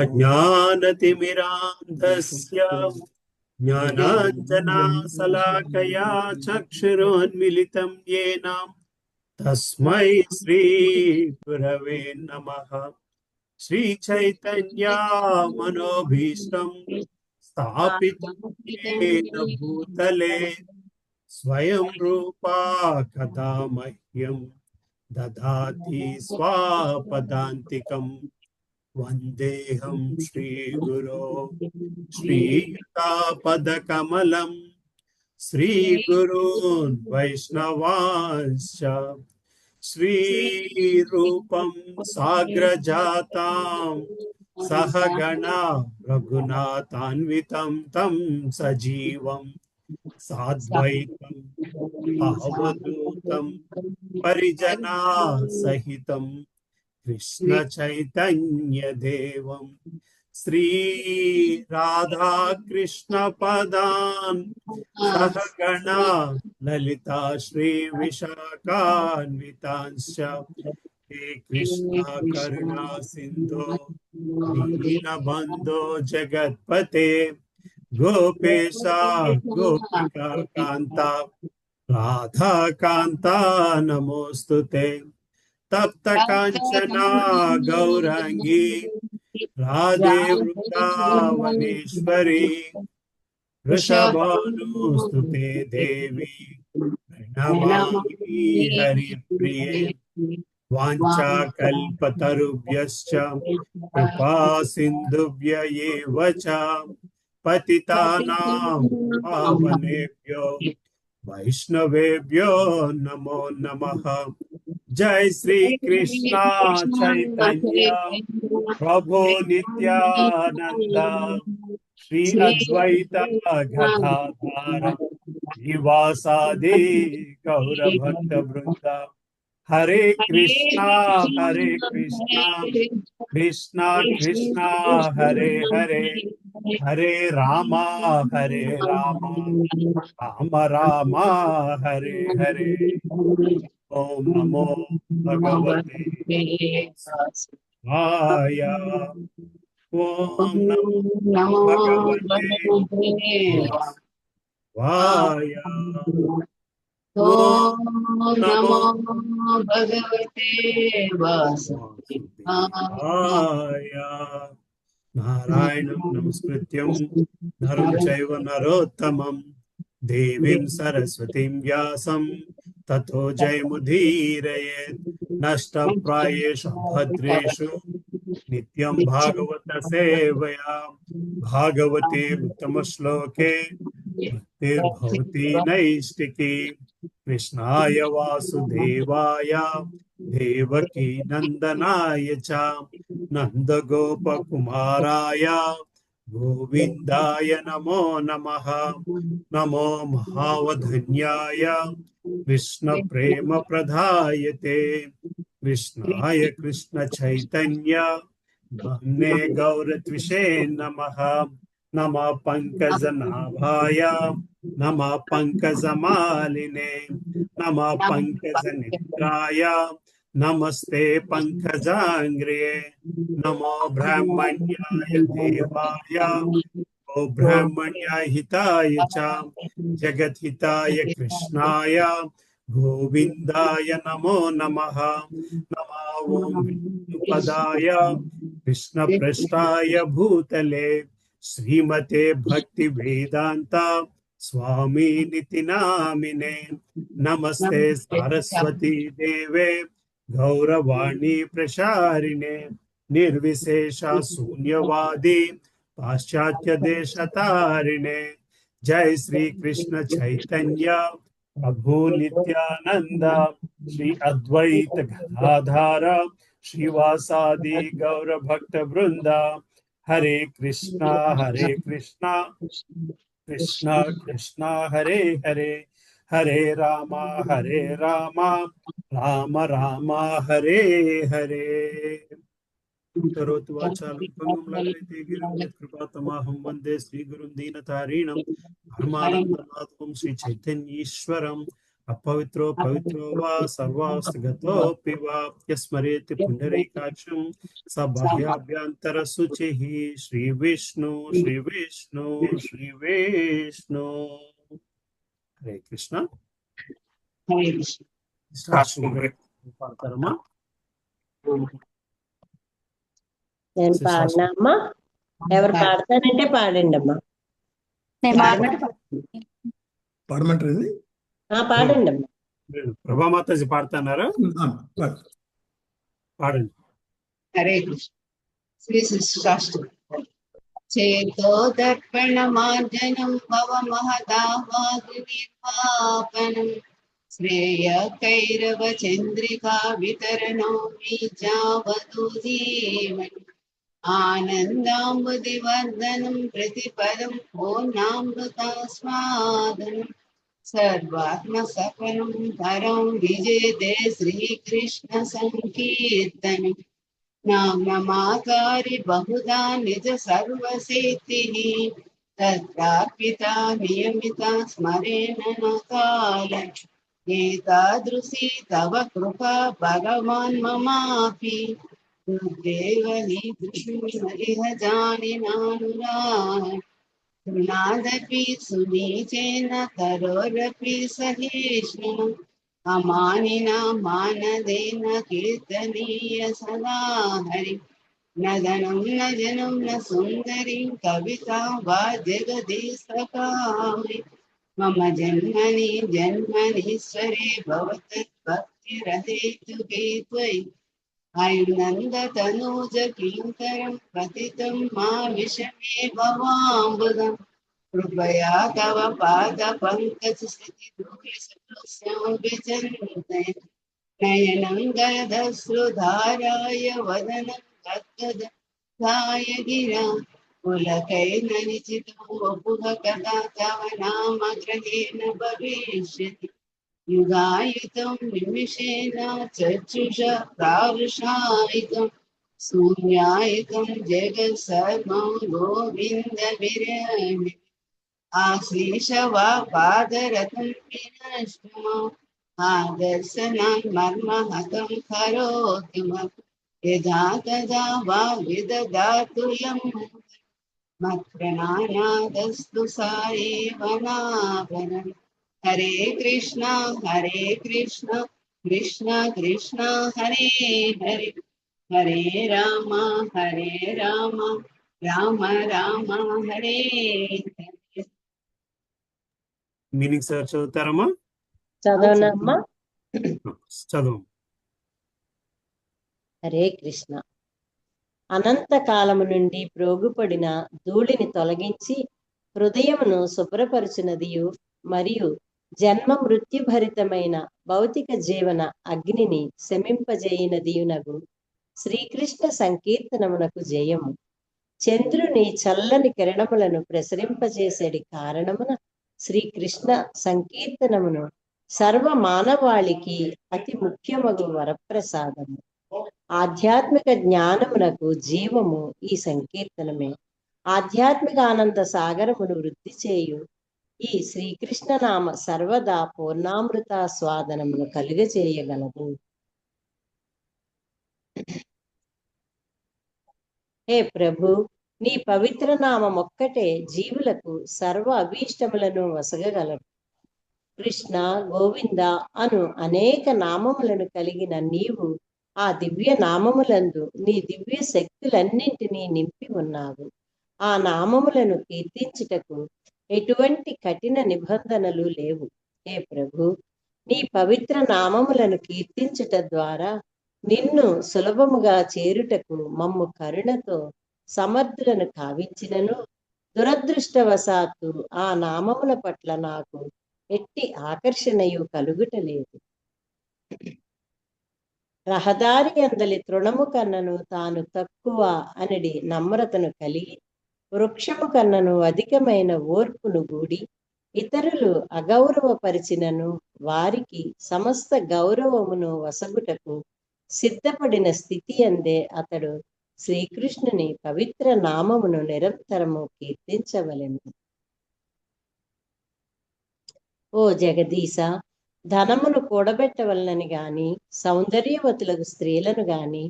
अज्ञानतिमिरान्धस्य ज्ञानाञ्जनशलाकया चक्षुरोन्मिलितं येन तस्मै श्रीगुरवे नमः। श्रीचैतन्या मनोभीष्टं स्थापितं येन भूतले स्वयं रूपा कदा मह्यं ददाति स्वापदान्तिकम्। वन्देऽहं श्रीगुरो श्रीयुतापदकमलं श्रीगुरून् वैष्णवांश्च श्रीरूपं साग्रजातां सहगणा रघुनाथान्वितं तं सजीवं साद्वैतं अवधूतं परिजना सहितं कृष्ण चैतन्य देवं श्री राधा कृष्ण पदान् सहगणा ललिता श्री विशाखान्वितांश्च हे कृष्णा करुणा सिंधो दीनबन्धो जगत्पते गोपेशा गोपिका कांता राधा कांता नमोस्तुते। तप्त कांचना गौरांगी राधे वृंदावनेश्वरी वृषभानुस्तुते देवी प्रणमामि हरिप्रिये। वाञ्छाकल्पतरुभ्यश्च कृपा सिन्धुभ्य एव च पतितानां पावनेभ्यो वैष्णवेभ्यो नमो नमः। जय श्री कृष्णा चैतन्य प्रभु नित्यानंद श्री अद्वैत गदाधर श्रीवासादि गौर भक्त वृंद। हरे कृष्णा कृष्णा कृष्णा हरे हरे, हरे रामा राम रामा हरे हरे। ओम नमो भगवते वासुदेवाय। ओम नमो भगवते वासुदेवाय। ओम नमो भगवते वासुदेवाय। नारायणं नमस्कृत्यं नरं चैव नरोत्तमं देवीं सरस्वतीं व्यासं ततो जयमुदीरयेत्। नष्टप्रायेषु भद्रेषु नित्यं भागवत सेवया भागवते उत्तमश्लोके भक्तिर्भवति नैष्टिकी। कृष्णाय वासुदेवाय देवकी नंदनाय च नंदगोपकुमाराय गोविंदाय नमो नमः। नमो महावधन्याय कृष्ण प्रेम प्रदायते कृष्णाय कृष्ण चैतन्य नाम्ने गौरत्विषे नमः। नमः पंकजनाभाय नमः पंकजमालिने नमः पंकजनेत्राय नमस्ते पंकजांग्र्ये। नमो ब्राह्मण्याय देवाय ओ ब्राह्मण्याय हिताय च जगद्हिताय कृष्णाय गोविंदाय नमो नमः। नमः ओं विष्णुपदाय कृष्णपृष्ठाय भूतले श्रीमते भक्ति वेदांता स्वामी निति नामिने। नमस्ते सरस्वती देवे गौरवाणी प्रसारिणे निर्विशेष शून्यवादी पाश्चात्य देशतारिणे। जय श्री कृष्ण चैतन्य प्रभु नित्यानंद श्री अद्वैत गदाधर श्रीवासादि गौर भक्त वृंद। हरे कृष्णा कृष्णा कृष्णा हरे हरे, हरे रामा राम राम हरे हरे। करोतु वाचालं लंघयते गिरिं यत्कृपातमहं वन्दे श्रीगुरुं दीनतारिणं परमानन्दमाधवं श्रीचैतन्येश्वरम् అపవిత్రో పవిత్రో వా సర్వాస్తగతోపి వా యస్మరేతి పుండరీకాక్షం స బాహ్యాభ్యంతర శుచిః. శ్రీ విష్ణు శ్రీ విష్ణు శ్రీ విష్ణు. హరే కృష్ణ. హరే కృష్ణ. పాడతారమ్మా? నేను పాడినమ్మా. ఎవరు పాడతానంటే పాడండి అమ్మా. పాడమంటారండి? పాడండి అమ్మా. ప్రభామాతాజీ పాడుతున్నారు, పాడండి. హరే కృష్ణ. శ్రీ శిష్టాష్టమి. చేతో దర్పణ మార్జనం భవ మహదావాది నిర్వాపనం శ్రేయ కైరవ చంద్రికా వితరణో బీజావధు జీవనం ఆనందాంబుదివర్ధనం ప్రతిపదం పూర్ణామృతాస్వాదనం సర్వాత్మ సఫలం పరం విజయతే శ్రీకృష్ణ సంకీర్తనం నామమాకారి బహుదా నిజ సర్వసేతిః తత్రార్పితా నియమిత స్మరేణ నకాల ఏతాదృశీ తవ కృపా భగవాన్ మమాపి దుర్దేవ హి దృష్టిమరిహ జానినానురాగ్ తృణాదపి సునీచేన కరోరపి సహిష్ణుః అమానినా మానదేన కీర్తనీయ సదా హరి నదనం న జనం న సుందరీం కవితా వా జగదీశకామి మమ జన్మని జన్మనీశ్వరే భవతద్భక్తిరహేతుకే త్వయి ఆయునందతనూజ కింకరం పతితం మా విషమే భవాంబుదం कृपया तव पाद पंकज स्थिति विचिन्तय नयनं गदश्रुधाराय वदनं गद्गदाय गिरा पुलकैर्ननिचितो वपुः कदा तव नाम ग्रहेण भविष्यति युगायुतं निमिषेण चक्षुषा प्रावृषायितं शून्यायितं जगत्सर्वं गोविन्दविरमे आश्लीषवा पादरथं विनष्टुमा आदर्शनान् मर्महतं करोतु यदा तदा वा विददातुलं मत्प्रणानादस्तु सा एव नावरम् हरे कृष्ण कृष्ण कृष्ण हरे हरे हरे राम राम राम हरे हरे. మీనింగ్ సార్ చదువుతారమ్మా? చదవనమ్మా. చదువు. హరే కృష్ణ. అనంత కాలము నుండి ప్రోగుపడిన ధూళిని తొలగించి హృదయమును శుభ్రపరచునదియు మరియు జన్మ మృత్యుభరితమైన భౌతిక జీవన అగ్నిని శమింపజేయునదియునగు శ్రీకృష్ణ సంకీర్తనమునకు జయము. చంద్రుని చల్లని కిరణములను ప్రసరింపజేసేడి కారణమున శ్రీకృష్ణ సంకీర్తనమును సర్వ మానవాళికి అతి ముఖ్యమగు వరప్రసాదము. ఆధ్యాత్మిక జ్ఞానమునకు జీవము ఈ సంకీర్తనమే. ఆధ్యాత్మిక ఆనంద సాగరమును వృద్ధి చేయు ఈ శ్రీకృష్ణ నామ సర్వదా పూర్ణామృత స్వాదనమును కలుగజేయగలదు. హే ప్రభు, నీ పవిత్ర నామం ఒక్కటే జీవులకు సర్వ అభీష్టములను వసగగలరు. కృష్ణ, గోవింద అను అనేక నామములను కలిగిన నీవు ఆ దివ్య నామములందు నీ దివ్య శక్తులన్నింటినీ నింపి ఉన్నావు. ఆ నామములను కీర్తించుటకు ఎటువంటి కఠిన నిబంధనలు లేవు. హే ప్రభు, నీ పవిత్ర నామములను కీర్తించుట ద్వారా నిన్ను సులభముగా చేరుటకు మమ్ము కరుణతో సమర్థులను కావించినను దురదృష్టవశాత్తు ఆ నామముల పట్ల నాకు ఎట్టి ఆకర్షణయు కలుగుటలేదు. రహదారి అందలి తృణము కన్నను తాను తక్కువ అనడి నమ్రతను కలిగి వృక్షము కన్నను అధికమైన ఓర్పును గూడి ఇతరులు అగౌరవపరిచినను వారికి సమస్త గౌరవమును వసగుటకు సిద్ధపడిన స్థితి అందే అతడు శ్రీకృష్ణుని పవిత్ర నామమును నిరంతరము కీర్తించవలెను. ఓ జగదీశ, ధనమును కూడబెట్టవలనని గాని సౌందర్యవతులకు స్త్రీలను గాని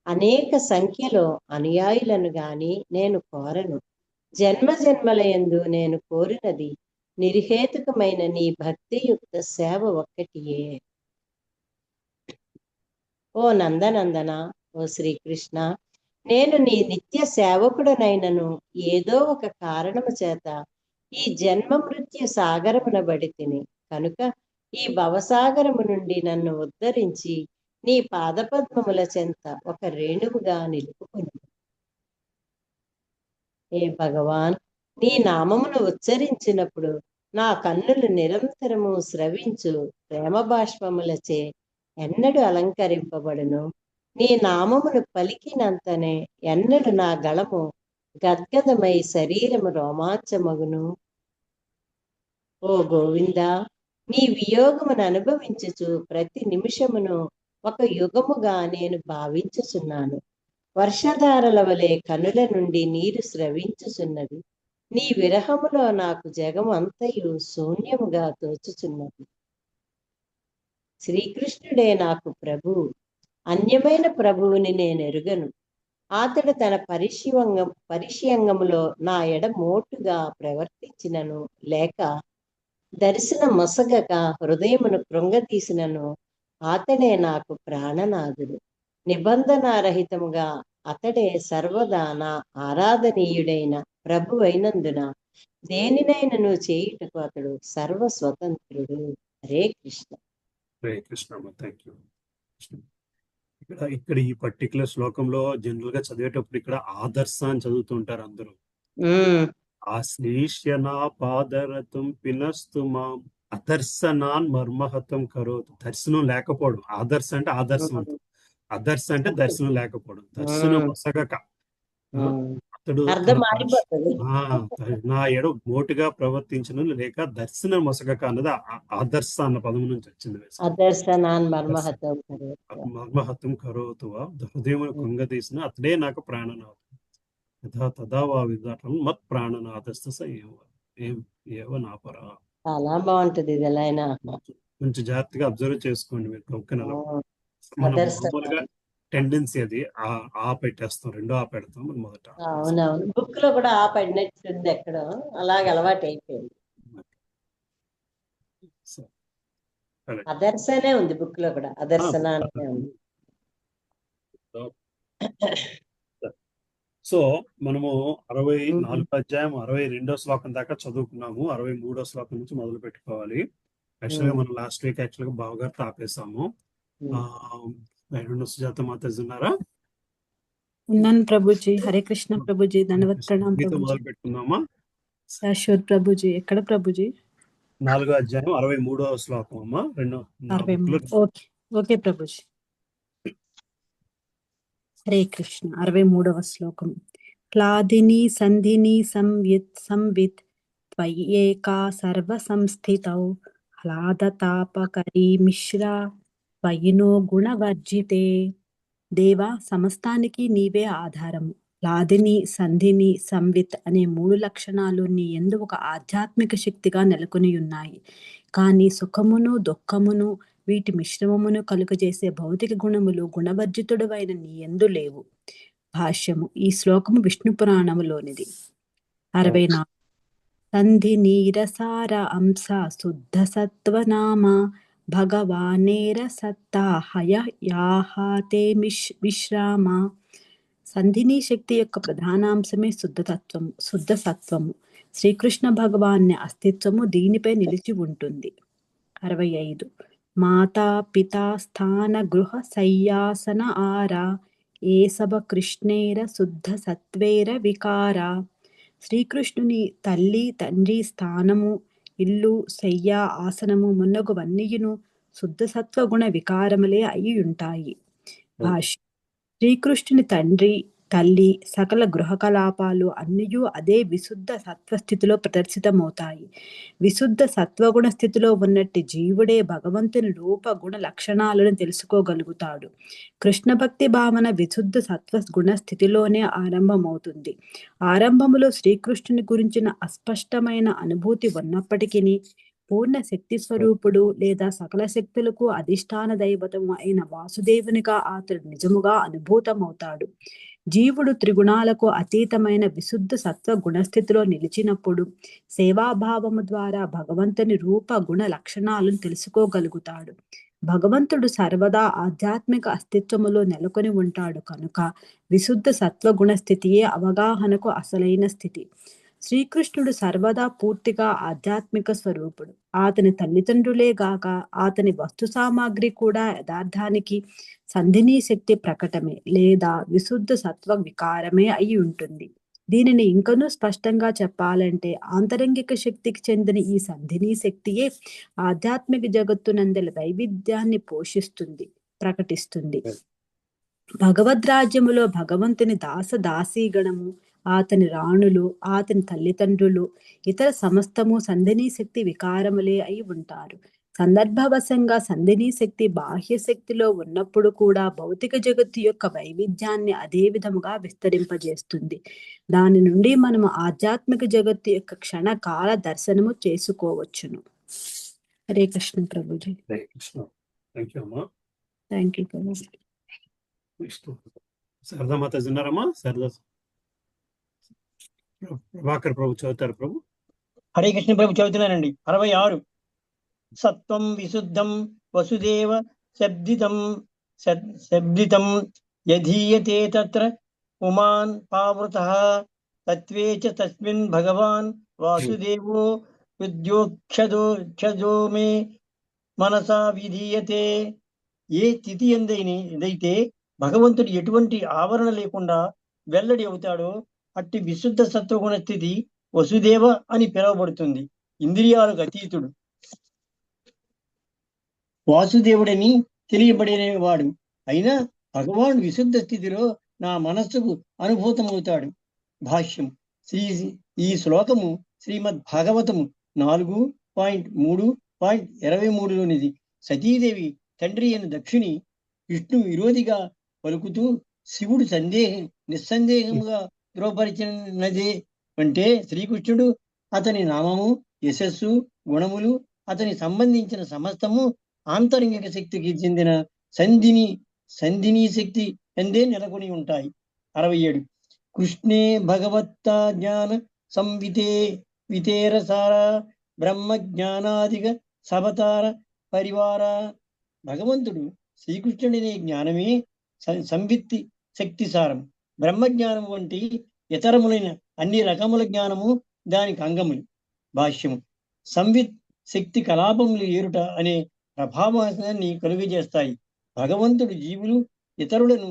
అనేక సంఖ్యలో అనుయాయులను గాని నేను కోరను. జన్మ జన్మలయందు నేను కోరినది నిర్హేతుకమైన నీ భక్తియుక్త సేవ ఒక్కటియే. ఓ నందనందన, ఓ శ్రీకృష్ణ, నేను నీ నిత్య సేవకుడనైనను ఏదో ఒక కారణము చేత ఈ జన్మ మృత్యు సాగరమున బడి తిని కనుక ఈ భవసాగరము నుండి నన్ను ఉద్ధరించి నీ పాదపద్మముల చెంత ఒక రేణువుగా నిలుపుకుని. ఏ భగవాన్, నీ నామమును ఉచ్చరించినప్పుడు నా కన్నులు నిరంతరము స్రవించు ప్రేమ బాష్పములచే ఎన్నడు అలంకరింపబడును. నీ నామమును పలికినంతనే ఎన్నడు నా గళము గద్గదమై శరీరము రోమాంచమగును. ఓ గోవిందా, నీ వియోగమును అనుభవించుచు ప్రతి నిమిషమును ఒక యుగముగా నేను భావించుచున్నాను. వర్షధారల వలె కనుల నుండి నీరు స్రవించుచున్నది. నీ విరహములో నాకు జగము అంతయు శూన్యముగా తోచుచున్నది. శ్రీకృష్ణుడే నాకు ప్రభువు, అన్యమైన ప్రభువుని నేను ఎరుగను. అతడు తన పరిశయంగములో నా ఎడ మోటుగా ప్రవర్తించినను లేక దర్శన మొసగక హృదయమును కృంగతీసినను అతడే నాకు ప్రాణనాథుడు. నిబంధనారహితముగా అతడే సర్వదా నా ఆరాధనీయుడైన ప్రభువైనందున దేనినైనను చేయుటకు అతడు సర్వస్వతంత్రుడు. హరే కృష్ణ. హరే కృష్ణ. Thank you. ఇక్కడ ఈ పర్టికులర్ శ్లోకంలో జనరల్ గా చదివేటప్పుడు ఇక్కడ ఆదర్శ అని చదువుతుంటారు అందరూ. ఆశ్లీష్యనా పాదరతం పినస్తు మాం అదర్శనాన్ మర్మహతం కరోతు. దర్శనం లేకపోవడం. ఆదర్శ అంటే ఆదర్శం, అదర్శ అంటే దర్శనం లేకపోవడం. దర్శనం మొసగక అతడు నా ఎడ మోటుగా ప్రవర్తించను లేక దర్శనం మొసగక అన్నది ఆదర్శ అన్న పదం నుంచి వచ్చింది. మర్మహతం కరోతువా హృదయమును కుంగదీసిన అతడే నాకు ప్రాణనాథం. యథా తదా వా విధాటం మత్ ప్రాణనాథస్థ ఏవ నాపరా. చాలా బాగుంటది ఇది. ఎలా అయినా కొంచెం జాగ్రత్తగా అబ్జర్వ్ చేసుకోండి మీరు. కొంకణలో మనం మామూలుగా టెండెన్సీ అది ఆ పెట్టేస్తాం, రెండో ఆ పెడతాం మొదట. అవునవును, బుక్ లో కూడా ఆ పడినట్టుంది ఎక్కడ, అలాగే అలవాటు అయిపోయింది. అదర్శనే ఉంది బుక్ లో కూడా, అదర్శన అనే ఉంది. సో మనము 64వ అధ్యాయం 62వ శ్లోకం దాకా చదువుకున్నాము. 63వ శ్లోకం నుంచి మొదలు పెట్టుకోవాలి. యాక్చువల్గా మనం లాస్ట్ వీక్ యాక్చువల్గా బాగా ఆపేసాము. సుజాత మాతాజీ ఉన్నారా? ఉన్నాను ప్రభుజీ. హరే కృష్ణ ప్రభుజీ. ధన్యవాద ప్రణామం ప్రభుజీ. మొదలు పెట్టుకుందామా? శాశ్వత్ ప్రభుజీ. ఎక్కడ ప్రభుజీ? 4వ అధ్యాయం 63వ శ్లోకం అమ్మా. ఓకే ప్రభుజీ. హరే కృష్ణ. 63వ శ్లోకం. క్లాదిని సంధిని సంవిత్ త్వయేకా సర్వ సంస్థితౌ హ్లాదతాపకరీ మిశ్రా త్వయినో గుణవర్జితే. దేవా, సమస్తానికి నీవే ఆధారము. లాదిని, సంధిని, సంవిత్ అనే 3 లక్షణాలు నీ యందు ఒక ఆధ్యాత్మిక శక్తిగా నెలకొని ఉన్నాయి. కానీ సుఖమును దుఃఖమును వీటి మిశ్రమమును కలుగజేసే భౌతిక గుణములు గుణవర్జితుడవైన నీ యందు లేవు. భాష్యము. ఈ శ్లోకము విష్ణు పురాణములోనిది. 64. సంధి నీరసార అంశ శుద్ధ సత్వనామ భగవానేర సత్తా హయ యాహాతే విశ్రామ. సంధిని శక్తి యొక్క ప్రధానాంశమే శుద్ధ సత్వము. శ్రీకృష్ణ భగవాన్ని అస్తిత్వము దీనిపై నిలిచి ఉంటుంది. 65. మాతా పితా స్థాన గృహ సయ్యాసన ఆరా ఏసభ కృష్ణేర శుద్ధ సత్వేర వికార. శ్రీకృష్ణుని తల్లి తండ్రి స్థానము, ఇల్లు, శయ్య, ఆసనము మున్నగువన్నీయును శుద్ధ సత్వగుణ వికారములే అయి ఉంటాయి. భాష్యం. శ్రీకృష్ణుని తండ్రి తల్లి సకల గృహకలాపాలు అన్నియూ అదే విశుద్ధ సత్వస్థితిలో ప్రదర్శితమవుతాయి. విశుద్ధ సత్వగుణ స్థితిలో ఉన్నట్టి జీవుడే భగవంతుని రూప గుణ లక్షణాలను తెలుసుకోగలుగుతాడు. కృష్ణ భక్తి భావన విశుద్ధ సత్వగుణ స్థితిలోనే ఆరంభమవుతుంది. ఆరంభములో శ్రీకృష్ణుని గురించిన అస్పష్టమైన అనుభూతి ఉన్నప్పటికీ పూర్ణ శక్తి స్వరూపుడు లేదా సకల శక్తులకు అధిష్టాన దైవతము అయిన వాసుదేవునిగా అతడు నిజముగా అనుభూతమవుతాడు. జీవుడు త్రిగుణాలకు అతీతమైన విశుద్ధ సత్వ గుణస్థితిలో నిలిచినప్పుడు సేవాభావము ద్వారా భగవంతుని రూప గుణ లక్షణాలను తెలుసుకోగలుగుతాడు. భగవంతుడు సర్వదా ఆధ్యాత్మిక అస్తిత్వములో నెలకొని ఉంటాడు కనుక విశుద్ధ సత్వగుణ స్థితియే అవగాహనకు అసలైన స్థితి. శ్రీకృష్ణుడు సర్వదా పూర్తిగా ఆధ్యాత్మిక స్వరూపుడు. అతని తల్లిదండ్రులే గాక అతని వస్తు సామాగ్రి కూడా యథార్థానికి సంధినీ శక్తి ప్రకటమే లేదా విశుద్ధ సత్వ వికారమే అయి ఉంటుంది. దీనిని ఇంకనూ స్పష్టంగా చెప్పాలంటే ఆంతరంగిక శక్తికి చెందిన ఈ సంధినీ శక్తియే ఆధ్యాత్మిక జగత్తునందల వైవిధ్యాన్ని పోషిస్తుంది, ప్రకటిస్తుంది. భగవద్రాజ్యములో భగవంతుని దాసీగణము, అతని రాణులు, అతని తల్లిదండ్రులు, ఇతర సమస్తము సంధినీ శక్తి వికారములే అయి ఉంటారు. సందర్భవశంగా సంధినీ శక్తి బాహ్య శక్తిలో ఉన్నప్పుడు కూడా భౌతిక జగత్తు యొక్క వైవిధ్యాన్ని అదే విధముగా విస్తరింపజేస్తుంది. దాని నుండి మనము ఆధ్యాత్మిక జగత్తు యొక్క క్షణకాల దర్శనము చేసుకోవచ్చును. హరే కృష్ణ ప్రభుజీ. హరే కృష్ణ. థ్యాంక్ యూ అమ్మా. Thank you Prabhuji. శారదా మాత ఉన్నారమ్మా? శారదా ప్రభాకర్ ప్రభు చదువుతారు ప్రభు. హరే కృష్ణ ప్రభు చదువుతున్నానండి. 66. సత్వం విశుద్ధం వసుదేవ శబ్దితం యధీయతే తత్ర పుమాన్ పావృతః తత్వే చ తస్మిన్ భగవాన్ వాసుదేవో విద్యోక్షదో మే మనసా విధీయతే. ఏ స్థితి ఏదైతే భగవంతుడు ఎటువంటి ఆవరణ లేకుండా వెల్లడి అవుతాడో అట్టి విశుద్ధ సత్వగుణ స్థితి వసుదేవ అని పిలువబడుతుంది. ఇంద్రియాలకు అతీతుడు వాసుదేవుడని తెలియబడేవాడు అయినా భగవాన్ విశుద్ధ స్థితిలో నా మనస్సుకు అనుభూతమవుతాడు. భాష్యం. ఈ శ్లోకము శ్రీమద్ భాగవతము 4.3.23లోనిది. సతీదేవి తండ్రి అయిన దక్షుని విష్ణు విరోధిగా పలుకుతూ శివుడు నిస్సందేహముగా ధృవపరిచినదే అంటే శ్రీకృష్ణుడు, అతని నామము, యశస్సు, గుణములు, అతని సంబంధించిన సమస్తము ఆంతరంగిక శక్తికి చెందిన సంధినీ శక్తి ఎందే నెలకొని ఉంటాయి. 67. కృష్ణే భగవత్తా జ్ఞాన వితేరసార బ్రహ్మ జ్ఞానాదిగ సవతార పరివార. భగవంతుడు శ్రీకృష్ణుడిని జ్ఞానమే సంవిత్తి శక్తి సారం. బ్రహ్మజ్ఞానం వంటి ఇతరములైన అన్ని రకముల జ్ఞానము దానికి అంగములు. భాష్యము. సంవిత్ శక్తి కలాపములు ఏరుట అనే ప్రభావాన్ని కలుగజేస్తాయి. భగవంతుడు జీవులు ఇతరులను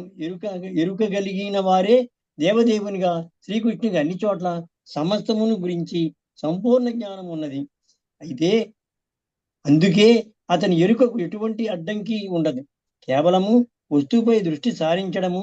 ఎరుకగలిగిన వారే దేవదేవునిగా శ్రీకృష్ణుడికి అన్ని చోట్ల సమస్తమును గురించి సంపూర్ణ జ్ఞానం ఉన్నది. అయితే అందుకే అతని ఎరుకకు ఎటువంటి అడ్డంకి ఉండదు. కేవలము వస్తువుపై దృష్టి సారించడము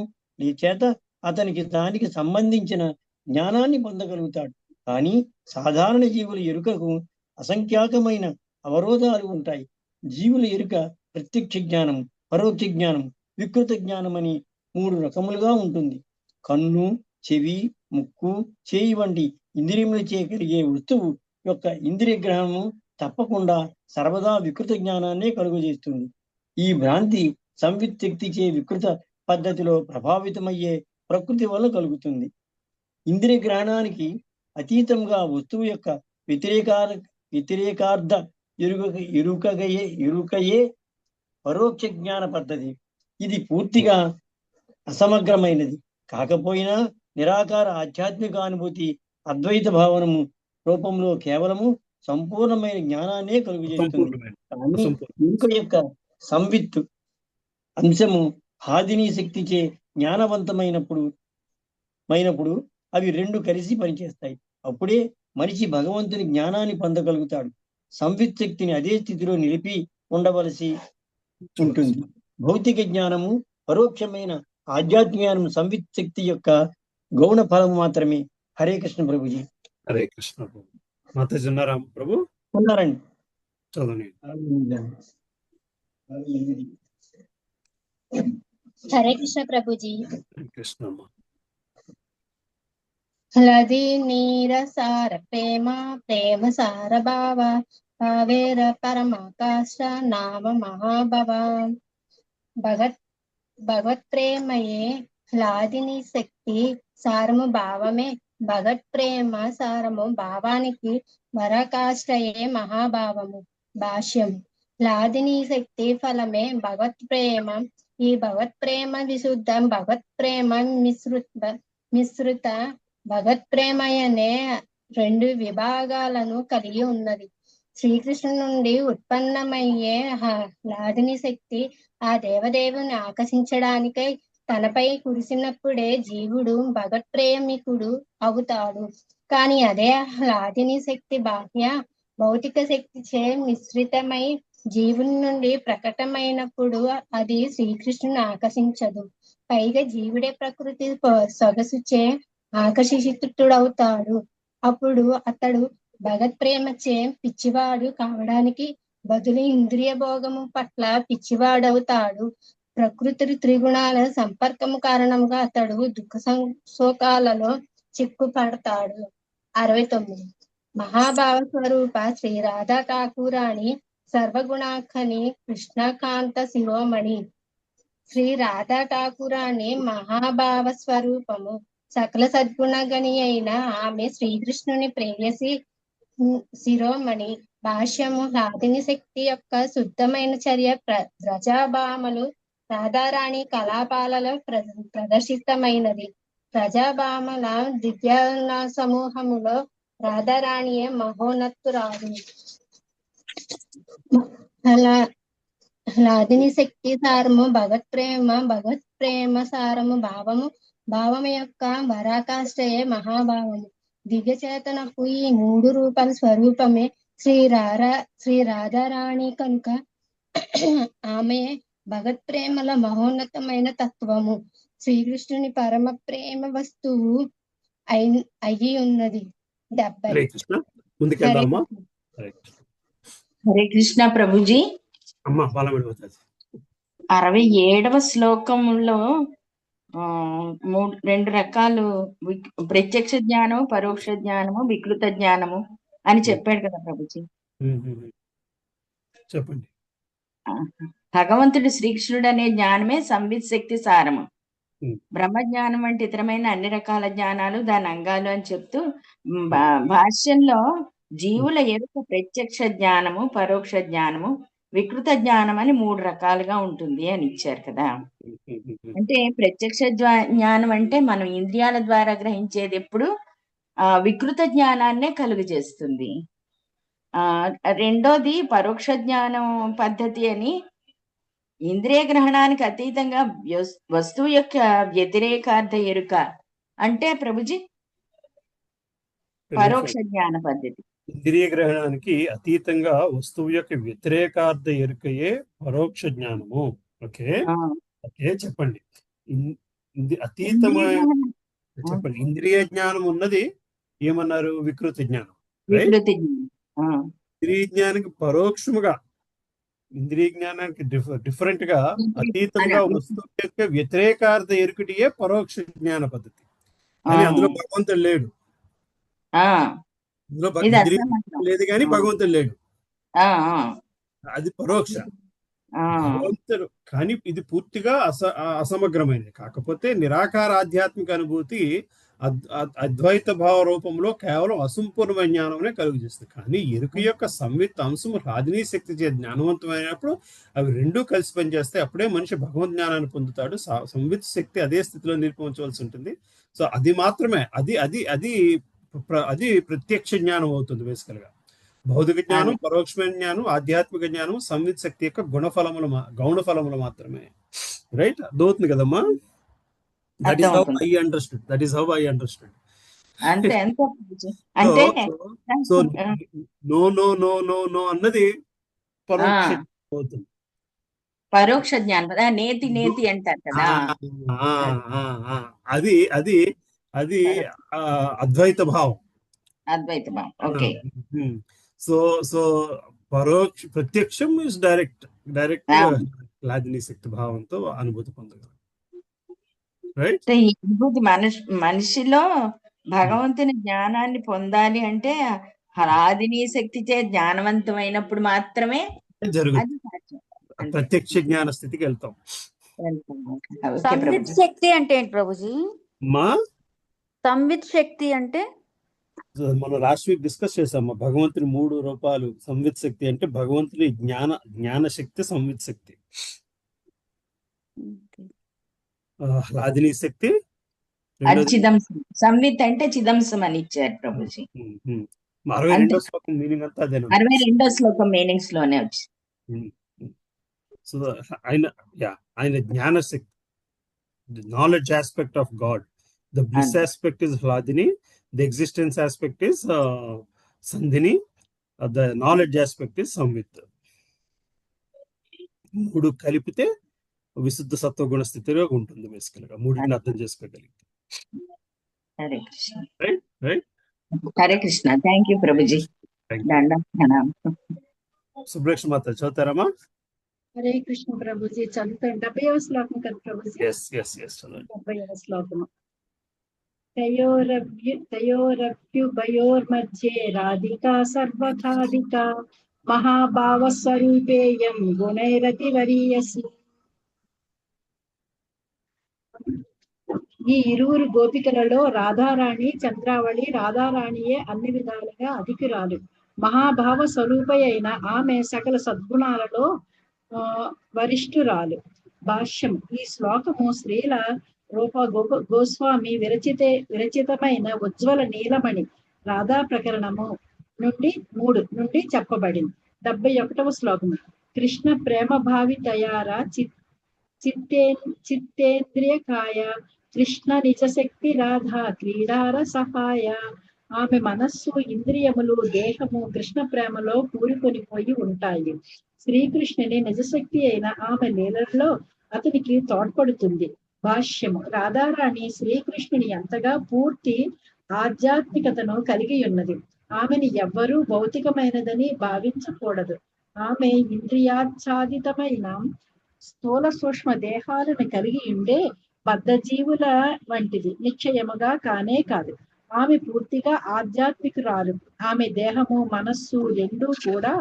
చేత అతనికి దానికి సంబంధించిన జ్ఞానాన్ని పొందగలుగుతాడు. కానీ సాధారణ జీవుల ఎరుకకు అసంఖ్యాకమైన అవరోధాలు ఉంటాయి. జీవుల ఎరుక ప్రత్యక్ష జ్ఞానం, పరోక్ష జ్ఞానం, వికృత జ్ఞానం అని 3 రకములుగా ఉంటుంది. కన్ను, చెవి, ముక్కు, చేయి వంటి ఇంద్రియములచే కలిగే వస్తువు యొక్క ఇంద్రియ గ్రహణము తప్పకుండా సర్వదా వికృత జ్ఞానాన్నే కలుగజేస్తుంది. ఈ భ్రాంతి సంవిత్ శక్తిచే వికృత పద్ధతిలో ప్రభావితమయ్యే ప్రకృతి వల్ల కలుగుతుంది. ఇంద్రియ గ్రహణానికి అతీతంగా వస్తువు యొక్క వ్యతిరేకార్థ ఎరుకయే పరోక్ష జ్ఞాన పద్ధతి. ఇది పూర్తిగా అసమగ్రమైనది. కాకపోయినా నిరాకార ఆధ్యాత్మిక అనుభూతి అద్వైత భావనము రూపంలో కేవలము సంపూర్ణమైన జ్ఞానాన్నే కలుగజేస్తుంది. కానీ ఎరుక యొక్క సంవిత్ అంశము హాదిని శక్తిచే జ్ఞానవంతమైనప్పుడు అవి 2 కలిసి పనిచేస్తాయి. అప్పుడే మనిషి భగవంతుని జ్ఞానాన్ని పొందగలుగుతాడు. సంవిత్ శక్తిని అదే స్థితిలో నిలిపి ఉండవలసి ఉంటుంది. భౌతిక జ్ఞానము, పరోక్షమైన ఆధ్యాత్మిక జ్ఞానం సంవిత్ శక్తి యొక్క గౌణ ఫలము మాత్రమే. హరే కృష్ణ ప్రభుజీ. హరే కృష్ణ ప్రభు. మాతాజీ ఉన్నారా ప్రభు? ఉన్నారండి. చదవండి. హరే కృష్ణ ప్రభుజీ. కృష్ణమ్మ. హలది నీర సార ప్రేమ సార భావ భావేర పరమాకాశ నామ మహాభవాన్ భగవత్ప్రేమయే హ్లాదిని శక్తి సారము భావమే భగవత్ప్రేమ సారము భావానికి పరాకాష్ఠయే మహాభావము. భాష్యం. హ్లాదిని శక్తి ఫలమే భగవత్ప్రేమ. ఈ భగవత్ప్రేమ విశుద్ధం భగవత్ప్రేమ మిశ్రుత భగవత్ప్రేమయనే 2 విభాగాలను కలిగి ఉన్నది. శ్రీకృష్ణుడి నుండి ఉత్పన్నమయ్యే హ్లాదిని శక్తి ఆ దేవదేవుని ఆకర్షించడానికై తనపై కురిసినప్పుడే జీవుడు భగవత్ప్రేమికుడు అవుతాడు. కానీ అదే హ్లాదిని శక్తి బాహ్య భౌతిక శక్తిచే మిశ్రితమై జీవుని నుండి ప్రకటమైనప్పుడు అది శ్రీకృష్ణుని ఆకర్షించదు. పైగా జీవుడే ప్రకృతి సొగసుచే ఆకర్షితుడవుతాడు. అప్పుడు అతడు భగవత్ప్రేమచే పిచ్చివాడు కావడానికి బదులు ఇంద్రియ భోగము పట్ల పిచ్చివాడవుతాడు. ప్రకృతి త్రిగుణాల సంపర్కము కారణంగా అతడు దుఃఖ శోకాలలో చిక్కుపడతాడు. 69. మహాభావ స్వరూప శ్రీ రాధా ఠాకూరాణి సర్వగుణాఖని కృష్ణకాంత శిరోమణి. శ్రీ రాధా ఠాకూరాణి మహాభావ స్వరూపము. సకల సద్గుణగణి అయిన ఆమె శ్రీకృష్ణుని ప్రేయసి శిరోమణి. భాష్యము. హ్లాదిని శక్తి యొక్క శుద్ధమైన చర్య ప్రజాభామలు రాధారాణి కళాపాలలో ప్రదర్శితమైనది. ప్రజాభామల దివ్యాన సమూహములో రాధారాణియే మహోన్నతురాలు. హ్లాదిని శక్తి సారము భగవత్ప్రేమ సారము భావము యొక్క పరాకాష్ఠయే మహాభావము. దివ్యచేతనకు ఈ 3 రూపాల స్వరూపమే శ్రీ రాధారాణి కనుక ఆమె భగవత్ప్రేమల మహోన్నతమైన తత్వము. శ్రీకృష్ణుని పరమ ప్రేమ వస్తువు అయి ఉన్నది. 70. హరే కృష్ణ. ముందుకెళ్దామా? హరే కృష్ణ ప్రభుజీ. అమ్మా బాలమణి 67వ శ్లోకంలో 2 రకాలు ప్రత్యక్ష జ్ఞానము, పరోక్ష జ్ఞానము, వికృత జ్ఞానము అని చెప్పాడు కదా ప్రభుజీ. చెప్పండి. భగవంతుడు శ్రీకృష్ణుడు అనే జ్ఞానమే సంవిత్ శక్తి సారము. బ్రహ్మజ్ఞానం వంటి ఇతరమైన అన్ని రకాల జ్ఞానాలు దాని అంగాలు అని చెప్తూ భాష్యంలో జీవుల ఎరుక ప్రత్యక్ష జ్ఞానము, పరోక్ష జ్ఞానము, వికృత జ్ఞానం అని 3 రకాలుగా ఉంటుంది అని ఇచ్చారు కదా. అంటే ప్రత్యక్ష జ్ఞానం అంటే మనం ఇంద్రియాల ద్వారా గ్రహించేది ఎప్పుడు వికృత జ్ఞానాన్నే కలుగజేస్తుంది. రెండోది పరోక్ష జ్ఞానం పద్ధతి అని ఇంద్రియ గ్రహణానికి అతీతంగా వస్తువు యొక్క వ్యతిరేకార్థ ఎరుక అంటే ప్రభుజీ పరోక్ష జ్ఞాన పద్ధతి. ఇంద్రియ గ్రహణానికి అతీతంగా వస్తువు యొక్క వ్యతిరేకార్థ ఎరుకయే పరోక్ష జ్ఞానము. ఓకే ఓకే చెప్పండి. అతీతమైన చెప్పండి. ఇంద్రియ జ్ఞానం ఉన్నది ఏమన్నారు? వికృతి జ్ఞానం. ఇంద్రియ జ్ఞానానికి పరోక్షముగా, ఇంద్రియ జ్ఞానానికి డిఫరెంట్ గా అతీతంగా వస్తువు యొక్క వ్యతిరేకార్థ ఎరుకటియే పరోక్ష జ్ఞాన పద్ధతి. కానీ అందులో భగవంతుడు లేడు. అందులో లేదు కానీ భగవంతుడు లేడు. అది పరోక్ష. భగవంతుడు కానీ ఇది పూర్తిగా అసమగ్రమైనది. కాకపోతే నిరాకార ఆధ్యాత్మిక అనుభూతి అద్వైత భావ రూపంలో కేవలం అసంపూర్ణమైన జ్ఞానమే కలుగజేస్తుంది. కానీ ఎరుక యొక్క సంవిత్ అంశము రాజనీ శక్తి చే జ్ఞానవంతమైనప్పుడు అవి రెండూ కలిసి పనిచేస్తే అప్పుడే మనిషి భగవద్ జ్ఞానాన్ని పొందుతాడు. సంవిత్ శక్తి అదే స్థితిలో నిలిపించవలసి ఉంటుంది. సో అది మాత్రమే అది అది అది అది ప్రత్యక్ష జ్ఞానం అవుతుంది. బేసికల్ గా భౌతిక జ్ఞానం, పరోక్షమైన జ్ఞానం, ఆధ్యాత్మిక జ్ఞానం సంవిత్ శక్తి యొక్క గౌణ ఫలములు మాత్రమే. రైట్? అర్థమవుతుంది కదమ్మా? That is how I understood. So no అన్నది పరోక్ష అవుతుంది. పరోక్ష జ్ఞానం నేతి అంటారు కదా. అది అది అది అద్వైత భావం. ఓకే. సో ప్రత్యక్షం ఇస్ డైరెక్ట్ లాదిని శక్తి భావంతో అనుభూతి పొందగలరు. మనిషిలో భగవంతుని జ్ఞానాన్ని పొందాలి అంటే హలాదిని శక్తి చే జ్ఞానవంతమైనప్పుడు మాత్రమే జరుగుతుంది, అది సాధ్యం. అంతే. ప్రత్యక్ష జ్ఞాన స్థితికి వెళ్తాం. ఓకే సంవిత్ ప్రభుజీ. శక్తి అంటే ఏంటి ప్రభుజీ? మా సంవిత్ శక్తి అంటే మనం లాస్ట్ వీక్ డిస్కస్ చేసాం. భగవంతుని 3 రూపాలు. సంవిత్ శక్తి అంటే భగవంతుని జ్ఞాన శక్తి సంవిత్ శక్తి. హలాదిని శక్తి అది రెండోది. చిదంసం. సంవిత్ అంటే చిదంసం అని ఇచ్చారు ప్రభుజీ. 62వ శ్లోకం మీనింగ్ అంతా అదేనండి. 62వ శ్లోకం మీనింగ్స్ లోనే వచ్చి. సో ఆయన జ్ఞాన శక్తి, the knowledge aspect of God. The bliss aspect is Hladini. The existence aspect is Sandhini. The knowledge aspect is Samvit. 3 కలిపితే విశుద్ధ సత్వగుణ స్థితిలో ఉంటుంది. బేసికల్గా 3ని అర్థం చేసుకోగలిగితే. Hare Krishna. Right. Hare Krishna. Thank you Prabhuji. దండం ప్రణామం. సుబ్రక్ష మాత చదువుతారమ్మా? హరే కృష్ణ ప్రభుజీ. చదువుతాను. 70వ శ్లోకం కదా ప్రభుజీ? ఎస్ చదవండి. 70వ శ్లోకము. తయోరభ్యుభయోర్మధ్యే రాధికా సర్వకాధికా మహాభావ స్వరూపేయం గుణైరతివరీయసి. ఈ ఇరువురు గోపికలలో రాధారాణి చంద్రావళి. రాధారాణియే అన్ని విధాలుగా అధికురాలు. మహాభావ స్వరూప అయిన ఆమె సకల సద్గుణాలలో వరిష్ఠురాలు. భాష్యం. ఈ శ్లోకము శ్రీల రూప గోస్వామి విరచితమైన ఉజ్వల నీలమణి రాధా ప్రకరణము నుండి 3 నుండి చెప్పబడింది. 71వ శ్లోకము. కృష్ణ ప్రేమ భావితయార చిత్తేంద్రియకాయ కృష్ణ నిజశక్తి రాధా క్రీడార సహాయ. ఆమె మనస్సు, ఇంద్రియములు, దేహము కృష్ణ ప్రేమలో కూరుకొని పోయి ఉంటాయి. శ్రీకృష్ణుని నిజశక్తి అయిన ఆమె లీలల్లో అతనికి తోడ్పడుతుంది. భాష్యము. రాధారాణి శ్రీకృష్ణుని ఎంతగా పూర్తి ఆధ్యాత్మికతను కలిగి ఉన్నది. ఆమెని ఎవ్వరూ భౌతికమైనదని భావించకూడదు. ఆమె ఇంద్రియాచ్ఛాదితమైన స్థూల సూక్ష్మ దేహాలను కలిగి ఉండే బద్ధజీవుల వంటిది నిశ్చయముగా కానే కాదు. ఆమె పూర్తిగా ఆధ్యాత్మికురాలు. ఆమె దేహము, మనస్సు రెండూ కూడా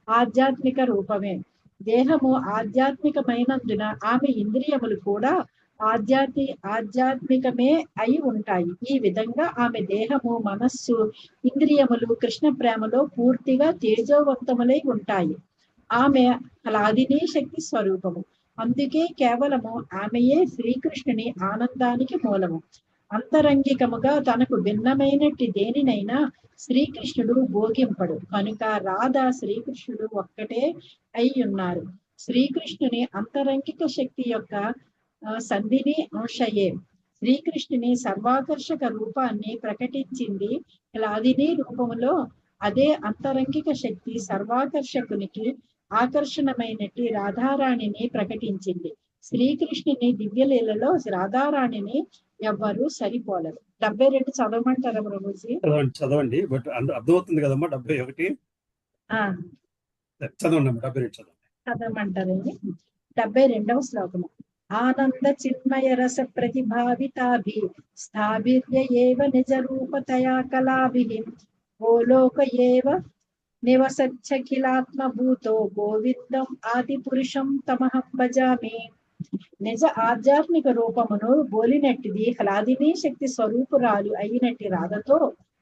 ఆధ్యాత్మిక రూపమే. దేహము ఆధ్యాత్మికమైనందున ఆమె ఇంద్రియములు కూడా ఆధ్యాత్మికమే అయి ఉంటాయి. ఈ విధంగా ఆమె దేహము, మనస్సు, ఇంద్రియములు కృష్ణ ప్రేమలో పూర్తిగా తేజోవంతములై ఉంటాయి. ఆమె హలాదిని శక్తి స్వరూపము. అందుకే కేవలము ఆమెయే శ్రీకృష్ణుని ఆనందానికి మూలము. అంతరంగికముగా తనకు భిన్నమైనట్టి దేనినైనా శ్రీకృష్ణుడు భోగింపడు. కనుక రాధ శ్రీకృష్ణుడు ఒక్కటే అయి ఉన్నారు. శ్రీకృష్ణుని అంతరంగిక శక్తి యొక్క సంధిని అంశయే. శ్రీకృష్ణుని సర్వాకర్షక రూపాన్ని ప్రకటించింది హలాదిని రూపములో. అదే అంతరంగిక శక్తి సర్వాకర్షకునికి ఆకర్షణమైనట్టి రాధారాణిని ప్రకటించింది. శ్రీకృష్ణుని దివ్యలీలలో రాధారాణిని ఎవ్వరూ సరిపోలరు. 72 చదవమంటారా ప్రభుజీ? చదవండి. బట్ అర్థమవుతుంది కదమ్మా. 71 చదవండి. 72 చదవండి. చదవమంటారండి. 72వ శ్లోకము. ఆనంద చిన్మయ రస ప్రతిభావితాభి స్థాభిర్య ఏవ నిజ రూపతయా కళాభి గోలోక ఏవ నివసచ్చఖిలాత్మభూతో గోవిందం ఆది పురుషం తమహం భజామి. నిజ ఆధ్యాత్మిక రూపమును బోలినట్టిది హలాదిని శక్తి స్వరూపురాలు అయినట్టి రాధతో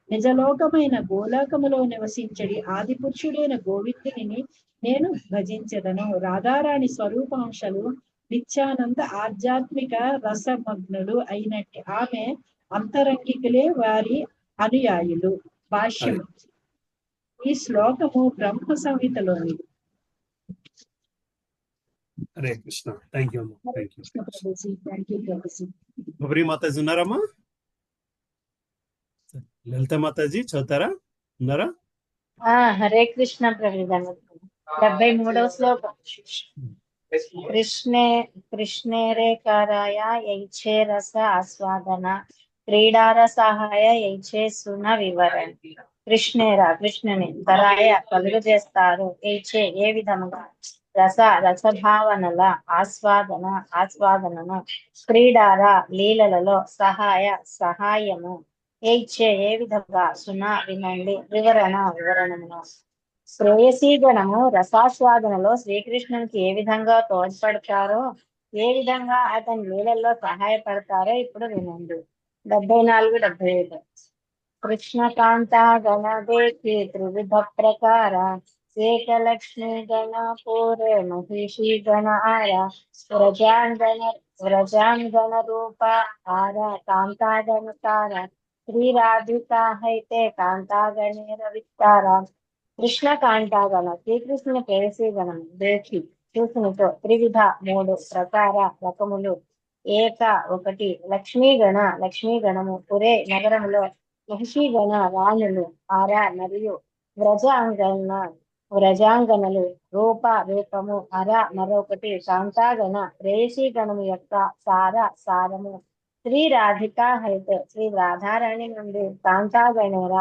నిజలోకమైన గోలోకములో నివసించడి ఆది పురుషుడైన గోవిందుని నేను భజించదను. రాధారాణి స్వరూపాంశలు నిత్యానంద ఆధ్యాత్మిక రసమగ్నులు అయినట్టి ఆమె అంతరంగికులే వారి అనుయాయులు. భాష్యం. ఈ శ్లోకము బ్రహ్మ సంహితలోని. హరే కృష్ణ. థ్యాంక్ యూ అమ్మా. Thank you Prabhuji. గౌరీ మాతాజీ ఉన్నారమ్మా? లలిత మాతాజీ చదువుతారా? ఉన్నారా? హరే కృష్ణ ప్రభు. 73వ శ్లోకం. కృష్ణేరేకారాయ యైఛే రస ఆస్వాదన క్రీడార సహాయ యైఛే సున వివరణ. కృష్ణుని కరాయ కలుగు చేస్తారు. యైఛే ఏ విధముగా రసభావనల ఆస్వాదనను క్రీడార లీలలలో సహాయము ఏడ్చే ఏ విధంగా సునా వినండి. వివరణమును. శ్రేయసీ గణము రసాస్వాదనలో శ్రీకృష్ణునికి ఏ విధంగా తోడ్పడతారో, ఏ విధంగా అతని లీలల్లో సహాయపడతారో ఇప్పుడు వినండి. 74, 75. కృష్ణకాంత గణ దేఖి త్రివిధ ప్రకార ఏకలక్ష్మి గణ పూరే మహిషి గణ ఆర వ్రజాంగన రూప ఆర కాంతాగణకార శ్రీ రాధికా హైతే కాంతాగణేర విస్తార. కృష్ణ కాంతాగణ శ్రీకృష్ణుని ప్రేయసీ గణం దేఖి చూసినతో త్రివిధ 3 ప్రకార రకములు ఏక 1 లక్ష్మీ గణము పురే నగరములో మహిషీగణ రాణులు ఆర మరియు వ్రజాంగనలు రూపము అర మరొకటి కాంతాగణ ప్రేయసీ గణము యొక్క సారము శ్రీ రాధికా హైతే శ్రీ రాధారాణి నుండి కాంతాగణేర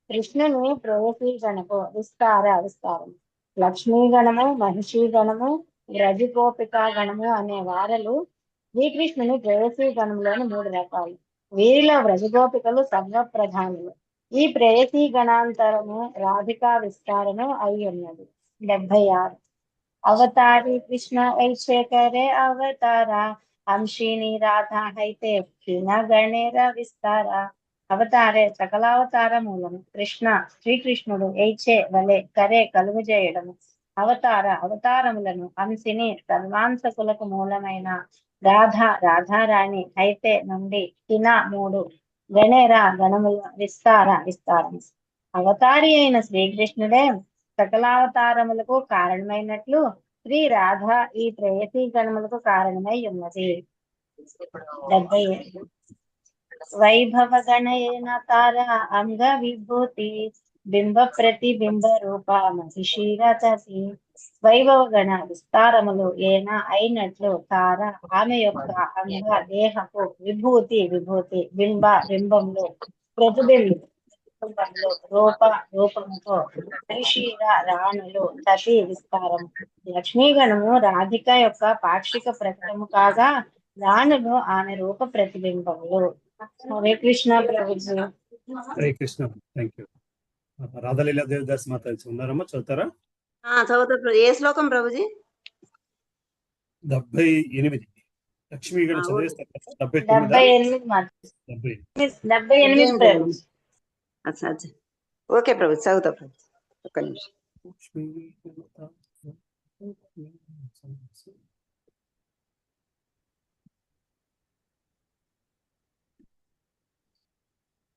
కృష్ణుని ప్రేయసీ గణకు విస్తారం. లక్ష్మీగణము మహిషీగణము వ్రజగోపికా గణము అనే వారలు శ్రీకృష్ణుని ప్రేయసీ గణంలోని 3 రకాలు. వీరిలో వ్రజగోపికలు సర్వప్రధానులు. ఈ ప్రేయసీ గణాంతరము రాధికా విస్తారము అయి ఉన్నది. 76. అవతారి కృష్ణ ఐశేఖరే అవతార అంశిని రాధా హైతే గణేర విస్తార. అవతారే సకలావతార మూలము. కృష్ణ శ్రీకృష్ణుడు ఐచే వలె కరే కలుగజేయడము. అవతారములను అంశిని సర్వాంశకులకు మూలమైన రాధారాణి అయితే నుండి 3 గణేర గణముల విస్తారం. అవతారి అయిన శ్రీకృష్ణుడే సకలావతారములకు కారణమైనట్లు శ్రీ రాధ ఈ ప్రేయసీ గణములకు కారణమై ఉన్నది. 77. వైభవ గణయేన తార అంగ విభూతి బింబ ప్రతిబింబ రూప మహిషీరతసి. వైభవ గణ విస్తారములు ఏన అయినట్లు తార ఆమె యొక్క అంగ దేహపు విభూతి బింబంలో ప్రతిబింబంలో రూపముతో మహిషీర రాణులు తతి విస్తారము. లక్ష్మీగణము రాధిక యొక్క పాక్షిక ప్రకటము కాగా రాణులు ఆమె రూప ప్రతిబింబములు. హరే కృష్ణ ప్రభుజీ. హరే కృష్ణ. Thank you. రాధాలీలా దేవదాస్ మాత ఉన్నారమ్మా, చదువుతారా? చదువుతా. ఏ శ్లోకం ప్రభుజీ? 78. లక్ష్మీగణ చదివేస్తారు. 78. ఓకే ప్రభు, చదువుతా ప్రభు. ఒక్క నిమిషం.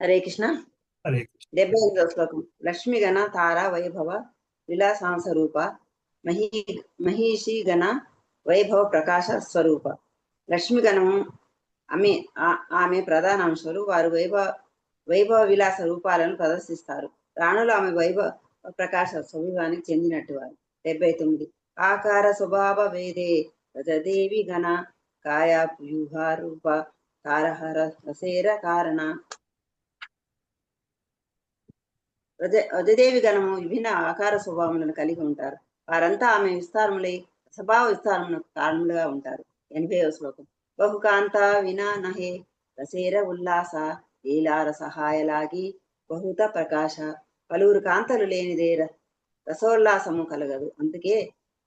హరే కృష్ణ. 78వ శ్లోకం. లక్ష్మీగణ తార వైభవ విలాసాంశ రూప మహిషి గణ వైభవ ప్రకాశ స్వరూప. లక్ష్మీగణము ఆమె ప్రధాన అంశాలు. వారు వైభవ విలాస రూపాలను ప్రదర్శిస్తారు. రాణులు ఆమె వైభవ ప్రకాశ స్వరూపానికి చెందినట్టు వారు. 79. ఆకార స్వభావ వేదే రజదేవి గణ కాయ వ్యూహ రూప కారహర రసేర కారణ. రజదేవి గణము విభిన్న ఆకార స్వభావములను కలిగి ఉంటారు. వారంతా ఆమె విస్తారములై స్వభావ విస్తారమునకు కారణములుగా ఉంటారు. 80వ శ్లోకం. బహుకాంత వినా నహే రసేర ఉల్లాస లీలార సహాయలాగి బహుత ప్రకాశ. పలువురు కాంతలు లేనిదే రసోల్లాసము కలగదు. అందుకే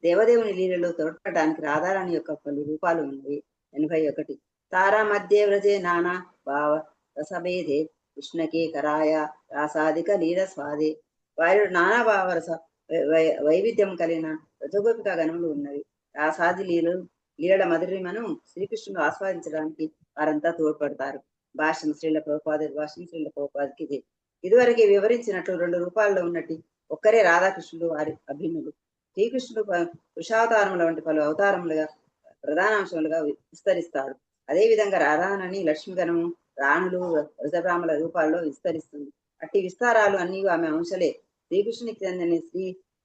దేవదేవుని లీలలో తోడ్పడడానికి రాధారాణి యొక్క పలు రూపాలు ఉన్నవి. 81. తారా మధ్య వ్రజే నానా భావ రసభేదే కృష్ణకే కరాయ రాసాధిక లీల స్వాదే. వారి నానా భావ రస వైవిధ్యం కలిగిన రజగోపిక గణములు ఉన్నవి. రాసాది లీలల మధురిమను శ్రీకృష్ణుడు ఆస్వాదించడానికి వారంతా తోడ్పడతారు. భాష్యం శ్రీల ప్రభుపాదికి ఇది. ఇదివరకే వివరించినట్లు 2 రూపాల్లో ఉన్నట్టు ఒక్కరే రాధాకృష్ణుడు వారి అభిన్నులు. శ్రీకృష్ణుడు పురుషావతారముల వంటి పలు అవతారములుగా ప్రధానాంశములుగా విస్తరిస్తాడు. అదేవిధంగా రాధారాణి లక్ష్మీగణము రాణులు వృషభ్రాహ్మల రూపాల్లో విస్తరిస్తుంది. అట్టి విస్తారాలు అన్నీ ఆమె అంశలే. శ్రీకృష్ణునికి చెందిన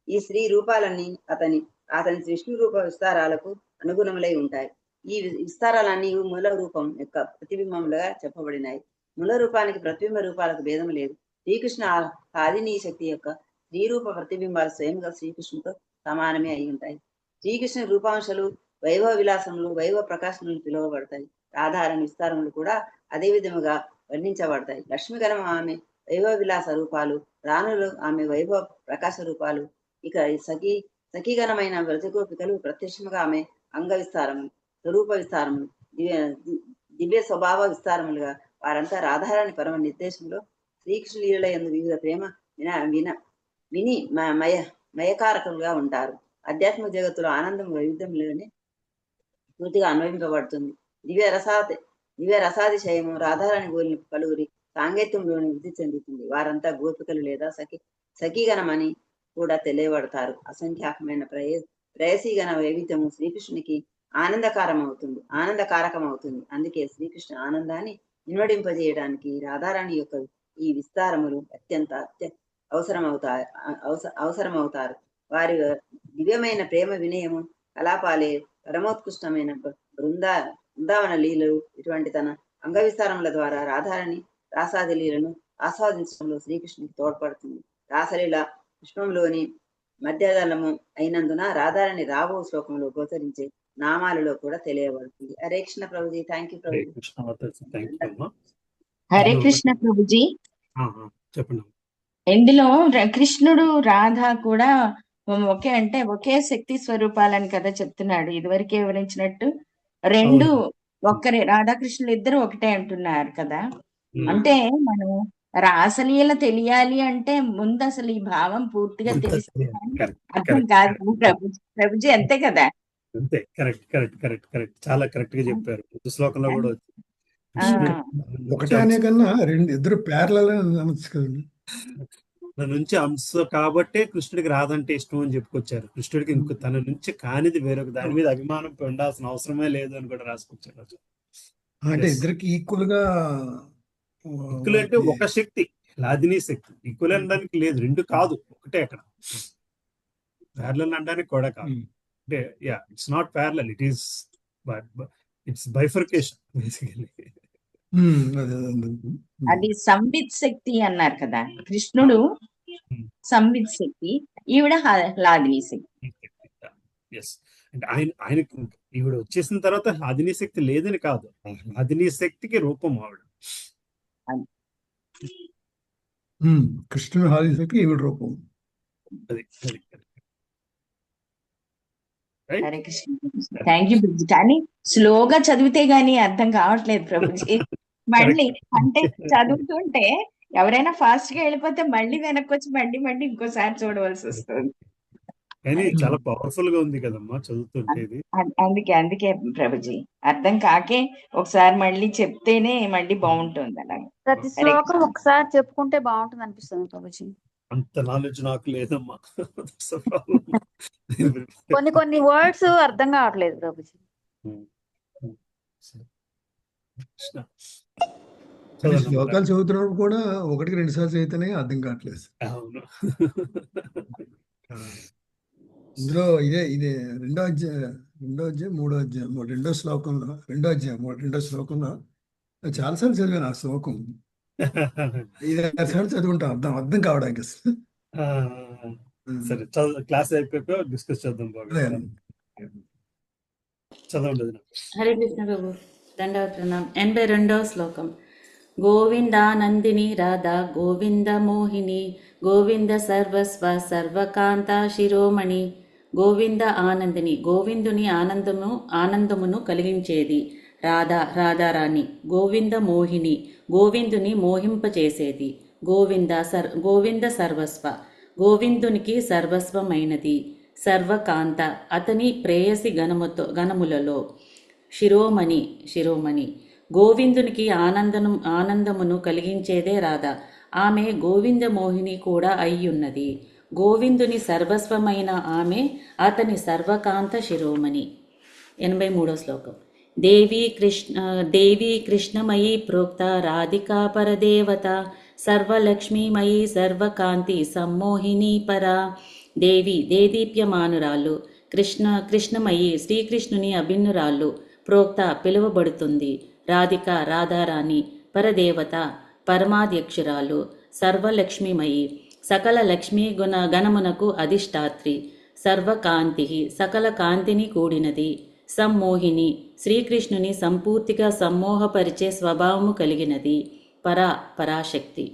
ఈ స్త్రీ రూపాలన్నీ అతని విష్ణు రూప విస్తారాలకు అనుగుణములై ఉంటాయి. ఈ విస్తారాలన్నీ మూల రూపం యొక్క ప్రతిబింబములుగా చెప్పబడినాయి. మూల రూపానికి ప్రతిబింబ రూపాలకు భేదం లేదు. శ్రీకృష్ణ ఆదిని శక్తి యొక్క స్త్రీ రూప ప్రతిబింబాలు స్వయంగా శ్రీకృష్ణుతో సమానమే అయి ఉంటాయి. శ్రీకృష్ణ రూపాంశాలు వైభవ విలాసములు వైభవ ప్రకాశములు పిలువబడతాయి. రాధారాణి విస్తారములు కూడా అదే విధముగా వర్ణించబడతాయి. లక్ష్మీగణం ఆమె వైభవ విలాస రూపాలు, రాణులు ఆమె వైభవ ప్రకాశ రూపాలు. ఇక సఖీగణమైన వ్రతగోపికలు ప్రత్యక్షముగా ఆమె అంగ విస్తారములు, స్వరూప విస్తారములు, దివ్య స్వభావ విస్తారములుగా వారంతా రాధారాణి పరమ నిర్దేశంలో శ్రీకృష్ణ లీలల యందు వివిధ ప్రేమ విని మయకారకులుగా ఉంటారు. ఆధ్యాత్మిక జగత్తులో ఆనందం వైవిధ్యంలోనే పూర్తిగా అన్వయింపబడుతుంది. దివ్య రసాతిశయము రాధారాణి గోలిన పలువురి సాంగత్యంలోని వృద్ధి చెందుతుంది. వారంతా గోపికలు లేదా సఖీగణమని కూడా తెలియబడతారు. అసంఖ్యాకమైన ప్రేయసీగణ వైవిధ్యము శ్రీకృష్ణునికి ఆనందకారకం అవుతుంది. అందుకే శ్రీకృష్ణ ఆనందాన్ని నిన్వడింపజేయడానికి రాధారాణి యొక్క ఈ విస్తారములు అత్యంత అవసరమవుతారు. వారి దివ్యమైన ప్రేమ వినయము కలాపాలే పరమోత్కృష్టమైన బృందావన లీలలు ఇటువంటి తన అంగ విస్తారముల ద్వారా రాధారాణి రాసాది లీలను ఆస్వాదించడంలో శ్రీకృష్ణునికి తోడ్పడుతుంది. రాసలీల పుష్పంలోని మధ్యదళము అయినందున రాధారాణి రాబో శ్లోకంలో గోచరించే నామాలలో కూడా తెలియబడుతుంది. హరే కృష్ణ ప్రభుజీ. Thank you Prabhuji. హరే కృష్ణ ప్రభుజీ. చెప్పండి. ఇందులో కృష్ణుడు రాధ కూడా ఒకే శక్తి స్వరూపాలని కదా చెప్తున్నాడు. ఇదివరకే వివరించినట్టు రెండు ఒక్కరే, రాధాకృష్ణులు ఇద్దరు ఒకటే అంటున్నారు కదా. అంటే మనం రాసలీల తెలియాలి అంటే ముందు అసలు ఈ భావం పూర్తిగా తెలిస్తే అర్థం కాదు ప్రభుజీ. అంతే కదా. అంతే. కరెక్ట్. చాలా కరెక్ట్ గా చెప్పారు. శ్లోకంలో కూడా ఒకటే అనే కన్నా ఇద్దరు ప్యారలల్ అనొచ్చు కదండి. తన నుంచి అంశ కాబట్టే కృష్ణుడికి రాదంటే ఇష్టం అని చెప్పుకొచ్చారు. కృష్ణుడికి ఇంకో తన నుంచి కానిది వేరొక దాని మీద అభిమానం ఉండాల్సిన అవసరమే లేదు అని కూడా రాసుకొచ్చారు. అంటే ఇద్దరికి ఈక్వల్ గా అంటే ఒక శక్తి, లాదినీ శక్తి. ఈక్వల్ అనడానికి లేదు, రెండు కాదు, ఒకటే. అక్కడ ప్యారలల్ అనడానికి కూడా కాదు. అంటే it's not parallel, it's bifurcation basically. అది సంవిత్ శక్తి అన్నారు కదా. కృష్ణుడు సంవిత్ శక్తి, ఈవిడ లాదినీ శక్తి. అంటే ఆయన ఈవిడ వచ్చేసిన తర్వాత లాదినీ శక్తి లేదని కాదు, లాదినీ శక్తికి రూపం ఆవిడ. కృష్ణుడు లాదినీ శక్తి, ఈవిడ రూపం. అది హరే కృష్ణ. Thank you Prabhuji. కానీ స్లోగా చదివితే గానీ అర్థం కావట్లేదు ప్రభుజీ. మళ్ళీ అంటే చదువుతుంటే ఎవరైనా ఫాస్ట్ గా వెళ్ళిపోతే మళ్ళీ వెనక్కి వచ్చి మళ్ళీ ఇంకోసారి చూడవలసి వస్తుంది. కానీ చాలా పవర్ఫుల్ గా ఉంది కదమ్మా చదువుతుంటే. అందుకే ప్రభుజీ అర్థం కాకే ఒకసారి మళ్ళీ చెప్తేనే మళ్ళీ బాగుంటుంది. అలాగే ప్రతి శ్లోకం ఒకసారి చెప్పుకుంటే బాగుంటుంది అనిపిస్తుంది ప్రభుజీ. అంత నాలెడ్జ్ నాకు లేదమ్మా. కొన్ని వర్డ్స్ అర్థం కావట్లేదు ప్రభుజీ. శ్లోకాలు చదువుతున్నప్పుడు కూడా 1-2 సార్లు చదివితేనే అర్థం కావట్లేదు. ఇందులో ఇదే రెండో అధ్యాయం 3వ శ్లోకంలో రెండో శ్లోకంలో చాలాసార్లు చదివాను ఆ శ్లోకం. 5-6 సార్లు చదువుకుంటాం అర్థం కావడానికి. సరే, క్లాస్ అయిపోయాక డిస్కస్ చేద్దాం. చదవండి. హరే కృష్ణ ప్రభు. దండవత్రణం. 82వ శ్లోకం. గోవిందానందిని రాధా గోవింద మోహిని గోవింద సర్వస్వ సర్వకాంత శిరోమణి. గోవింద ఆనందిని, గోవిందుని ఆనందమును కలిగించేది. రాధారాణి. గోవింద మోహిని, గోవిందుని మోహింపచేసేది. గోవింద సర్వస్వ, గోవిందునికి సర్వస్వమైనది. సర్వకాంత, అతని ప్రేయసి గణములలో. శిరోమణి, గోవిందునికి ఆనందమును కలిగించేదే రాధ. ఆమె గోవింద మోహిని కూడా అయ్యున్నది. గోవిందుని సర్వస్వమైన ఆమె అతని సర్వకాంత శిరోమణి. 83వ శ్లోకం. దేవీ కృష్ణమయీ ప్రోక్త రాధికా పరదేవత సర్వలక్ష్మీమయీ సర్వకాంతి సమ్మోహిని పరా. దేవి, దేదీప్యమానురాలు. కృష్ణమయీ, శ్రీకృష్ణుని అభిన్నురాలు. ప్రోక్త, పిలువబడుతుంది. రాధిక, రాధారాణి. పరదేవత, పరమాధ్యక్షురాలు. సర్వలక్ష్మీమయీ, సకల లక్ష్మీ గణమునకు అధిష్టాత్రి. సర్వకాంతి, సకల కాంతిని కూడినది. సమ్మోహిని, శ్రీకృష్ణుని సంపూర్తిగా సమ్మోహపరిచే స్వభావము కలిగినది. పరాశక్తి.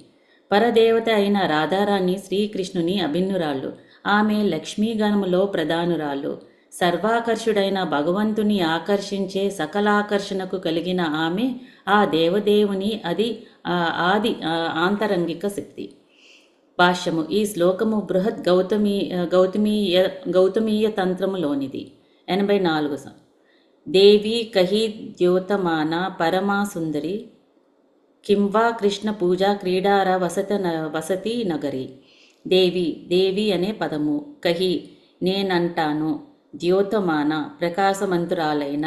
పరదేవత అయిన రాధారాణి శ్రీకృష్ణుని అభిన్నురాళ్ళు. ఆమె లక్ష్మీగణములో ప్రధానురాలు. సర్వాకర్షుడైన భగవంతుని ఆకర్షించే సకలాకర్షణకు కలిగిన ఆమె ఆ దేవదేవుని ఆది ఆంతరంగిక శక్తి. భాష్యము. ఈ శ్లోకము బృహత్ గౌతమీయ తంత్రములోనిది. 84. దేవి కహి ద్యోతమాన పరమా సుందరి కింవా కృష్ణ పూజా క్రీడార వసతి నగరి. దేవి అనే పదము. కహి నేనంటాను, ద్యోతమాన ప్రకాశమంతురాలైన,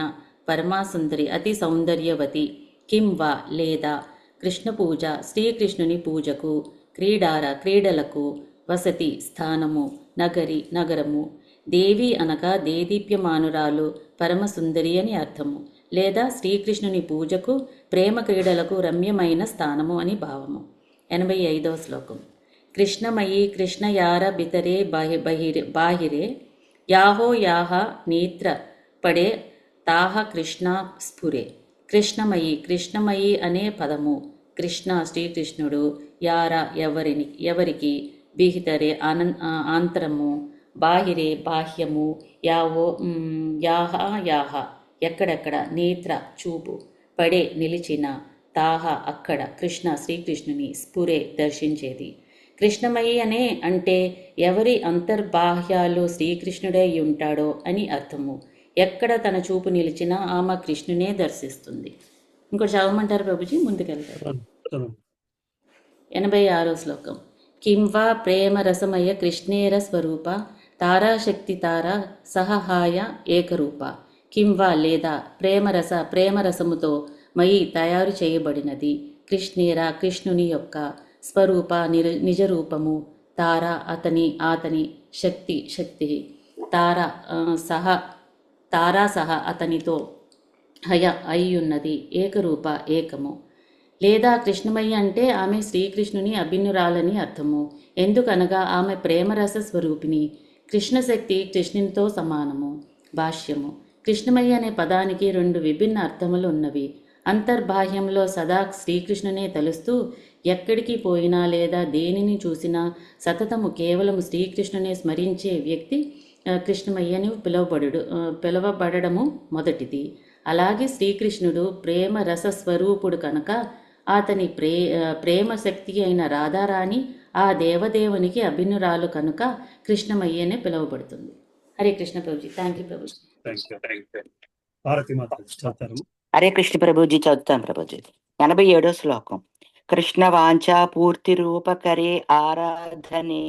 పరమాసుందరి అతి సౌందర్యవతి, కింవా లేదా, కృష్ణ పూజ శ్రీకృష్ణుని పూజకు, క్రీడలకు, వసతి స్థానము, నగరము. దేవి అనగా దేదీప్యమానురాలు, పరమసుందరి అని అర్థము, లేదా శ్రీకృష్ణుని పూజకు, ప్రేమ క్రీడలకు రమ్యమైన స్థానము అని భావము. 85వ శ్లోకం. కృష్ణమయీ కృష్ణయార బితరే బాహిరే యాహో యాహ నేత్ర పడే తాహ కృష్ణ స్ఫురే. కృష్ణమయీ అనే పదము. కృష్ణ శ్రీకృష్ణుడు, యార ఎవరికి, బిహితరే ఆంతరము, బాహిరే బాహ్యము, యాహ ఎక్కడెక్కడ, నేత్ర చూపు, పడే నిలిచిన, తాహ అక్కడ, కృష్ణ శ్రీకృష్ణుని, స్ఫురే దర్శించేది. కృష్ణమయి అనే అంటే ఎవరి అంతర్బాహ్యాలు శ్రీకృష్ణుడై ఉంటాడో అని అర్థము. ఎక్కడ తన చూపు నిలిచినా ఆమె కృష్ణునే దర్శిస్తుంది. ఇంకోటి చదవమంటారు ప్రభుజీ? ముందుకెళ్తారు. 86వ శ్లోకం. కింవా ప్రేమరసమయ కృష్ణేర స్వరూప తారాశక్తి తారా సహాయ ఏకరూప. కింవా లేదా ప్రేమరసముతో మయి తయారు చేయబడినది, కృష్ణేరా కృష్ణుని యొక్క, స్వరూప నిజరూపము, తారా అతని శక్తి, తారా సహ అతనితో, అయ్యున్నది, ఏకరూప ఏకము. లేదా కృష్ణమయ్య అంటే ఆమె శ్రీకృష్ణుని అభిన్నురాలని అర్థము. ఎందుకనగా ఆమె ప్రేమరస స్వరూపిణి, కృష్ణశక్తి కృష్ణునితో సమానము. భాష్యము. కృష్ణమయ్య అనే పదానికి 2 విభిన్న అర్థములు ఉన్నవి. అంతర్బాహ్యంలో సదా శ్రీకృష్ణునే తలుస్తూ ఎక్కడికి పోయినా లేదా దేనిని చూసినా సతతము కేవలము శ్రీకృష్ణునే స్మరించే వ్యక్తి కృష్ణమయ్యని పిలువబడము మొదటిది. అలాగే శ్రీకృష్ణుడు ప్రేమ రస స్వరూపుడు కనుక అతని ప్రేమ శక్తి అయిన రాధారాణి ఆ దేవదేవునికి అభిన్నురాలు కనుక కృష్ణమయ్యనే పిలువబడుతుంది. హరే కృష్ణ ప్రభుజీ. Thank you Prabhuji. హరే కృష్ణ ప్రభుజీ. చదువుతాను ప్రభుజీ. 87వ శ్లోకం. కృష్ణ వాంఛా పూర్తి రూపకరే ఆరాధనే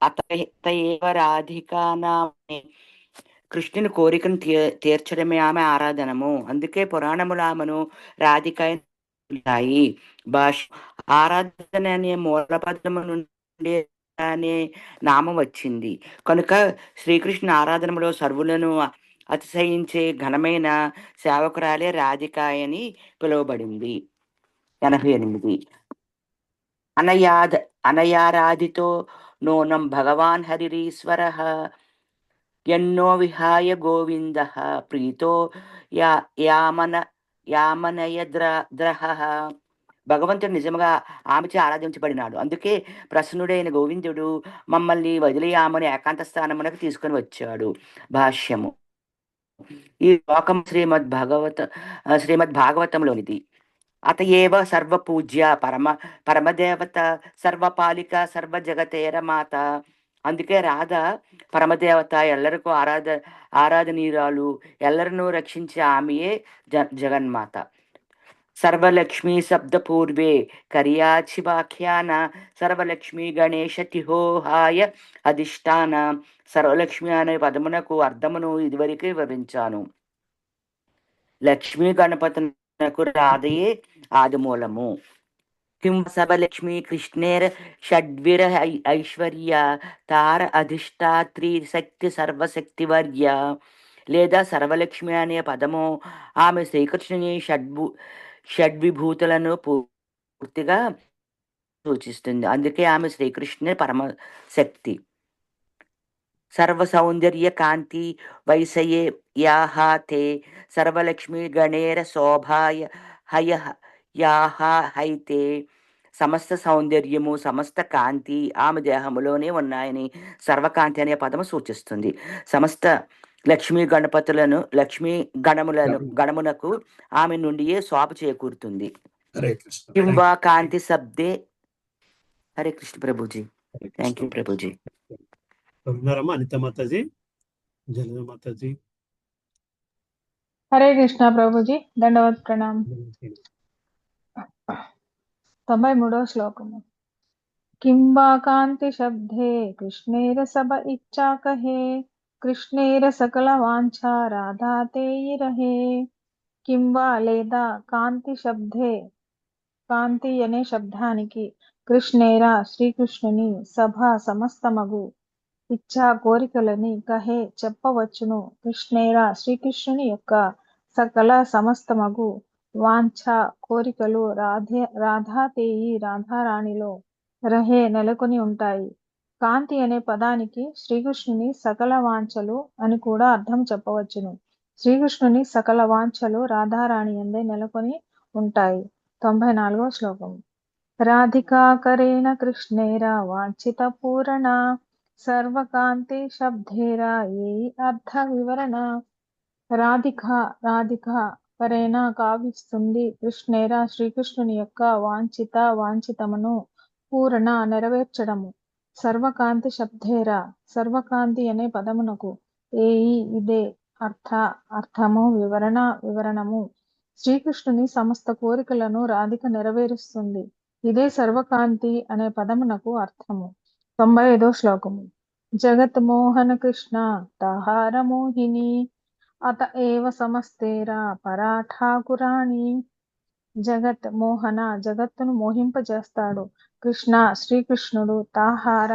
అతయేవ రాధికానామే. కృష్ణుని కోరికను తీర్చడమే ఆమె ఆరాధనము. అందుకే పురాణములు ఆమెను రాధికాయి. ఆరాధన అనే మూలపదము నుండి అనే నామం వచ్చింది కనుక శ్రీకృష్ణ ఆరాధనలో సర్వులను అతిశయించే ఘనమైన సేవకురాలే రాధికాయని పిలువబడింది. 88. అనయారాధితో నూనం భగవాన్ హరిరీశ్వర ఎన్నో విహాయ గోవింద ప్రీతో యామనయద్రహ. భగవంతుడు నిజంగా ఆమెచే ఆరాధించబడినాడు. అందుకే ప్రసన్నుడైన గోవిందుడు మమ్మల్ని వదిలేయామని ఏకాంత స్థానమునకు తీసుకుని వచ్చాడు. భాష్యము. ఈ శ్లోకం శ్రీమద్ భాగవతంలోనిది. అతయేవ సర్వపూజ్య పరమదేవత సర్వపాలిక సర్వజగతేర మాత. అందుకే రాధ పరమదేవత, ఎల్లరికూ ఆరాధనీయురాలు, ఎల్లరనూ రక్షించే ఆమెయే జగన్మాత. సర్వలక్ష్మీ శబ్ద పూర్వే కర్యాచి వాఖ్యాన సర్వలక్ష్మీ గణేశ తిహోహాయ అధిష్టాన. సర్వలక్ష్మి అనే పదమునకు అర్థమును ఇదివరకే వివరించాను. లక్ష్మీ గణపతునకు రాధయే ఆదిమూలము. కిం సర్వలక్ష్మీ కృష్ణేర షడ్విర ఐశ్వర్య తార అధిష్టాత్రి శక్తి సర్వశక్తివర్య. లేదా సర్వలక్ష్మి అనే పదము ఆమె శ్రీకృష్ణుని షడ్విభూతులను పూర్తిగా సూచిస్తుంది. అందుకే ఆమె శ్రీకృష్ణుని పరమశక్తి. సర్వ సౌందర్య కాంతి వైసయే యాహాతే సర్వలక్ష్మి గణేర శోభాయ హయ యాహ అయితే సమస్త సౌందర్యము సమస్త కాంతి ఆమె దేహములోనే ఉన్నాయని సర్వకాంతి అనే పదము సూచిస్తుంది. సమస్త లక్ష్మీ గణమునకు ఆమె నుండియే శోభ చేకూరుతుంది. హరే కృష్ణ. కింవా కాంతి శబ్దే. హరే కృష్ణ ప్రభుజీ. Thank you Prabhuji. ఉన్నారమ్మా అనిత మాతాజీ, జలజ మాతాజీ. హరే కృష్ణ ప్రభుజీ, దండవత్ ప్రణామ్. 93వ శ్లోకము. కిం వా కాంతి శబ్దే కృష్ణేర సబ ఇచ్చా కహే, కృష్ణేర సకల వాంఛా రాధా తేయి రహే. కిం వా లేదా కాంతి శబ్దే, కాంతి అనే శబ్దానికి కృష్ణేర శ్రీకృష్ణుని సభ సమస్తమగు ఇచ్చా కోరికలని కహే చెప్పవచ్చును. కృష్ణేర శ్రీకృష్ణుని యొక్క సకల సమస్తమగు వాంఛ కోరికలు రాధాతేయి రాధారాణిలో రహే నెలకొని ఉంటాయి. కాంతి అనే పదానికి శ్రీకృష్ణుని సకల వాంఛలు అని కూడా అర్థం చెప్పవచ్చును. శ్రీకృష్ణుని సకల వాంఛలు రాధారాణి అందే నెలకొని ఉంటాయి. 94వ శ్లోకం. రాధికా కరేణ కృష్ణేర వాంఛిత పూరణ, సర్వకాంతి శబ్దేరా ఏ అర్థ వివరణ. రాధిక కరేణ కావిస్తుంది కృష్ణేర శ్రీకృష్ణుని యొక్క వాంఛితమును పూరణ నెరవేర్చడము. సర్వకాంతి శబ్దేరా సర్వకాంతి అనే పదమునకు ఏయి ఇదే అర్థము వివరణము. శ్రీకృష్ణుని సమస్త కోరికలను రాధిక నెరవేరుస్తుంది. ఇదే సర్వకాంతి అనే పదమునకు అర్థము. 95వ శ్లోకము. జగత్ మోహన కృష్ణ తాహార మోహిని, అత ఏవ సమస్తేరా పరా ఠాకురాణి. జగత్ మోహన జగత్తును మోహింపజేస్తాడు కృష్ణ శ్రీకృష్ణుడు. తాహార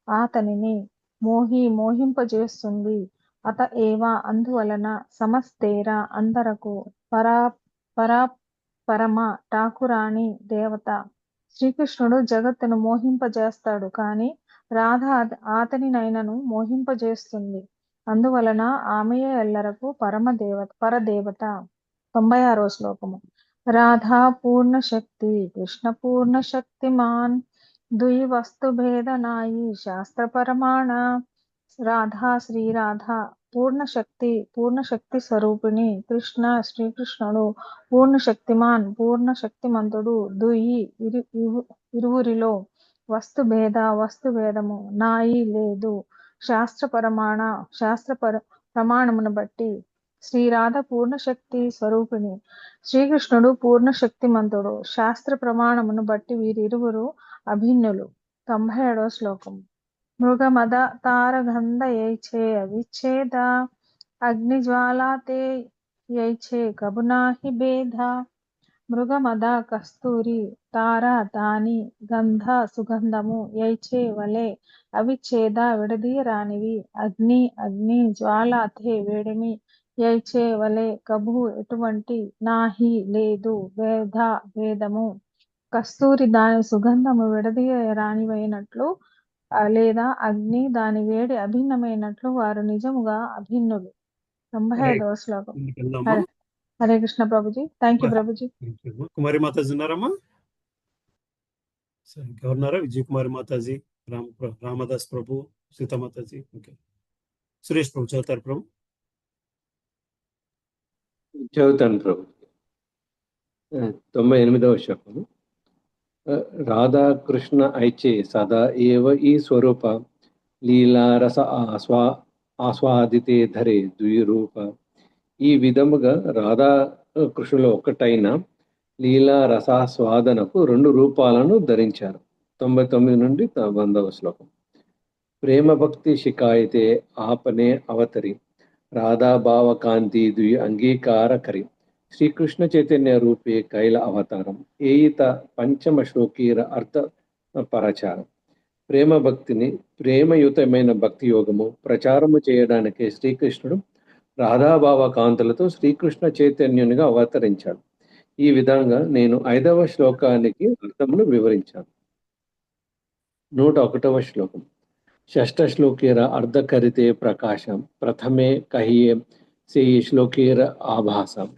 అతనిని, మోహింపజేస్తుంది. అత ఏవ అందువలన, సమస్తేరా అందరకు, పరమ ఠాకురాణి దేవత. శ్రీకృష్ణుడు జగత్తును మోహింపజేస్తాడు కానీ రాధ అతనినైనను మోహింపజేస్తుంది. అందువలన ఆమెయే ఎల్లరకు పరదేవత. 96వ శ్లోకము. రాధా పూర్ణ శక్తి కృష్ణ పూర్ణ శక్తిమాన్, ద్వి వస్తు భేద నాయి శాస్త్ర పరమాణ. రాధా శ్రీరాధ పూర్ణ శక్తి స్వరూపిణి. కృష్ణ శ్రీకృష్ణుడు పూర్ణ శక్తిమాన్ పూర్ణ శక్తిమంతుడు. ద్వి ఇరువురిలో, వస్తుభేదము నాయి లేదు. శాస్త్ర ప్రమాణమును బట్టి. శ్రీరాధ పూర్ణ శక్తి స్వరూపిణి, శ్రీకృష్ణుడు పూర్ణ శక్తిమంతుడు. శాస్త్ర ప్రమాణమును బట్టి వీరిరువురు అభిన్నులు. 97వ శ్లోకం. మృగమద తారగంధ యైఛే అవిచ్ఛేద, అగ్నిజ్వాలాతే యైఛే కబునాహి భేద. మృగమద కస్తూరి, తార దాని, గంధ సుగంధము, యైఛే వలె, అవిచ్ఛేద విడదీయరానివి. అగ్ని జ్వాలాతే వేడిమి, యైఛే వలె, కబు ఎటువంటి, నాహి లేదు, భేదము. కస్తూరి దాని సుగంధము విడదీయరానివైనట్లు లేదా అగ్ని దాని వేడి అభిన్నమైనట్లు వారు నిజముగా అభిన్నులు. 95వ శ్లోకం. హరే కృష్ణ ప్రభుజీ. Thank you Prabhuji. కుమారి మాతాజీ ఉన్నారమ్మా? సరే, ఇంకెవరున్నారా? విజయ్ కుమారి మాతాజీ, రామదాస్ ప్రభు, సీతా మాతాజీ. ఓకే, సురేష్ ప్రభు చదువుతారు ప్రభు. చదువుతాను ప్రభు. 98వ శ్లోకము. రాధాకృష్ణ ఐచే సదా ఏవ ఈ స్వరూప, లీలారస ఆస్వాదితే ధరే ద్విరూప. ఈ విధముగా రాధా కృష్ణులు ఒక్కటైన లీలా రసాస్వాదనకు 2 రూపాలను ధరించారు. 99 నుండి 100వ శ్లోకం. ప్రేమ భక్తి శికాయతే ఆపనే అవతరి, రాధా భావ కాంతి ద్వి అంగీకార కరి. శ్రీకృష్ణ చైతన్య రూపే కైల అవతారం, ఏయిత పంచమ శ్లోకీర అర్థ పరచారం. ప్రేమ భక్తిని, ప్రేమయుతమైన భక్తి యోగము ప్రచారము చేయడానికి శ్రీకృష్ణుడు రాధాభావ కాంతులతో శ్రీకృష్ణ చైతన్యునిగా అవతరించాడు. ఈ విధంగా నేను 5వ శ్లోకానికి అర్థమును వివరించాను. 101వ శ్లోకం. షష్ఠ శ్లోకీర అర్ధకరితే ప్రకాశం, ప్రథమే కహియే సే శ్లోకీర ఆభాసం.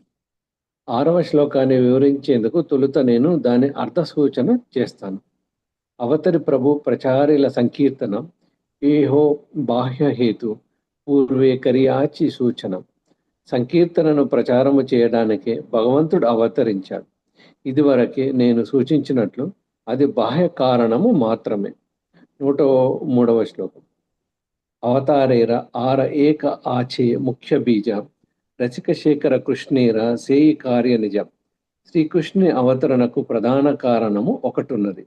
6వ శ్లోకాన్ని వివరించేందుకు తొలుత నేను దాని అర్థ సూచన చేస్తాను. అవతరి ప్రభు ప్రచారిల సంకీర్తన ఏహో బాహ్య హేతు పూర్వే కరియాచి సూచన. సంకీర్తనను ప్రచారము చేయడానికే భగవంతుడు అవతరించాడు. ఇదివరకే నేను సూచించినట్లు అది బాహ్య కారణము మాత్రమే. 103వ శ్లోకం. అవతారేర ఆర ఏక ఆచే ముఖ్య బీజ రసిక శేఖర కృష్ణేర సేయి కార్య నిజం. శ్రీకృష్ణుని అవతరణకు ప్రధాన కారణము ఒకటున్నది.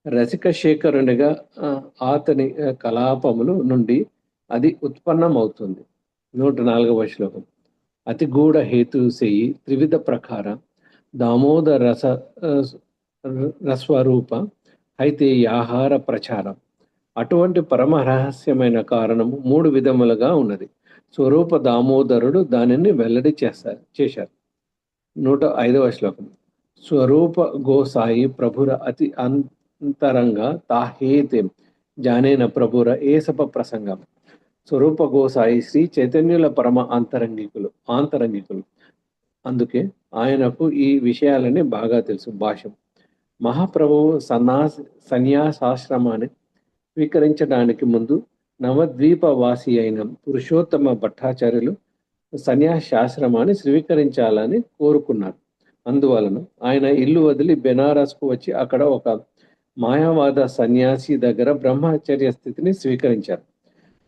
రసిక శేఖరునిగా అతని కలాపములు నుండి అది ఉత్పన్నమవుతుంది. 104వ శ్లోకం. అతి గూఢ హేతు సేయి త్రివిధ ప్రకార దామోదర రస్వరూప అయితే ఆహార ప్రచారం. అటువంటి పరమ రహస్యమైన కారణము 3 విధములుగా ఉన్నది. స్వరూప దామోదరుడు దానిని వెల్లడి చేశారు. 105వ శ్లోకం. స్వరూప గోసాయి ప్రభుర అతి అంతరంగా తాహేతే జానేన ప్రభుర ఏసప ప్రసంగం. స్వరూప గోసాయి శ్రీ చైతన్యుల పరమ ఆంతరంగికులు. అందుకే ఆయనకు ఈ విషయాలని బాగా తెలుసు. భాష్యం. మహాప్రభువు సన్యాసాశ్రమాన్ని స్వీకరించడానికి ముందు నవద్వీపవాసి అయిన పురుషోత్తమ భట్టాచార్యులు సన్యాసాశ్రమాన్ని స్వీకరించాలని కోరుకున్నారు. అందువలన ఆయన ఇల్లు వదిలి బెనారస్కు వచ్చి అక్కడ ఒక మాయావాద సన్యాసి దగ్గర బ్రహ్మచర్య స్థితిని స్వీకరించారు.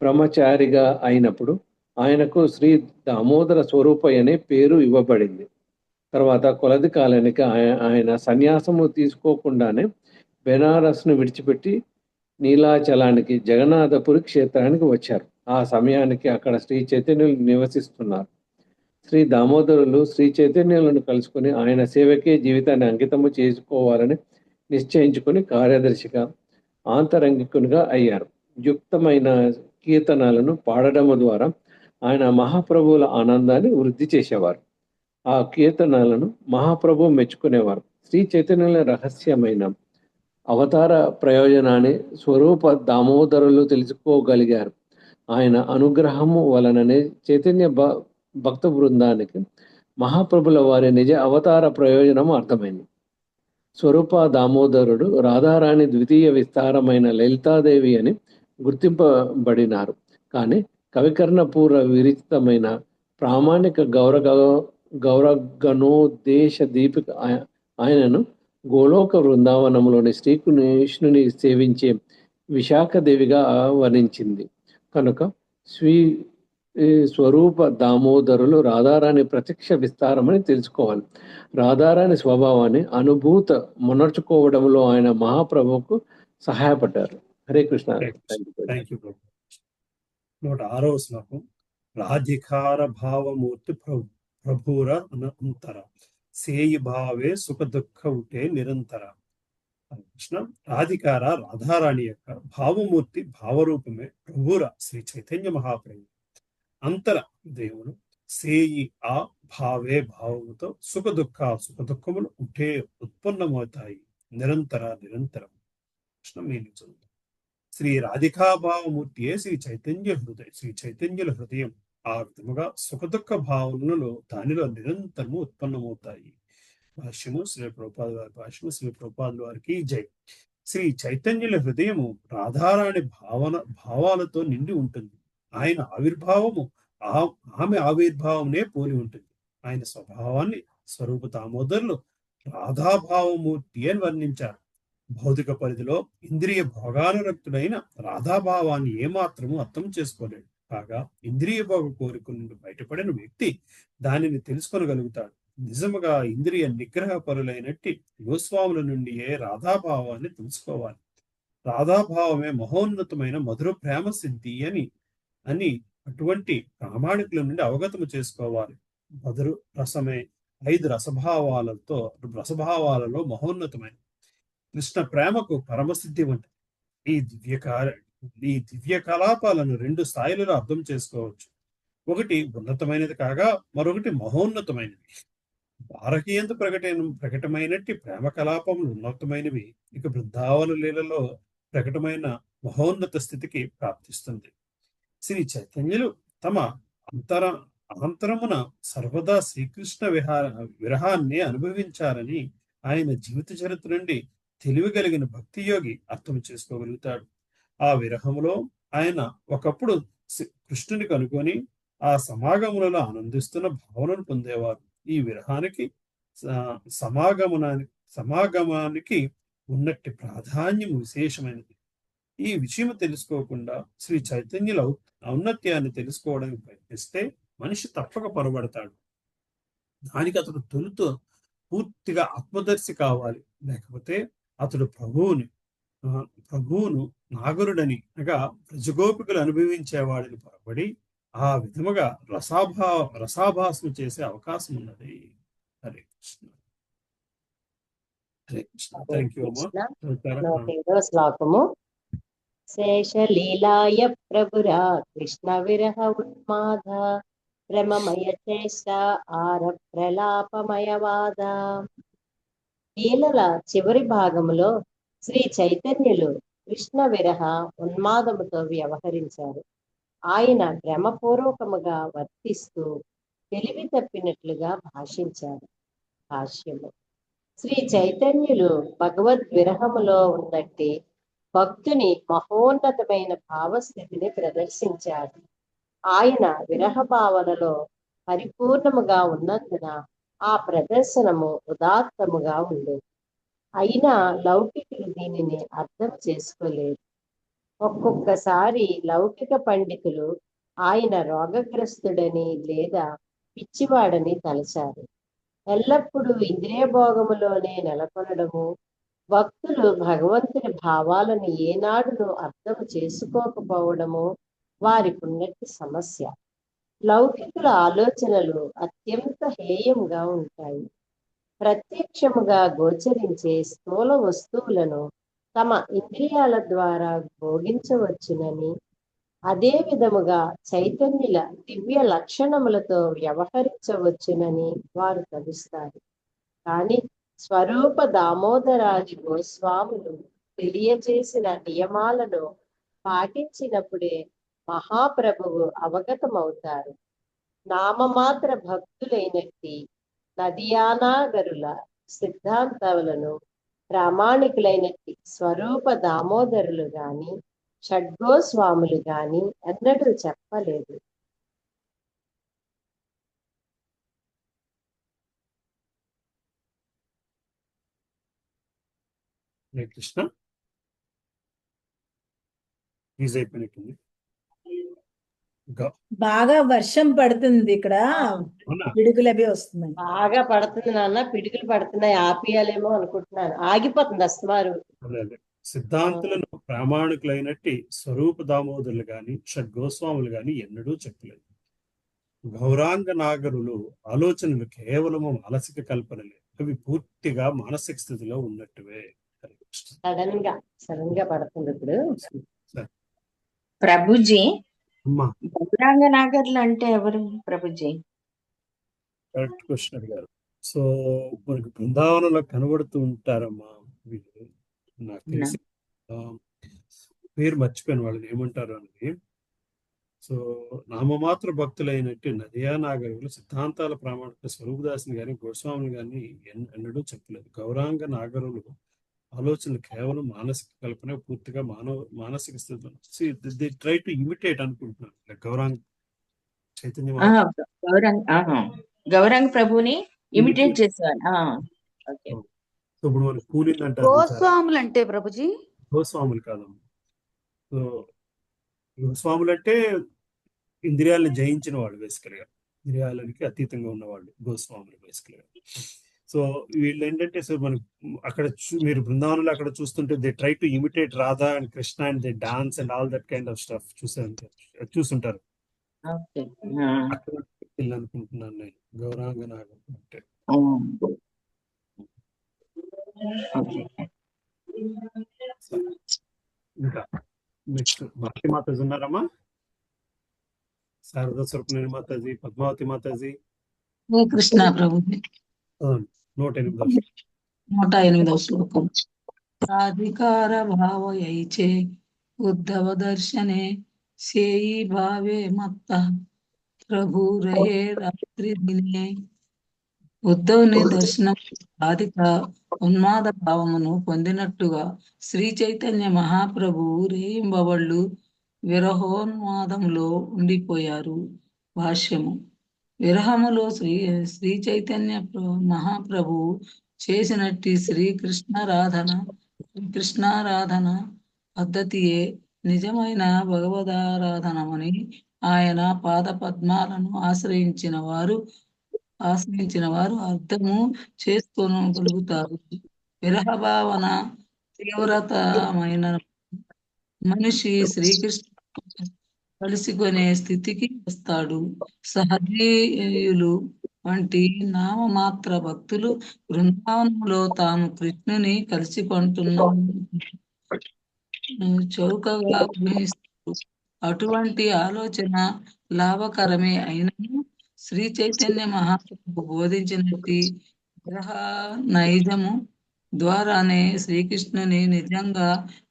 బ్రహ్మచారిగా అయినప్పుడు ఆయనకు శ్రీ దామోదర స్వరూప అనే పేరు ఇవ్వబడింది. తర్వాత కొలది కాలానికి ఆయన సన్యాసము తీసుకోకుండానే బెనారస్ను విడిచిపెట్టి నీలాచలానికి జగన్నాథపురి క్షేత్రానికి వచ్చారు. ఆ సమయానికి అక్కడ శ్రీ చైతన్యులు నివసిస్తున్నారు. శ్రీ దామోదరులు శ్రీ చైతన్యులను కలుసుకుని ఆయన సేవకే జీవితాన్ని అంకితము చేసుకోవాలని నిశ్చయించుకుని కార్యదర్శిగా ఆంతరంగికునిగా అయ్యారు. యుక్తమైన కీర్తనలను పాడడం ద్వారా ఆయన మహాప్రభువుల ఆనందాన్ని వృద్ధి చేసేవారు. ఆ కీర్తనలను మహాప్రభు మెచ్చుకునేవారు. శ్రీ చైతన్యుల రహస్యమైన అవతార ప్రయోజనాన్ని స్వరూప దామోదరులు తెలుసుకోగలిగారు. ఆయన అనుగ్రహము వలననే చైతన్య భక్త బృందానికి మహాప్రభుల వారి నిజ అవతార ప్రయోజనము అర్థమైంది. స్వరూప దామోదరుడు రాధారాణి ద్వితీయ విస్తారమైన లలితాదేవి అని గుర్తింపబడినారు. కానీ కవికర్ణపూర్వ విరచితమైన ప్రామాణిక గౌరగణోద్దేశ దీపిక ఆయనను గోలోక బృందావనంలోని శ్రీకృష్ణుని సేవించే విశాఖదేవిగా వర్ణించింది. కనుక స్వరూప దామోదరులు రాధారాణి ప్రత్యక్ష విస్తారమని తెలుసుకోవాలి. రాధారాణి స్వభావాన్ని అనుభూత మునర్చుకోవడంలో ఆయన మహాప్రభువుకు సహాయపడ్డారు. హరే కృష్ణ. Thank you. 106వ శ్లోకం. రాధికార భావమూర్తి ప్రభుర అంతర సేయి భావే సుఖ దుఃఖ ఉంటే నిరంతర. కృష్ణ రాధికార రాధారాణి యొక్క భావమూర్తి భావరూపమే ప్రభుర శ్రీ చైతన్య మహాప్రభు. అంతర దేవుడు సేయి ఆ భావే భావముతో సుఖ దుఃఖములు ఉంటే ఉత్పన్నమవుతాయి నిరంతరం. కృష్ణ మీరు చదువు. శ్రీ రాధికా భావమూర్తియే శ్రీ చైతన్యుల హృదయం. ఆ విధముగా సుఖ దుఃఖ భావనలు దానిలో నిరంతరము ఉత్పన్నమవుతాయి. భాష్యము శ్రీ ప్రభుపాదుల వారికి జై. శ్రీ చైతన్యుల హృదయము రాధారాణి భావాలతో నిండి ఉంటుంది. ఆయన ఆవిర్భావము ఆమె ఆవిర్భావమునే పోలి ఉంటుంది. ఆయన స్వభావాన్ని స్వరూప దామోదరులు రాధాభావమూర్తి అని వర్ణించారు. భౌతిక పరిధిలో ఇంద్రియ భోగానురక్తుడైన రాధాభావాన్ని ఏమాత్రము అర్థం చేసుకోలేడు. కాగా ఇంద్రియ భోగ కోరిక నుండి బయటపడిన వ్యక్తి దానిని తెలుసుకొనగలుగుతాడు. నిజముగా ఇంద్రియ నిగ్రహ పరులైనట్టి గోస్వాముల నుండియే రాధాభావాన్ని తెలుసుకోవాలి. రాధాభావమే మహోన్నతమైన మధుర ప్రేమ సిద్ధి అని అటువంటి ప్రామాణికుల నుండి అవగతము చేసుకోవాలి. మధుర రసమే 5 రసభావాలలో మహోన్నతమైన కృష్ణ ప్రేమకు పరమసిద్ధి వంటి ఈ దివ్య కలాపాలను 2 స్థాయిలలో అర్థం చేసుకోవచ్చు. ఒకటి ఉన్నతమైనది కాగా మరొకటి మహోన్నతమైనది. భారకీయందు ప్రకటమైనట్టి ప్రేమ కలాపములు ఉన్నతమైనవి. ఇక బృందావన లీలలో ప్రకటమైన మహోన్నత స్థితికి ప్రాప్తిస్తుంది. శ్రీ చైతన్యులు తమ అనంతరమున సర్వదా శ్రీకృష్ణ విరహాన్ని అనుభవించారని ఆయన జీవిత చరిత్ర నుండి తెలివి కలిగిన భక్తి యోగి అర్థం చేసుకోగలుగుతాడు. ఆ విరహంలో ఆయన ఒకప్పుడు కృష్ణుని కనుకొని ఆ సమాగములలో ఆనందిస్తున్న భావనను పొందేవారు. ఈ విరహానికి సమాగమానికి ఉన్నట్టి ప్రాధాన్యం విశేషమైనది. ఈ విషయం తెలుసుకోకుండా శ్రీ చైతన్యుల ఔన్నత్యాన్ని తెలుసుకోవడానికి ప్రయత్నిస్తే మనిషి తప్పక పొరబడతాడు. దానికి అతడు తొలుత పూర్తిగా ఆత్మదర్శి కావాలి. లేకపోతే అతడు ప్రభువును నాగరుడని అనగా ప్రజగోపికలు అనుభవించేవాడిని పొరబడి ఆ విధముగా రసాభాసం చేసే అవకాశం ఉన్నది. హరే కృష్ణ. హరే కృష్ణ. థ్యాంక్ యూ అమ్మా. 105వ శ్లోకము. శేషలీలాయ ప్రభురా కృష్ణ విరహ ఉన్మాద భ్రమమయ చేష్ట ఆర ప్రలాపమయవాద. లీలల చివరి భాగములో శ్రీ చైతన్యులు కృష్ణ విరహ ఉన్మాదముతో వ్యవహరించారు. ఆయన భ్రమపూర్వకముగా వర్తిస్తూ తెలివి తప్పినట్లుగా భాషించారు. భాష్యము. శ్రీ చైతన్యులు భగవద్ విరహములో ఉన్నట్టి భక్తుని మహోన్నతమైన భావస్థితిని ప్రదర్శించారు. ఆయన విరహ భావనలో పరిపూర్ణముగా ఉన్నందున ఆ ప్రదర్శనము ఉదాత్తముగా ఉండేది. అయినా లౌకికులు దీనిని అర్థం చేసుకోలేదు. ఒక్కొక్కసారి లౌకిక పండితులు ఆయన రోగగ్రస్తుడని లేదా పిచ్చివాడని తలచారు. ఎల్లప్పుడూ ఇంద్రియ భోగములోనే నెలకొనడము, భక్తులు భగవంతుని భావాలను ఏనాడును అర్థం చేసుకోకపోవడము వారికి ఉన్నట్టి సమస్య. లౌకికుల ఆలోచనలు అత్యంత హేయంగా ఉంటాయి. ప్రత్యక్షముగా గోచరించే స్థూల వస్తువులను తమ ఇంద్రియాల ద్వారా భోగించవచ్చునని, అదే విధముగా చైతన్యుల దివ్య లక్షణములతో వ్యవహరించవచ్చునని వారు తలుస్తారు. కానీ స్వరూప దామోదరాజు గోస్వాములు తెలియజేసిన నియమాలను పాటించినప్పుడే మహాప్రభువు అవగతమవుతారు. నామమాత్ర భక్తులైనట్టి నదియానాగరుల సిద్ధాంతాలను ప్రామాణికులైనట్టి స్వరూప దామోదరులు గాని షడ్గోస్వాములు గాని ఎన్నడూ చెప్పలేదు. హరే కృష్ణ. ఈజీ అయిపోయినట్టుంది. బాగా వర్షం పడుతుంది ఇక్కడ, పిడుగులు అవి వస్తున్నాయి. బాగా పడుతుంది నాన్న, పిడుగులు పడుతున్నాయి. ఆపియాలేమో అనుకుంటున్నాను. ఆగిపోతుంది అస్తమారు. సిద్ధాంతులను ప్రామాణికులైనట్టి స్వరూప దామోదరులు గాని షడ్గోస్వాములు గాని ఎన్నడూ చెప్పలేదు. గౌరాంగ నాగరులు ఆలోచనలు కేవలము మానసిక కల్పనలే, అవి పూర్తిగా మానసిక స్థితిలో ఉన్నట్టువే. సడన్ గా పడుతుంది ఇప్పుడు. ప్రభుజీ, గౌరాంగ నాగర్లు అంటే ఎవరు ప్రభుజీ? కరెక్ట్ క్వశ్చన్ అడిగారు. సో మనకు బృందావనంలో కనబడుతూ ఉంటారమ్మా వీళ్ళు. నాకు తెలిసి పేరు మర్చిపోయిన వాళ్ళని ఏమంటారు అనేది. సో నామమాత్ర భక్తులైనట్టు నదియా నాగరులు సిద్ధాంతాల ప్రామాణిక స్వరూపదాసిని గాని గోస్వామిని గాని ఎన్నడూ చెప్పలేదు. గౌరాంగ నాగరులు ఆలోచనలు కేవలం మానసిక కల్పన, పూర్తిగా మానసిక స్థితిలో ట్రై టు ఇమిటేట్ అనుకుంటున్నాను. గౌరాంగ్ చైతన్య గౌరాంగ్ ప్రభుని ఇమిటేట్ చేసేవారు. ఇప్పుడు మనకు కూలింగ్ అంటారు. గోస్వాములు అంటే ప్రభుజీ గోస్వాములు కాదమ్మా. సో గోస్వాములు అంటే ఇంద్రియాలను జయించిన వాళ్ళు, బేసికల్గా ఇంద్రియాలకి అతీతంగా ఉన్నవాళ్ళు గోస్వాములు బేసికల్గా. సో వీళ్ళు ఏంటంటే, సో మనకు అక్కడ మీరు బృందావనంలో అక్కడ చూస్తుంటే they try to imitate Radha and Krishna and they dance and all that kind of stuff చూస్తుంటారు. అక్కడ అనుకుంటున్నాను నేను గౌరాంగ నాగం అంటే. ఇంకా నెక్స్ట్ భక్తి మాతాజీ ఉన్నారమ్మా? శారదా స్వరూపిణి మాతాజీ, పద్మావతి మాతాజీ. కృష్ణ ప్రభు. 108వ శ్లోకం. అధికార భావయైచే ఉద్ధవ దర్శనే సేయి భావే మత్త ప్రభు రహే రాత్రి దినే. ఉద్ధవుని దర్శనం రాధిక ఉన్మాద భావమును పొందినట్టుగా శ్రీ చైతన్య మహాప్రభు రేయింబవళ్ళు విరహోన్మాదములో ఉండిపోయారు. భాష్యము. విరహములో శ్రీ చైతన్య మహాప్రభు చేసినట్టి శ్రీకృష్ణారాధన పద్ధతియే నిజమైన భగవదారాధనమని ఆయన పాద పద్మాలను ఆశ్రయించిన వారు అర్థము చేసుకోగలుగుతారు. విరహ భావన తీవ్రతమైన మనిషి శ్రీకృష్ణ కలుసుకునే స్థితికి వస్తాడు. సహజీయులు వంటి నామమాత్ర భక్తులు బృందావనంలో తాము కృష్ణుని కలుసుకుంటున్న చౌకగా ఊహిస్తారు. అటువంటి ఆలోచన లాభకరమే అయినను శ్రీ చైతన్య మహాప్రభు బోధించినట్టి విరహ నైజము ద్వారానే శ్రీకృష్ణుని నిజంగా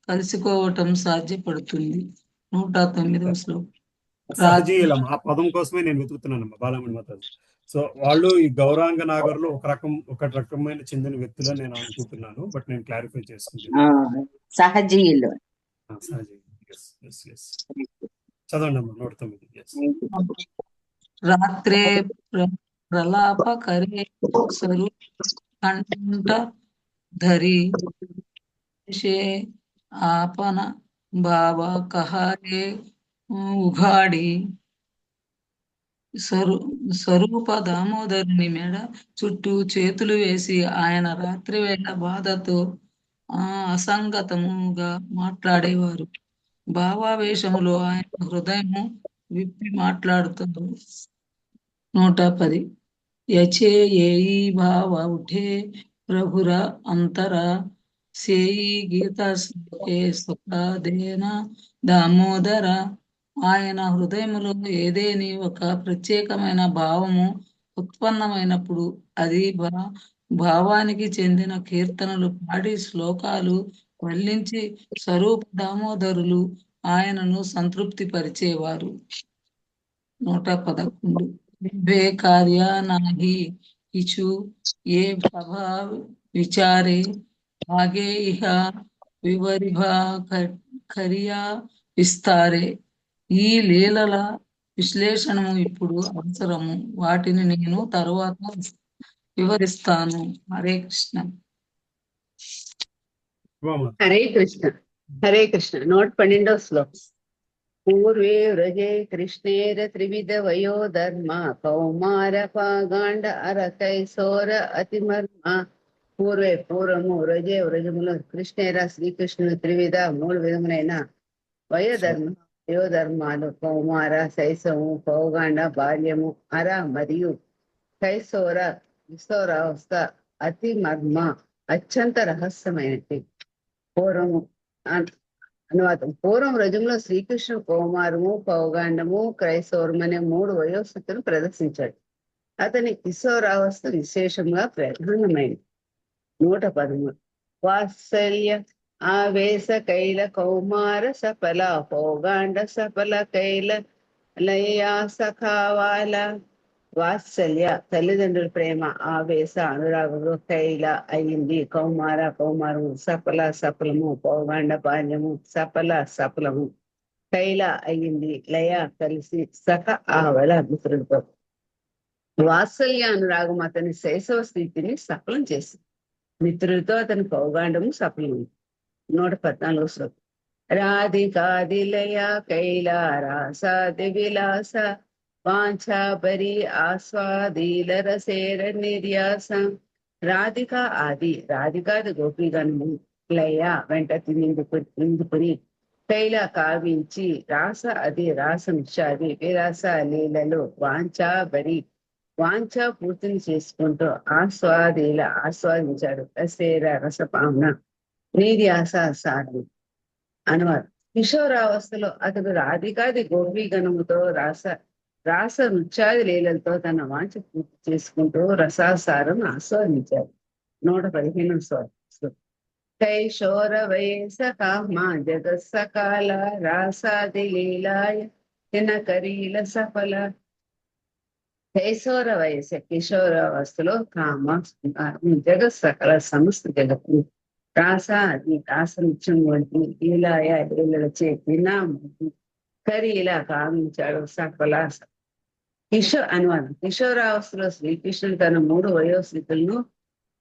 కలుసుకోవటం సాధ్యపడుతుంది. 109వ శ్లోకం. సహజీయులం ఆ పదం కోసమే నేను వెతుకుతున్నానమ్మా బాలమణి మాతాజీ. సో వాళ్ళు ఈ గౌరాంగ నాగర్లు ఒక రకమైన చెందిన వ్యక్తులు నేను అనుకుంటున్నాను. బట్ నేను క్లారిఫై చేసుకుంటున్నాను. సహజీయులు. చదవండి అమ్మా 109. రాత్రే ప్రలాపకరే స్వరూపకంఠ ధరి ఆపన భావ కహారే ఉఘాడి. స్వరూప దామోదరుని మెడ చుట్టూ చేతులు వేసి ఆయన రాత్రి వేళ బాధతో అసంగతముగా మాట్లాడేవారు. భావావేశములో ఆయన హృదయము విప్పి మాట్లాడుతారు. 110. యచే ఏయి భావ ఉఠే ప్రభుర అంతర సేయి గీత శ్లోకే సుఖదేన దామోదర. ఆయన హృదయములో ఏదేని ఒక ప్రత్యేకమైన భావము ఉత్పన్నమైనప్పుడు అది భావానికి చెందిన కీర్తనలు పాడి శ్లోకాలు వల్లించి స్వరూప దామోదరులు ఆయనను సంతృప్తి పరిచేవారు. 111. విభే కార్య నాహి ఇచు ఏ సభా విచారే ఆగే ఇహ వివరిభా కరియా విస్తారే. ఈ లీలల విశ్లేషణము ఇప్పుడు అవసరము. వాటిని నేను తరువాత వివరిస్తాను. హరే కృష్ణ. హరే కృష్ణ. హరే కృష్ణ. 112వ శ్లోకం. పూర్వే వ్రజే కృష్ణేర త్రివిధ వయో ధర్మ కౌమార పాగాండ అరకైసోర అతిమర్మ. పూర్వము వ్రజే వ్రజములు కృష్ణేర శ్రీకృష్ణుడు త్రివిధ 3 విధములైన వయోధర్మాలు కౌమార శైశవము పౌగాండ బాల్యము అర మరియు కైసోర కిశోరావస్థ అతి మర్మ అత్యంత రహస్యమైనది. అనువాదం. పూర్వం రజంలో శ్రీకృష్ణుడు కౌమారము పౌగాండము క్రైసౌరము అనే 3 వయోస్థితులు ప్రదర్శించాడు. అతని కిశోరావస్థ విశేషంగా ప్రధానమైనది. 113. వాత్సల్య ఆవేశ కైల కౌమార సఫల పౌగాండ సఫల కైల లయా సఖావాల. వాత్సల్య తల్లిదండ్రుల ప్రేమ, ఆవేశ అనురాగంలో కైల అయింది కౌమారము సఫలము పౌగాండ బాల్యము సఫలము కైల అయింది లయ కలిసి సఖ ఆవల మిత్రులతో. వాత్సల్య అనురాగం అతని శైశవ స్థితిని సఫలం చేసింది. మిత్రులతో అతని పౌగాండము సఫలమైంది. 114వ శ్లోకం. రాధికాదిలయ కైల రాసాది విలాస వాంఛాబరి ఆస్వాదీల రసేర నిర్యాస. రాధికాది గోపీగణము లయ వెంట తిందుకుని కైల కావించి రాసంశాది విలాస లీలలో వాంఛ పూర్తిని చేసుకుంటూ ఆస్వాదించాడు. రసేర రసపామున నిర్యాస సాధి. అనువాదం. కిషోరావస్థలో అతడు రాధికాది గోపీగణముతో రాస నృత్యాది లీలలతో తన వాంఛ పూర్తి చేసుకుంటూ రసాసారం ఆస్వాదించారు. 115వ శ్లోకం. కైశోర వయస కామా జగత్సకాల రాసాది లీలాయ హినకరీల సఫల. కైశోర వయసు కిషోరావస్థలో కామ జగత్ సకల సమస్త జగత్తు రాసాది రాసనిత్యం వంటి లీలాయ లీలలచే వినామూర్తి కరి ఇలా కామించాడు సకల అనువాదం. కిషోరావస్థలో శ్రీకృష్ణుడు తన 3 వయోస్థితులను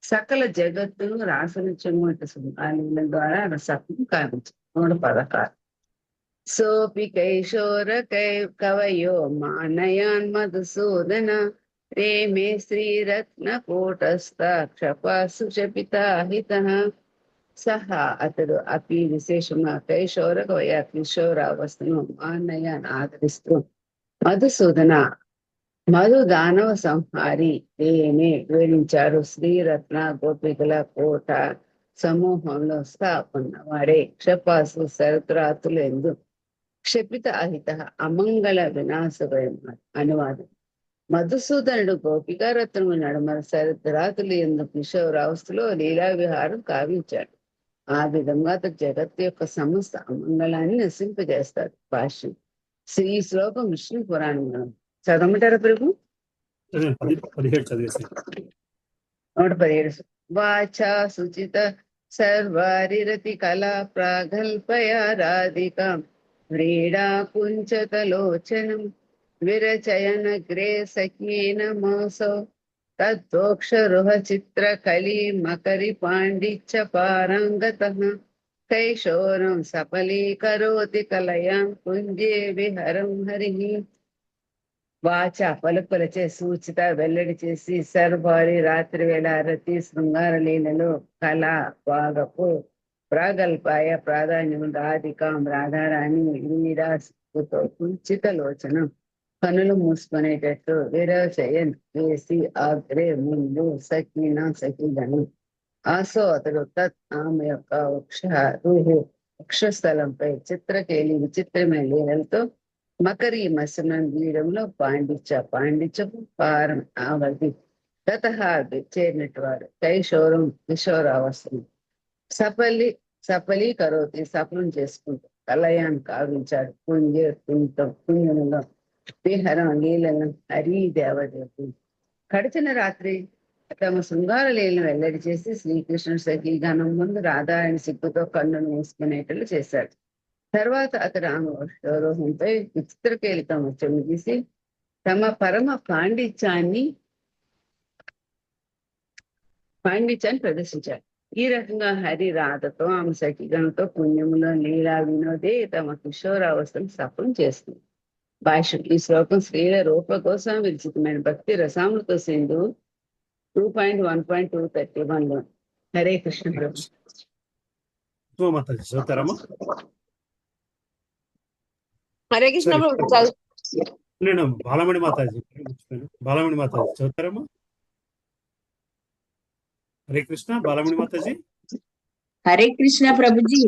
సకల జగత్తును రాసనిత్యం వంటి లీల ద్వారా రసత్వం కామించాడు. 116. సోపి కైశోర కవయో మానయాన్ మధుసూదన రేమే శ్రీరత్న కోటస్థాక్షపాసు శపితాహిత సహా అతడు అపి విశేషంగా కైశోర కవయ కిషోరావస్థను మానయాన్ ఆదరిస్తూ మధుసూదన మధు దానవ సంహారి రేమే వివరించారు. శ్రీరత్న గోపికల కోట సమూహంలో ఉన్నవాడే క్షపాసు శరత్రాతులు ఎందు క్షపిత అహిత అమంగళ వినాశమైన అనువాదం. మధుసూదనుడు గోపికారత్నము నడుమ శరత్రాతులు ఎందు కిషోరావస్థలో లీలా విహారం కావించాడు. ఆ విధంగా అతడు జగత్తు యొక్క సమస్త అమంగళాన్ని నశింపజేస్తాడు. భాష్యం. ఈ శ్లోకం విష్ణు పురాణంలో చదవమంటారా ప్రభు? 117. వాచా సుచిత సర్వారిరతి కళా ప్రాగల్పయా రాధికా వ్రీడా కుంచతలోచనం విరచయనగ్రే సఖ్యేన మోసౌ తద్దోక్షరుహ చిత్ర కలి మకరి పాండిత్య పారంగతః కైశోరం సఫలీకరోతి కలయాం కుంజే విహరం హరిః. వాచ పలుకులచే సూచిత వెల్లడి చేసి సర్వారి రాత్రి వేళ రతి శృంగార లీలలో కళ భాగపు ప్రాగల్పాయ ప్రాధాన్యం రాధికాం రాధారాణి వీరాతో కుంచిత లోచనం కనులు మూసుకునేటట్టు విరచయన్ వేసి ఆగ్రే ముందు సఖీన సఖీలను ఆసో అతడు తత్ ఆమె యొక్క వక్షస్థలంపై చిత్రకేలి విచిత్రమైన లీలలతో మకరి మసనం గీయడంలో పాండిత్యపు పారం ఆవతి తత చేరినట్టు వాడు కైశోరం కిషోరావస్థను సఫలీకరోతి సఫలం చేసుకుంటూ కలయాన్ని కావించాడు. పుణ్యములో విహరం లీలను హరి దేవదేవుడు. గడిచిన రాత్రి తమ శృంగార లీలను వెల్లడి చేసి శ్రీకృష్ణుడు సఖీ గణం ముందు రాధారాయణ సిగ్గుతో కన్నును మూసుకునేటట్లు చేశాడు. తర్వాత అతడు ఆమె షోరోహంపై విచిత్రకేలిక ముచ్చము గీసి తమ పరమ పాండిత్యాన్ని ప్రదర్శించాడు. ఈ రకంగా హరి రాధతో ఆమె సఖిగణతో పుణ్యములో లీలా వినోదే తమ కిషోరావస్థను సఫలం చేస్తుంది. భాష్యం. ఈ శ్లోకం శ్రీల రూప కోసం విరచితమైన భక్తి రసామృత సింధు 2.1.231 లో. హరే కృష్ణ ప్రభు. హరే కృష్ణ ప్రభు. నేను బాలమణి మాతాజీ చదువుతారమ్మా? హరే కృష్ణ. బాలమణి మాతాజీ. హరే కృష్ణ ప్రభుజీ.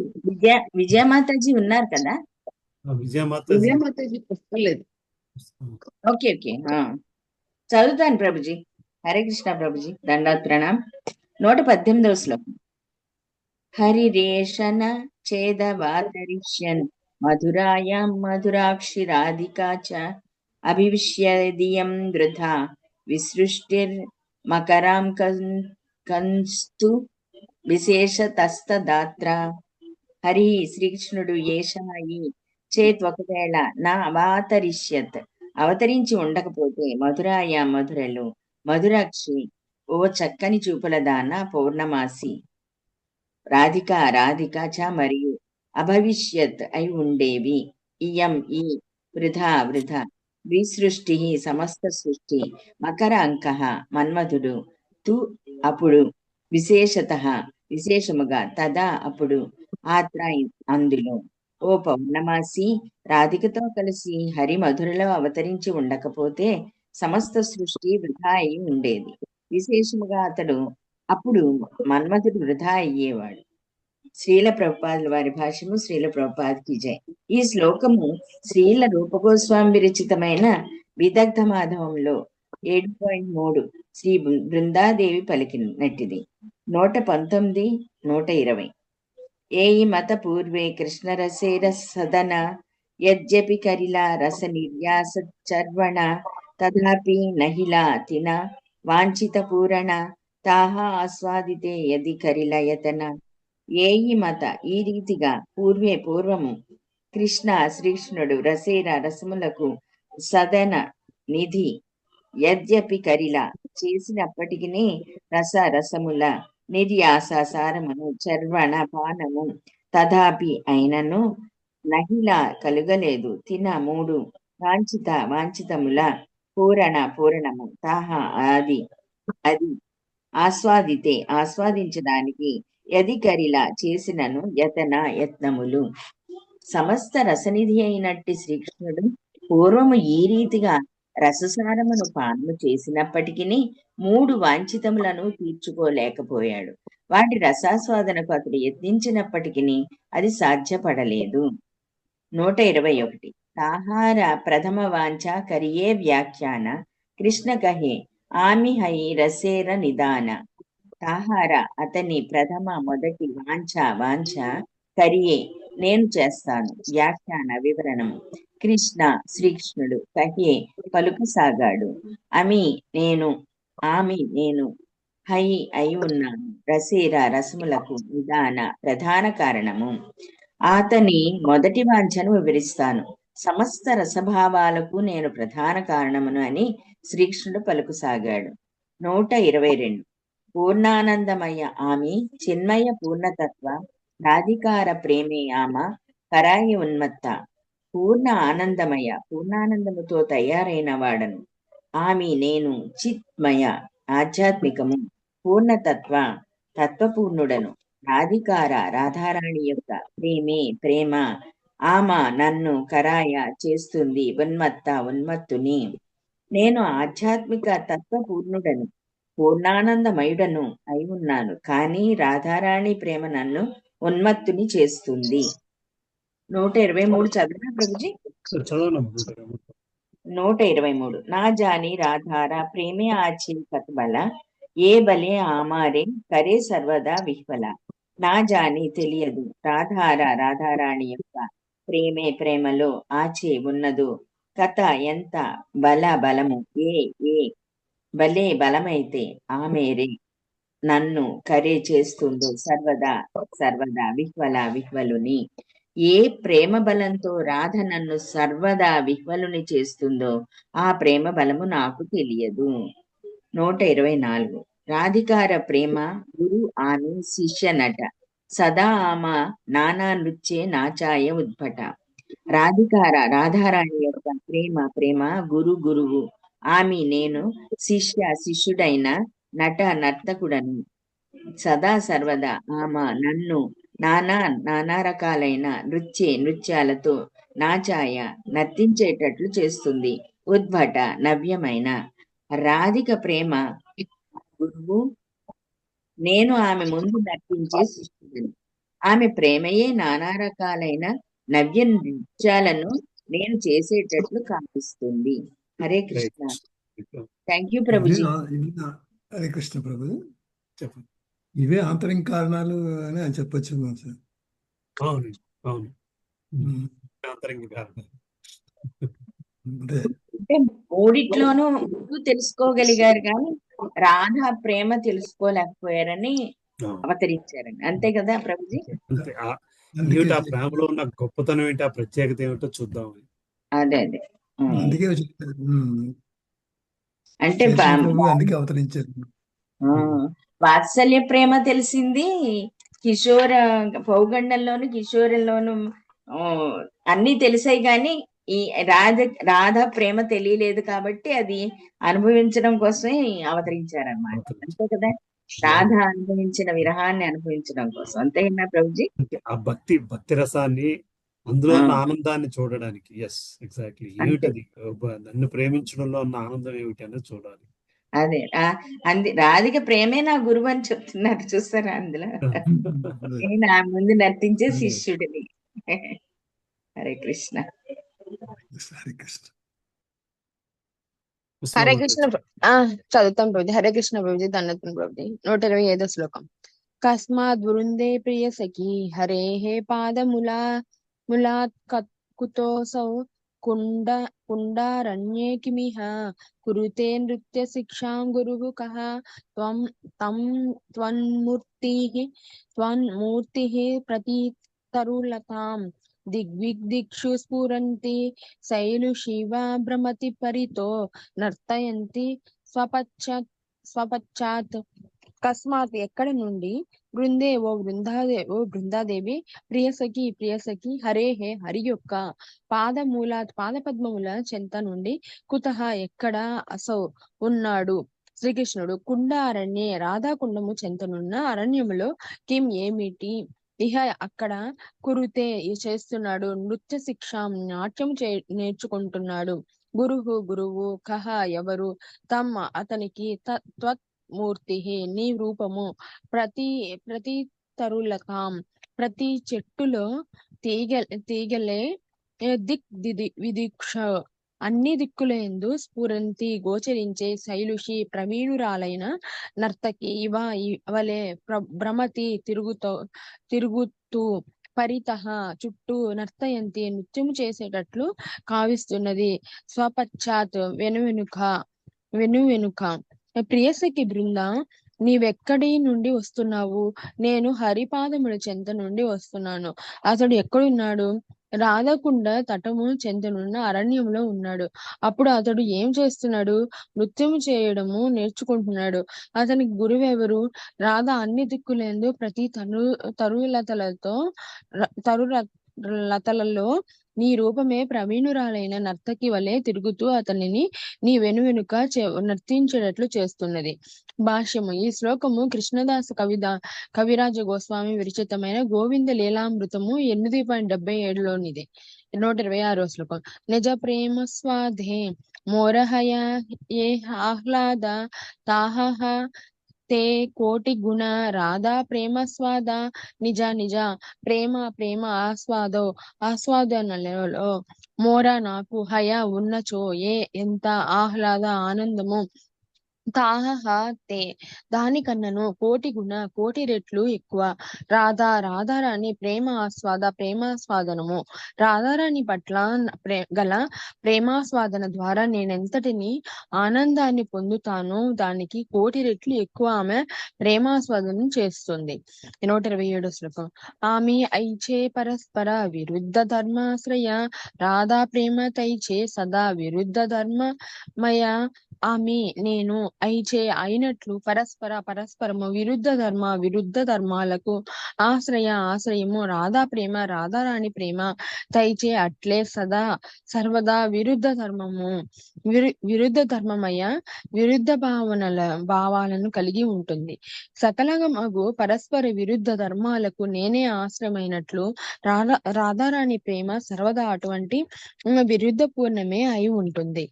విజయ మాతాజీ ఉన్నారు కదా? విజయ మాతాజీ పుస్తకలేదు. ఓకే ఓకే, చదువుతాను ప్రభుజీ. హరే కృష్ణ ప్రభుజీ. దండాత్ ప్రణాం. 118వ శ్లోకం. హరిరేషణ ఛేదవాతరిష్యన్ మధురాయాం మధురాక్షి రాధికా చ అభివిష్యదియం వృథా విసృష్టిర్ మకరాం కంస్తు విశేషతస్తదాత్ర. హరి శ్రీకృష్ణుడు ఏషాయి చేత్ ఒకవేళ నా అవాతరిష్యత్ అవతరించి ఉండకపోతే మధురాయ మధురలు మధురాక్షి ఓ చక్కని చూపుల దాన పౌర్ణమాసి రాధిక చ మరియు అభవిష్యత్ అయి ఉండేవి ఇయం ఈ వృధా విసృష్టి సమస్త సృష్టి మకర అంక మన్మధుడు తు అప్పుడు విశేషముగా తదా అప్పుడు ఆత్ర అందులో ఓ పౌర్ణమాసి రాధికతో కలిసి హరి మధురలో అవతరించి ఉండకపోతే సమస్త సృష్టి వృధా అయి ఉండేది. విశేషముగా అతడు అప్పుడు మన్మధుడు వృధా అయ్యేవాడు. శ్రీల ప్రభుపాదుల వారి భాష్యము. శ్రీల ప్రభుపాదికి జై. ఈ శ్లోకము శ్రీల రూపగోస్వామి విరచితమైన విదగ్ధ మాధవంలో 7.3 శ్రీ బృందాదేవి పలికినట్టిది. 119, 120. ఏయి మత పూర్వే కృష్ణరసేర సదన యజ్జపి కరిలా రస నిర్యాస చర్వణ తదాపి నహిలా తిన వాంఛిత పూరణ తాహ ఆస్వాదితే యది కరిలయతన. ఏయి మత ఈ రీతిగా పూర్వము శ్రీకృష్ణుడు రసేర రసములకు సదన నిధి యద్యపి కరిల చేసినప్పటికీ రసముల నిర్యాసారమును చర్వణ పానము తథాపి అయినను నహిల కలుగలేదు తిన 3 వాంఛితముల పూరణము తాహ అది ఆస్వాదించడానికి యదికరిలా చేసినను యత్నములు. సమస్త రసనిధి అయినట్టి శ్రీకృష్ణుడు పూర్వము ఈ రీతిగా రససారమును పానము చేసినప్పటికీ 3 వాంఛితములను తీర్చుకోలేకపోయాడు. వాటి రసాస్వాదనకు అతడు యత్నించినప్పటికీ అది సాధ్యపడలేదు. 121 తాహార ప్రథమ వాంఛ కరియే వ్యాఖ్యాన కృష్ణ కహే ఆమి హై రసేర నిదాన. తాహార అతని మొదటి వాంఛ కరియే నేను చేస్తాను, వ్యాఖ్యాన వివరణము శ్రీకృష్ణుడు కహే పలుకసాగాడు, ఆమి నేను హై అయి ఉన్నాను, రసేర రసములకు నిదాన ప్రధాన కారణము. అతని మొదటి వాంఛను వివరిస్తాను, సమస్త రసభావాలకు నేను ప్రధాన కారణమును అని శ్రీకృష్ణుడు పలుకుసాగాడు. 122 పూర్ణానందమయ ఆమె చిన్మయ పూర్ణతత్వ రాధికార ప్రేమే ఆమ కరాయి ఉన్మత్త. పూర్ణానందముతో తయారైన వాడను. ఆమె నేను చిత్మయ ఆధ్యాత్మికము, తత్వపూర్ణుడను, రాధికార రాధారాణి యొక్క ప్రేమ ఆమ నన్ను కరాయ చేస్తుంది, ఉన్మత్తుని. నేను ఆధ్యాత్మిక తత్వపూర్ణుడను, పూర్ణానందమయుడను అయి ఉన్నాను, కానీ రాధారాణి ప్రేమ నన్ను ఉన్మత్తుని చేస్తుంది. 123 చదివినా ప్రభుజీ? 123 నా జాని రాధారా ప్రేమే ఆచే కత్బల ఏ బలే ఆమారే కరే సర్వదా విహ్వల. నా జాని తెలియదు రాధారాణి యొక్క ప్రేమలో ఆచే ఉన్నదో కథ ఎంత బలము ఏ బలే బలమైతే ఆమెరే నన్ను కరే చేస్తుందో సర్వదా విహ్వలుని. ఏ ప్రేమ బలంతో రాధ నన్ను సర్వదా విహ్వలుని చేస్తుందో ఆ ప్రేమ బలము నాకు తెలియదు. 124 రాధికార ప్రేమ గురు ఆమె శిష్యనట, సదా ఆమ నానా నృత్యే నాచాయ ఉద్భట. రాధారాణి యొక్క ప్రేమ గురువు, ఆమె నేను శిష్యుడైన నర్తకుడను. సదా సర్వదా ఆమ నన్ను నానా రకాలైన నృత్యాలతో నాచాయ నర్తించేటట్లు చేస్తుంది, ఉద్భట నవ్యమైన. రాధిక ప్రేమ గురువు, నేను ఆమె ముందు నర్తించే శిష్యుడను. ఆమె ప్రేమయే నానా రకాలైన నవ్య నృత్యాలను నేను చేసేటట్లు కాపిస్తుంది. హరే కృష్ణ. Thank you Prabhuji. హరే కృష్ణ ప్రభు. చెప్పండి. ఇవే ఆంతరిక కారణాలు అని చెప్పొచ్చు సార్. అవును ఆంతరిక కారణాలు. అంటే మూడిట్లోనూ తెలుసుకోగలిగారు కానీ రాధా ప్రేమ తెలుసుకోలేకపోయారని అవతరించారని, అంతే కదా ప్రభుజీ? ఆ ప్రేమలో ఉన్న గొప్పతనం ఏంటి, ఆ ప్రత్యేకత ఏమిటో చూద్దాం. అదే అందుకే అంటే అందుకే అవతరించారు. వాత్సల్య ప్రేమ తెలిసింది, పౌగండంలోను కిషోరంలోను అన్ని తెలిసాయి కానీ ఈ రాధ ప్రేమ తెలియలేదు కాబట్టి అది అనుభవించడం కోసమే అవతరించారన్నమాట, అంతే కదా? రాధ అనుభవించిన విరహాన్ని అనుభవించడం కోసం, అంతేనా ప్రభుజీ? ఆ భక్తి రసాన్ని, అందులో ఉన్న ఆనందాన్ని చూడడానికి. Yes, exactly. ఏమిటది నన్ను ప్రేమించడంలో ఉన్న ఆనందం ఏమిటి అనేది చూడాలి. అదే రాధిక ప్రేమే నా గురువు అని చెప్తున్నారు, చూస్తారా? అందులో నా ముందు నర్తించే శిష్యుడిని. హరే కృష్ణ. హరే కృష్ణ. చదువుతాం ప్రభుజీ. హరే కృష్ణ ప్రభుజీ. ధన్యతం ప్రభుజీ. 125 శ్లోకం. కస్మాద్ వృందే ప్రియ సఖీ హరే హే పాదములాత్ కుతోసౌ కుండారణ్యే కిమిహ కురుతే నృత్య శిక్షాం గురుః కః త్వం తం త్వన్మూర్తిః ప్రతితరులతాం దిగ్విదిక్షు స్ఫురంతి శైలుషివ భ్రమతి పరితో నర్తయంతి స్వపశ్చాత్. అకస్మాత్ ఎక్కడి నుండి? బృందే ఓ బృందాదేవి, ప్రియసఖి హరేహే హరి యొక్క పాదపద్మముల చెంత నుండి, కుతః ఎక్కడ, అసౌ ఉన్నాడు శ్రీకృష్ణుడు, కుండారణ్యే రాధాకుండము చెంతనున్న అరణ్యములో, కిం ఏమిటి, ఇహ అక్కడ, కురుతే చేస్తున్నాడు, నృత్య శిక్షాం నాట్యం నేర్చుకుంటున్నాడు, గురువు కహ ఎవరు, తమ్ అతనికి, మూర్తి నీ రూపము, ప్రతితరులతాం ప్రతి చెట్టులో తీగలే, విదిక్ష అన్ని దిక్కులందు స్ఫురంతి గోచరించే శైలుషి ప్రవీణురాలైన నర్తకి ఇవలే భ్రమతి తిరుగుతూ పరితః చుట్టూ నర్తయంతి నృత్యము చేసేటట్లు కావిస్తున్నది, స్వపశ్చాత్ వెనువెనుక. ప్రియసఖి బృంద, నీవెక్కడి నుండి వస్తున్నావు? నేను హరిపాదముల చెంత నుండి వస్తున్నాను. అతడు ఎక్కడున్నాడు? రాధకుండ తటము చెంతనున్న అరణ్యంలో ఉన్నాడు. అప్పుడు అతడు ఏం చేస్తున్నాడు? నృత్యము చేయడము నేర్చుకుంటున్నాడు. అతనికి గురువెవరు? రాధ అన్ని దిక్కులందు ప్రతి తరులతలలో నీ రూపమే ప్రవీణురాలైన నర్తకి వలె తిరుగుతూ అతనిని నీ వెనుక నర్తించేటట్లు చేస్తున్నది. భాష్యము. ఈ శ్లోకము కృష్ణదాస కవిరాజ గోస్వామి విరచితమైన గోవింద లీలామృతము 8.77లోనిది. 126వ శ్లోకం. నిజ ప్రేమ స్వాధే మోరహయ ఏ ఆహ్లాద తాహ తే కోటి గుణ రాధా ప్రేమ స్వాద నిజ ప్రేమ ఆస్వాదనలలో మోర నాకు హయ ఉన్నచో ఏ ఎంత ఆహ్లాద ఆనందము తాహ తే దానికన్నను కోటి రెట్లు ఎక్కువ రాధారాణి ప్రేమాస్వాదనము రాధారాణి పట్ల గల ప్రేమాస్వాదన ద్వారా నేనెంతటిని ఆనందాన్ని పొందుతానో దానికి కోటి రెట్లు ఎక్కువ ఆమె ప్రేమాస్వాదనం చేస్తుంది. 127వ శ్లోకం. ఆమె ఐచే పరస్పర విరుద్ధ ధర్మాశ్రయ రాధా ప్రేమ తైచే సదా విరుద్ధ ధర్మమయ. ఆమె నేను ఐచే అయినట్లు పరస్పరము విరుద్ధ ధర్మాలకు ఆశ్రయము రాధారాణి ప్రేమ తైచే అట్లే సర్వదా విరుద్ధ ధర్మమయ విరుద్ధ భావాలను కలిగి ఉంటుంది. సకలమగు పరస్పర విరుద్ధ ధర్మాలకు నేనే ఆశ్రయమైనట్లు రాధారాణి ప్రేమ సర్వదా అటువంటి విరుద్ధ పూర్ణమే అయి ఉంటుంది.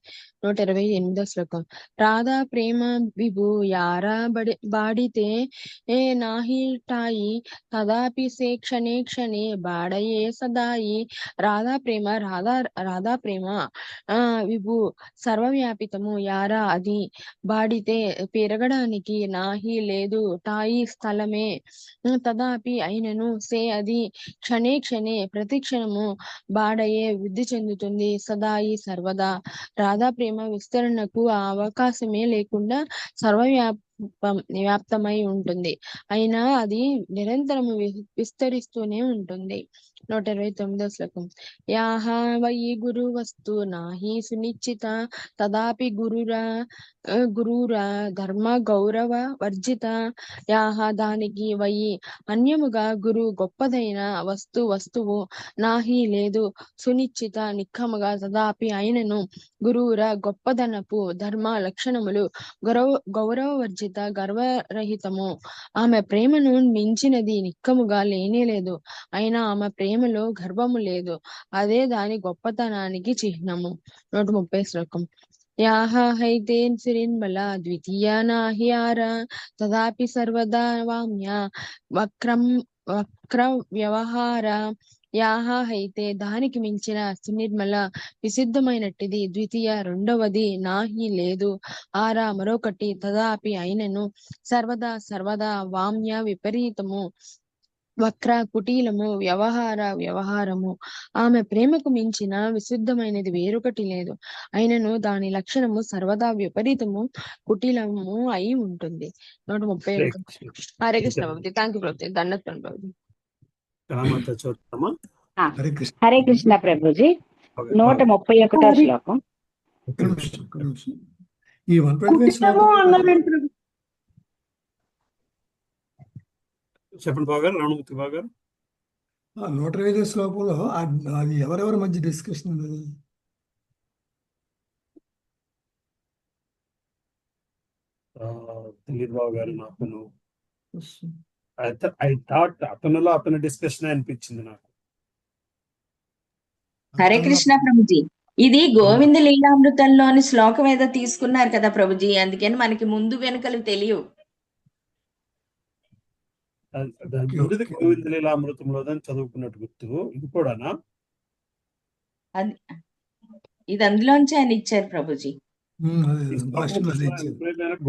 128వ శ్లోకం. రాధా ప్రేమ విభు యారా బాడితే నాహిటాయి తదాపి సే క్షణే బాడయే సదాయి. రాధా ప్రేమ విభు సర్వవ్యాపితము, యారా అది, బాడితే పెరగడానికి, నాహి లేదు, టాయి స్థలమే, తదాపి అయినను, సే అది, క్షణే ప్రతి క్షణము, బాడయే వృద్ధి చెందుతుంది, సదాయి సర్వదా. రాధా ప్రేమ విస్తరణకు ఆ అవకాశమే లేకుండా సర్వవ్యాప్తమై ఉంటుంది. అయినా అది నిరంతరము విస్తరిస్తూనే ఉంటుంది. 129వ శ్లోకం. యాహ వై గురు వస్తు నాహి సునిశ్చిత తదాపి గురురా ధర్మ గౌరవ వర్జిత. యాహ దానికి, వై అన్యముగా, గురు గొప్పదైన, వస్తువు నాహి లేదు, సునిశ్చిత నిక్కముగా, తదాపి అయినను, గురువుర గొప్పదనపు, ధర్మ లక్షణములు, గౌరవవర్జిత గర్వరహితము. ఆమె ప్రేమను మించినది నిక్కముగా లేనేలేదు. అయినా ఆమె ప్రేమలో గర్వము లేదు, అదే దాని గొప్పతనానికి చిహ్నము. 130వ శ్లోకం. యాహ హైతే సిరిన్మల ద్వితీయ నాహి ఆర తదాపి సర్వదా వామ్య వక్ర వ్యవహార. యాహ అయితే దానికి మించిన, సునిర్మల విశుద్ధమైనట్టిది, ద్వితీయ రెండవది, నాహి లేదు, ఆరా మరొకటి, తదాపి అయినను, సర్వదా వామ్య విపరీతము, వక్ర కుటీలము వ్యవహారము. ఆమె ప్రేమకు మించిన విశుద్ధమైనది వేరొకటి లేదు. అయినను దాని లక్షణము సర్వదా విపరీతము కుటీలము అయి ఉంటుంది. 131. హరే కృష్ణ బాబుజీ. Thank you Prabhuji. దండత్వం బాబుజీ. హరే కృష్ణ ప్రభుజీ. 131 శ్లోకం. ఈ 125 శ్లోకం చెప్పండి బాగారు, రాణమూర్తి బాగారు. 125 శ్లోకంలో అది ఎవరెవరి మధ్య డిస్కషన్ ఉంది? తెలియదు బాబు గారు నాకు. ఐ థాట్ అతని డిస్కషన్ అనిపించింది నాకు. హరే కృష్ణ ప్రభుజీ. ఇది గోవింద లీలామృతంలోని శ్లోకం ఏదో తీసుకున్నారు కదా ప్రభుజీ, అందుకని మనకి ముందు వెనుకలు తెలియవు. గోవింద లీలామృతంలో చదువుకున్నట్టు గుర్తు. ఇది కూడానా? ఇది అందులోంచి ఆయన ఇచ్చారు ప్రభుజీ.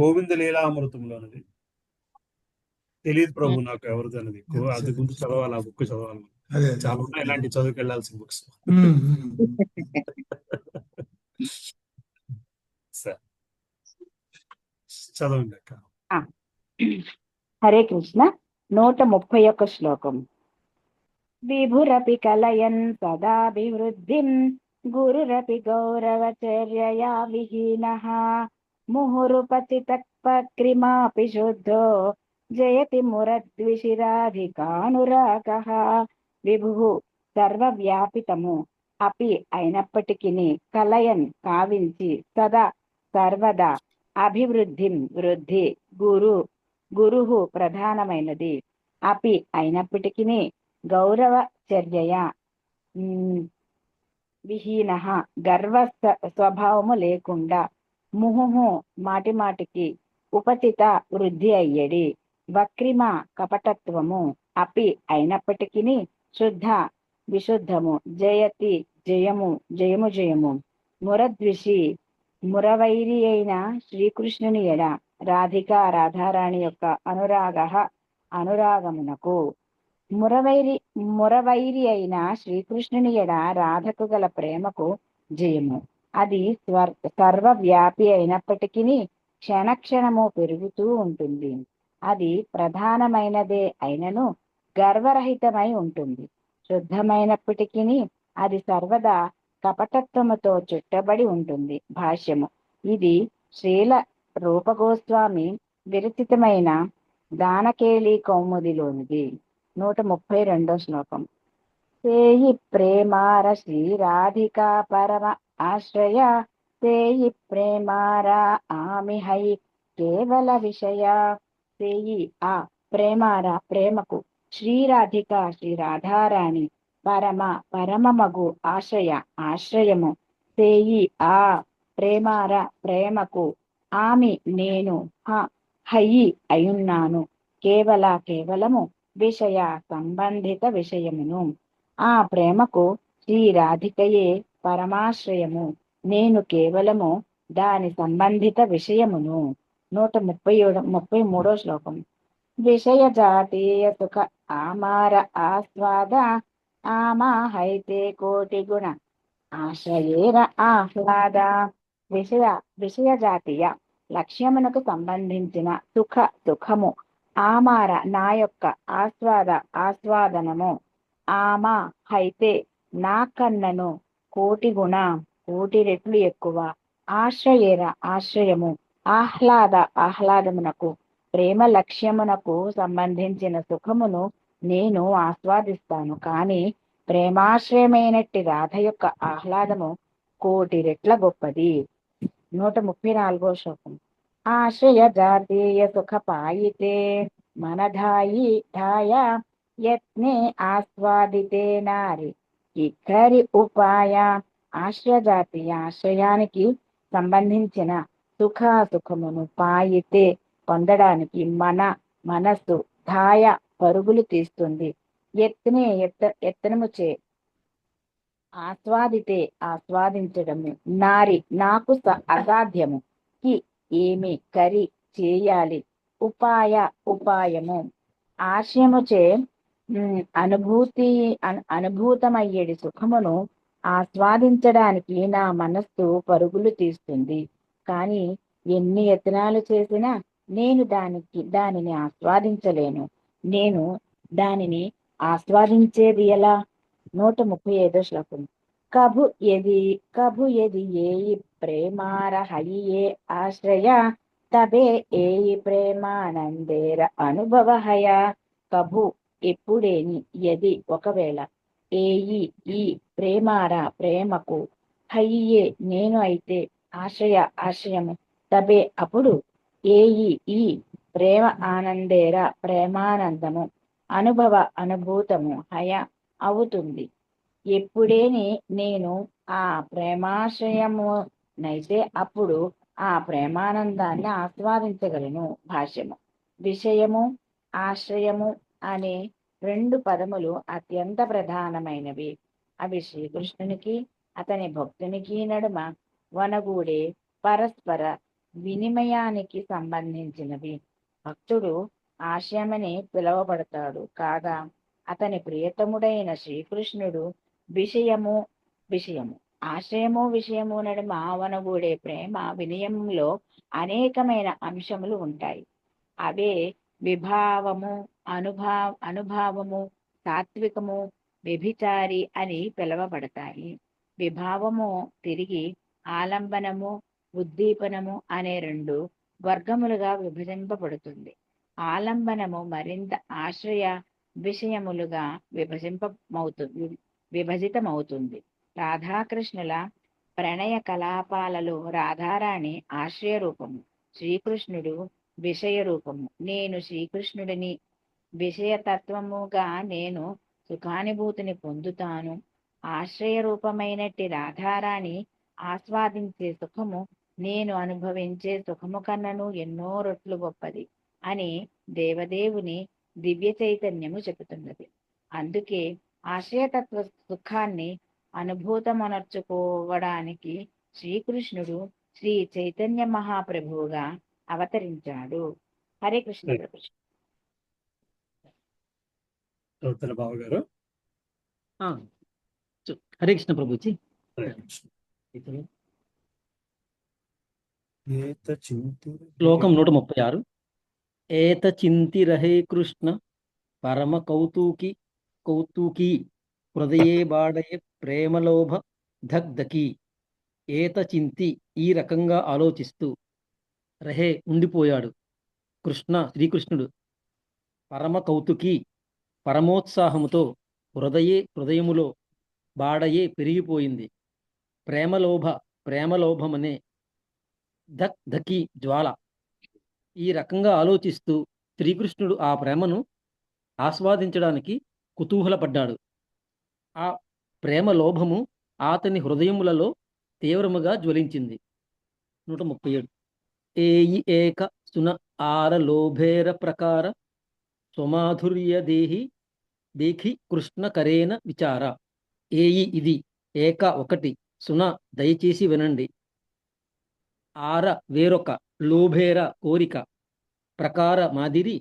గోవింద లీలామృతంలోనది తెలియదు ప్రభు నాకు ఎవరిది అన్నది. అది ముందు చదవాలి, ఆ బుక్ చదవాలి. చాలా ఉన్నాయి ఇలాంటి చదువుకు వెళ్ళాల్సిన బుక్స్. చదవండి అక్క. హరే కృష్ణ. 131 శ్లోకం. విభురపి కలయన్ సదాభివృద్ధిం గురురపి గౌరవచర్యయా విహీనః ముహురుపతితక్పక్రిమాపి శుద్ధో జయతి మురద్విషిరాధికానురాగః. విభుః సర్వవ్యాపితము అపి అయినప్పటికీ కలయన్ కావించి సదా సర్వదా అభివృద్ధిం వృద్ధి గురుహు ప్రధానమైనది అపి అయినప్పటికీ గౌరవ చర్యయ విహీనః గర్వ స్వభావము లేకుండా ముహుహు మాటిమాటికి ఉపతిత వృద్ధి అయ్యడి వక్రిమ కపటత్వము అపి అయినప్పటికీ శుద్ధ విశుద్ధము జయతి జయము మురద్విషి మురవైరి అయిన శ్రీకృష్ణుని ఎడ రాధికా రాధారాణి యొక్క అనురాగమునకు మురవైరి అయిన శ్రీకృష్ణుని ఎడ రాధకు గల ప్రేమకు జయము. అది సర్వవ్యాపి అయినప్పటికీ క్షణక్షణము పెరుగుతూ ఉంటుంది. అది ప్రధానమైనదే అయినను గర్వరహితమై ఉంటుంది. శుద్ధమైనప్పటికీ అది సర్వదా కపటత్వముతో చుట్టబడి ఉంటుంది. భాష్యము. ఇది శ్రీల రూపగోస్వామి విరచితమైన దానకేళి కౌముదిలోనిది. 132 శ్లోకం. సేయి ప్రేమార శ్రీరాధికా పరమ ఆశ్రయ సేయి ప్రేమారా ఆమిహై కేవల విషయ. సేయి ఆ ప్రేమార ప్రేమకు శ్రీరాధిక శ్రీరాధారాణి పరమమగు ఆశ్రయము. సేయి ఆ ప్రేమార ప్రేమకు ఆమి నేను హయి అయున్నాను కేవలము విషయ సంబంధిత విషయమును. ఆ ప్రేమకు శ్రీరాధికయే పరమాశ్రయము, నేను కేవలము దాని సంబంధిత విషయమును. 133 శ్లోకం. విషయ జాతీయ సుఖ ఆమార ఆస్వాద ఆమాహైతే కోటి గుణ ఆశ్రయేర ఆహ్లాద. విషయ జాతీయ లక్ష్యమునకు సంబంధించిన సుఖము ఆమార నా యొక్క ఆస్వాదనము ఆమా హైతే నా కన్నను కోటి రెట్లు ఎక్కువ ఆశ్రయేర ఆశ్రయము ఆహ్లాదమునకు ప్రేమ లక్ష్యమునకు సంబంధించిన సుఖమును నేను ఆస్వాదిస్తాను. కానీ ప్రేమాశ్రయమైనట్టి రాధ యొక్క ఆహ్లాదము కోటి రెట్ల గొప్పది. 134 శ్లోకం. ఆశ్రయ జాతీయ సుఖ పాయితే మనధాయి ధాయ యత్నే ఆస్వాదితే నారి ఇక్కరి ఉపాయ. ఆశ్రయ జాతీయ ఆశ్రయానికి సంబంధించిన సుఖమును పాయితే పొందడానికి మనస్సు ధాయ పరుగులు తీస్తుంది. యత్నముచే ఆస్వాదితే ఆస్వాదించడము నారి నాకు అసాధ్యము కి ఏమి కరి చేయాలి ఉపాయము. ఆశయముచే అనుభూతమయ్యేటి సుఖమును ఆస్వాదించడానికి నా మనస్సు పరుగులు తీస్తుంది. కానీ ఎన్ని యత్నాలు చేసినా నేను దానిని ఆస్వాదించలేను. నేను దానిని ఆస్వాదించేది ఎలా? 135వ శ్లోకం. కభు ఎది ఏయి ప్రేమార హయియే ఆశ్రయ తబే ఏయి ప్రేమానందేర అనుభవ హయ. కభు ఎప్పుడేని, ఎది ఒకవేళ, ఏయి ఈ ప్రేమార ప్రేమకు, హయ్యే నేను అయితే, ఆశ్రయ ఆశ్రయము, తబే అప్పుడు, ఏయి ఈ ప్రేమ ఆనందేర ప్రేమానందము, అనుభవ అనుభూతము, హయ అవుతుంది. ఎప్పుడేని నేను ఆ ప్రేమాశ్రయము నైతే అప్పుడు ఆ ప్రేమానందాన్ని ఆస్వాదించగలను. భాష్యము. విషయము, ఆశ్రయము అనే 2 పదములు అత్యంత ప్రధానమైనవి. అవి శ్రీకృష్ణునికి అతని భక్తునికి నడుమ వనగూడే పరస్పర వినిమయానికి సంబంధించినవి. భక్తుడు ఆశ్రయమని పిలువబడతాడు కాగా అతని ప్రియతముడైన శ్రీకృష్ణుడు విషయము. ఆశ్రయము విషయము నడుమ వనగూడే ప్రేమ వినయంలో అనేకమైన అంశములు ఉంటాయి. అవే విభావము, అనుభావము, సాత్వికము, వ్యభిచారి అని పిలువబడతాయి. విభావము తిరిగి ఆలంబనము, ఉద్దీపనము అనే 2 వర్గములుగా విభజింపబడుతుంది. ఆలంబనము మరింత ఆశ్రయ విషయములుగా విభజితమవుతుంది. రాధాకృష్ణుల ప్రణయ కలాపాలలో రాధారాణి ఆశ్రయ రూపము, శ్రీకృష్ణుడు విషయ రూపము. నేను శ్రీకృష్ణుడిని, విషయతత్వముగా నేను సుఖానుభూతిని పొందుతాను. ఆశ్రయ రూపమైనట్టి రాధారాణి ఆస్వాదించే సుఖము నేను అనుభవించే సుఖము కన్నను ఎన్నో రెట్లు గొప్పది అని దేవదేవుని దివ్య చైతన్యము చెబుతున్నది. అందుకే ఆశ్రయతత్వ సుఖాన్ని అనుభూతమనర్చుకోవడానికి శ్రీకృష్ణుడు శ్రీ చైతన్య మహాప్రభువుగా అవతరించాడు. హరే కృష్ణ ప్రభు. బాబు గారు. హరే కృష్ణ ప్రభుజీ. శ్లోకం 136. ఏత చింతిరహే కృష్ణ పరమ కౌతుకీ హృదయే బాడయే ప్రేమలోభ ధగ్ధకి. ఏత చింతి ఈ రకంగా ఆలోచిస్తూ, రహే ఉండిపోయాడు శ్రీకృష్ణుడు, పరమ కౌతుకి పరమోత్సాహముతో, హృదయములో బాడయే పెరిగిపోయింది, ప్రేమలోభమనే ధకి జ్వాల. ఈ రకంగా ఆలోచిస్తూ శ్రీకృష్ణుడు ఆ ప్రేమను ఆస్వాదించడానికి కుతూహలపడ్డాడు. ఆ ప్రేమ లోభము అతని హృదయములలో తీవ్రముగా జ్వలించింది. 137. ఏయి ఏక సున ఆర లోభేర ప్రకార స్వమాధుర్య దేఖి కృష్ణ కరేన విచార. ఏయి ఇది, ఏక ఒకటి, సున దయచేసి వినండి, ఆర వేరొక, లోభేర కోరిక, ప్రకార మాదిరి,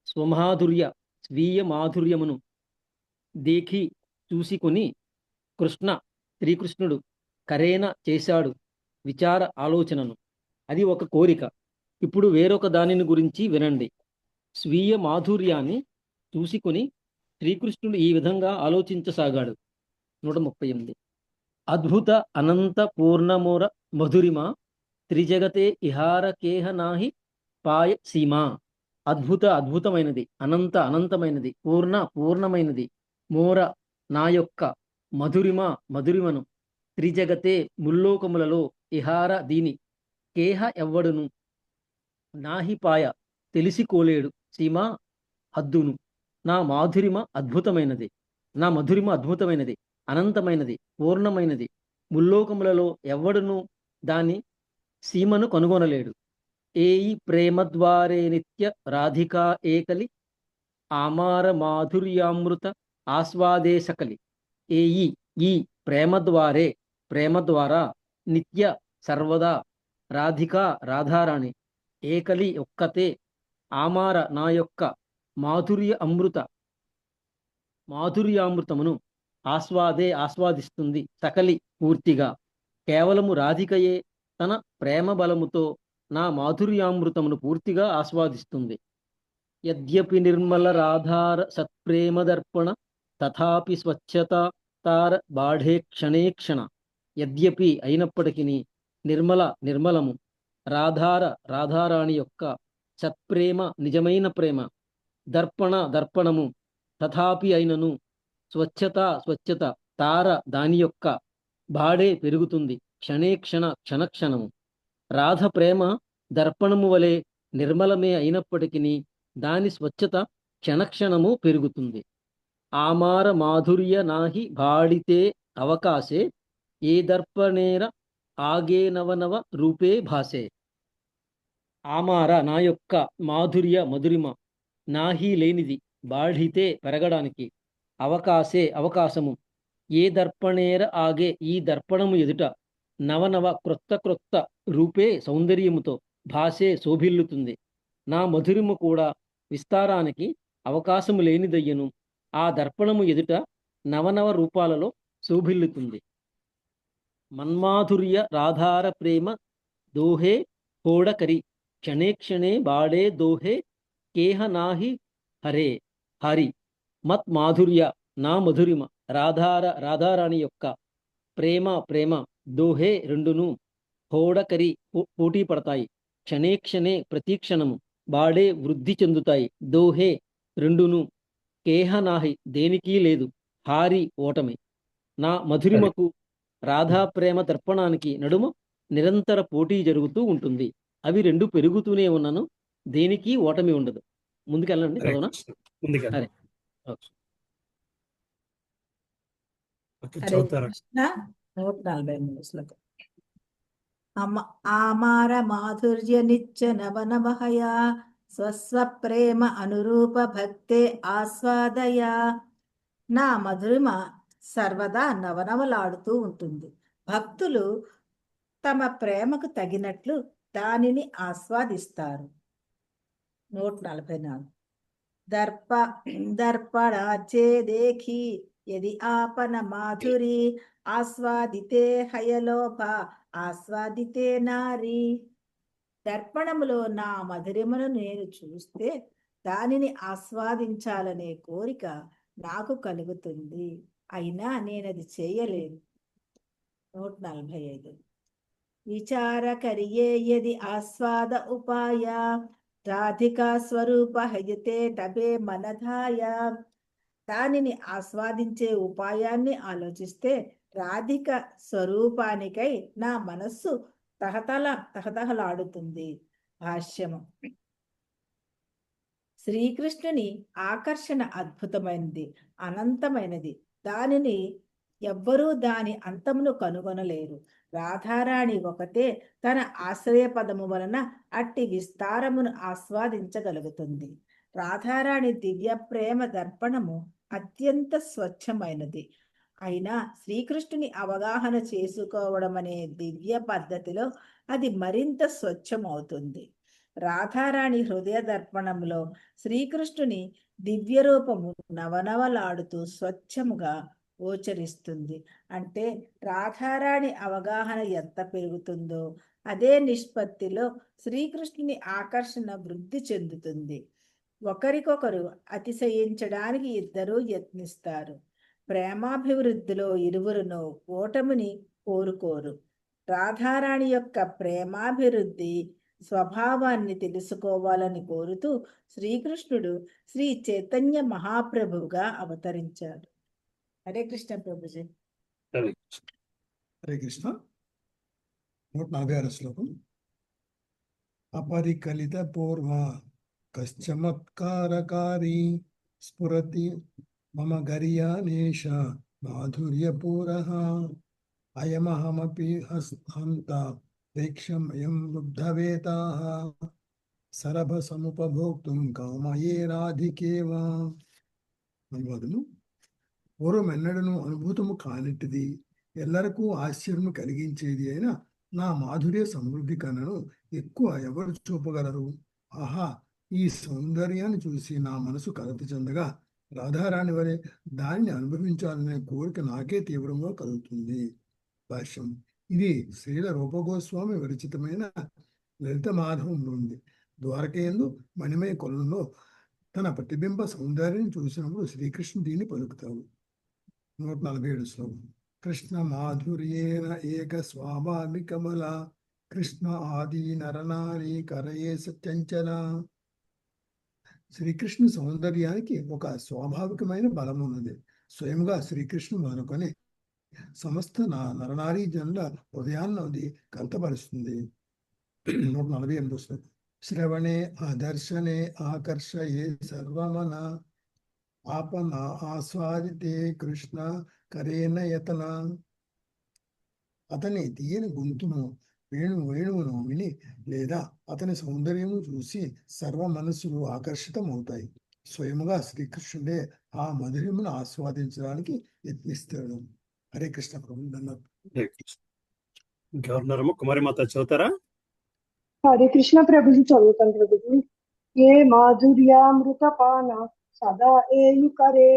స్వమాధుర్య స్వీయ మాధుర్యమును, దేఖి చూసికొని, శ్రీకృష్ణుడు కరేన చేశాడు విచార ఆలోచనను. అది ఒక కోరిక. ఇప్పుడు వేరొక దానిని గురించి వినండి. స్వీయ మాధుర్యాన్ని చూసికొని శ్రీకృష్ణుడు ఈ విధంగా ఆలోచించసాగాడు. 138. అద్భుత అనంత పూర్ణమోర మధురిమ త్రిజగతే ఇహారకేహ నాహి పాయ సీమా. అద్భుతమైనది, అనంతమైనది, పూర్ణమైనది, మోర నా యొక్క, మధురిమను, త్రిజగతే ముల్లోకములలో, ఇహార దీని, కేహ ఎవ్వడును, నాహిపాయ తెలిసికోలేడు, సీమా హద్దును. నా మధురిమ అద్భుతమైనది, అనంతమైనది, పూర్ణమైనది, ముల్లోకములలో ఎవ్వడును దాని సీమను కనుగొనలేడు. ఏయి ప్రేమద్వారే నిత్య రాధికా ఏకలి ఆమార మాధుర్యామృత ఆస్వాదేశకలి. ఏయి ఈ ప్రేమ ద్వారా నిత్య సర్వదా, రాధికా రాధారాణి, ఏకలి ఒక్కతే, ఆమార నా యొక్క, మాధుర్య అమృత మాధుర్యామృతమును ఆస్వాదిస్తుంది సకలి పూర్తిగా. కేవలము రాధికయే తన ప్రేమ బలముతో నా మాధుర్యామృతమును పూర్తిగా ఆస్వాదిస్తుంది. యద్యపి నిర్మల రాధార సత్ప్రేమ దర్పణ తథాపి స్వచ్ఛత తార బాఢే క్షణే క్షణ. యద్యపి అయినప్పటికీ నిర్మలము రాధారాణి యొక్క సత్ప్రేమ నిజమైన ప్రేమ, దర్పణము తథాపి అయినను, స్వచ్ఛత తార దాని యొక్క బాడే పెరుగుతుంది, క్షణక్షణము. రాధ ప్రేమ దర్పణము వలె నిర్మలమే అయినప్పటికీ దాని స్వచ్ఛత క్షణక్షణము పెరుగుతుంది. ఆమార మాధుర్య నాహి భాడితే అవకాశే ఏ దర్పణేర ఆగే నవనవ రూపే భాసే. ఆమార నా యొక్క మధురిమ నాహి లేనిది, బాఢితే పెరగడానికి, అవకాశము ఏ దర్పణేర ఆగే ఈ దర్పణము ఎదుట, నవనవ క్రొత్త రూపే సౌందర్యముతో, భాసే శోభిల్లుతుంది. నా మధురిమ కూడా విస్తారానికి అవకాశము లేనిదయ్యను, ఆ దర్పణము ఎదుట నవనవ రూపాలలో శోభిల్లుతుంది. మన్మాధుర్య రాధార ప్రేమ దోహే హోడకరి క్షణే బాడే దోహే కేహ నాహి హరి. మత్ మాధుర్య నా మధురిమ రాధారాణి యొక్క ప్రేమ దోహే రెండును హోడకరి పోటీ పడతాయి, క్షణే ప్రతిక్షణము బాడే వృద్ధి చెందుతాయి, దోహే రెండును కేహ నాహి దేనికి లేదు, హారి ఓటమి. నా మధురిమకు రాధా ప్రేమ దర్పణానికి నడుమ నిరంతర పోటీ జరుగుతూ ఉంటుంది. అవి రెండు పెరుగుతూనే ఉన్నను, దేనికి ఓటమి ఉండదు. ముందుకెళ్ళండి, చదవనా? ముందుకెళ్ళండి. హరే కృష్ణ. 143 శ్లోకం. ఆమార మాధుర్య నిత్య నవనవహయా స్వస్వ ప్రేమ అనురూప భక్తే ఆస్వాదయా. నా మధురిమ సర్వదా నవనవలాడుతూ ఉంటుంది. భక్తులు తమ ప్రేమకు తగినట్లు దానిని ఆస్వాదిస్తారు. 144. దర్పణాచే దేఖి యది ఆపన మాధురి ఆస్వాదితే హయలోభ ఆస్వాదితే నారి. దర్పణములో నా మధురిమను నేను చూస్తే దానిని ఆస్వాదించాలనే కోరిక నాకు కలుగుతుంది, అయినా నేనది చేయలేను. 145. విచార కరియే యది ఆస్వాద ఉపాయ రాధికా స్వరూప హయతే తబే మనధాయ. దానిని ఆస్వాదించే ఉపాయాన్ని ఆలోచిస్తే రాధిక స్వరూపానికై నా మనస్సు తహతహలాడుతుంది. భాష్యము. శ్రీకృష్ణుని ఆకర్షణ అద్భుతమైనది, అనంతమైనది. దానిని ఎవ్వరూ దాని అంతమును కనుగొనలేరు. రాధారాణి ఒకతే తన ఆశ్రయ పదము వలన అట్టి విస్తారమును ఆస్వాదించగలుగుతుంది. రాధారాణి దివ్య ప్రేమ దర్పణము అత్యంత స్వచ్ఛమైనది. అయినా శ్రీకృష్ణుని అవగాహన చేసుకోవడం అనే దివ్య పద్ధతిలో అది మరింత స్వచ్ఛమవుతుంది. రాధారాణి హృదయ దర్పణంలో శ్రీకృష్ణుని దివ్య రూపము నవనవలాడుతూ స్వచ్ఛముగా గోచరిస్తుంది. అంటే రాధారాణి అవగాహన ఎంత పెరుగుతుందో అదే నిష్పత్తిలో శ్రీకృష్ణుని ఆకర్షణ వృద్ధి చెందుతుంది. ఒకరికొకరు అతిశయించడానికి ఇద్దరూ యత్నిస్తారు. ప్రేమాభివృద్ధిలో ఇరువురును ఓటమిని కోరుకోరు. రాధారాణి యొక్క ప్రేమాభివృద్ధి స్వభావాన్ని తెలుసుకోవాలని కోరుతూ శ్రీకృష్ణుడు శ్రీ చైతన్య మహాప్రభువుగా అవతరించాడు. హరే కృష్ణ ప్రభుజీ. హరే కృష్ణ. 146 శ్లోకం. అపరికలిత పూర్వ కశ్చమత్కారకారి స్ఫురతి మమ గర్యానేష మాధుర్యపూరః అయమహమపి హంత ప్రేక్షమయం లుబ్ధవేతాః సరభ సముపభోక్తుం కామయే రాధికేవా. అనువాదము. పూర్వమెన్నడను అనుభూతము కానిటిది, ఎల్లరకు ఆశ్చర్యము కలిగించేది అయిన నా మాధుర్య సమృద్ధి కన్నను ఎక్కువ ఎవరు చూపగలరు? ఆహా, ఈ సౌందర్యాన్ని చూసి నా మనసు కలత చెందగా రాధారాణి వలె దాన్ని అనుభవించాలనే కోరిక నాకే తీవ్రంగా కలుగుతుంది. భాష్యం. ఇది శ్రీల రూపగోస్వామి విరచితమైన లలిత మాధవంలో ఉంది. ద్వారకయందు మణిమయ కొలంలో తన ప్రతిబింబ సౌందర్యం చూసినప్పుడు శ్రీకృష్ణుడు దీన్ని పలుకుతాడు. 147 శ్లోకం. కృష్ణ మాధుర్యేన ఏక స్వాభావికమల కృష్ణ ఆది నరనారి కరయే సత్యంచన. శ్రీకృష్ణ సౌందర్యానికి ఒక స్వాభావికమైన బలం ఉన్నది. స్వయంగా శ్రీకృష్ణుడు అనుకొని సమస్త నరనారీ జనుల హృదయాన్ని కంతపరుస్తుంది. 148 శ్లోకం. శ్రవణే ఆదర్శనే ఆకర్షయే సర్వమన ఆపన ఆస్వాదితే కృష్ణ కరేణ యతన. అతని తీయని గొంతును వేణువును విని లేదా అతని సౌందర్యము చూసి సర్వ మనస్సులు ఆకర్షితమవుతాయి. స్వయముగా శ్రీకృష్ణుడే ఆ మధురమును ఆస్వాదించడానికి యత్నిస్తాడు. హరే కృష్ణ ప్రభు. గవర్నర్ కుమారి మాత చదువుతారా? హరే కృష్ణ ప్రభుజీ చదువుతాను ప్రభుజీ. ఏ మాధుర్యామృతపాన సదా ఏయు కరే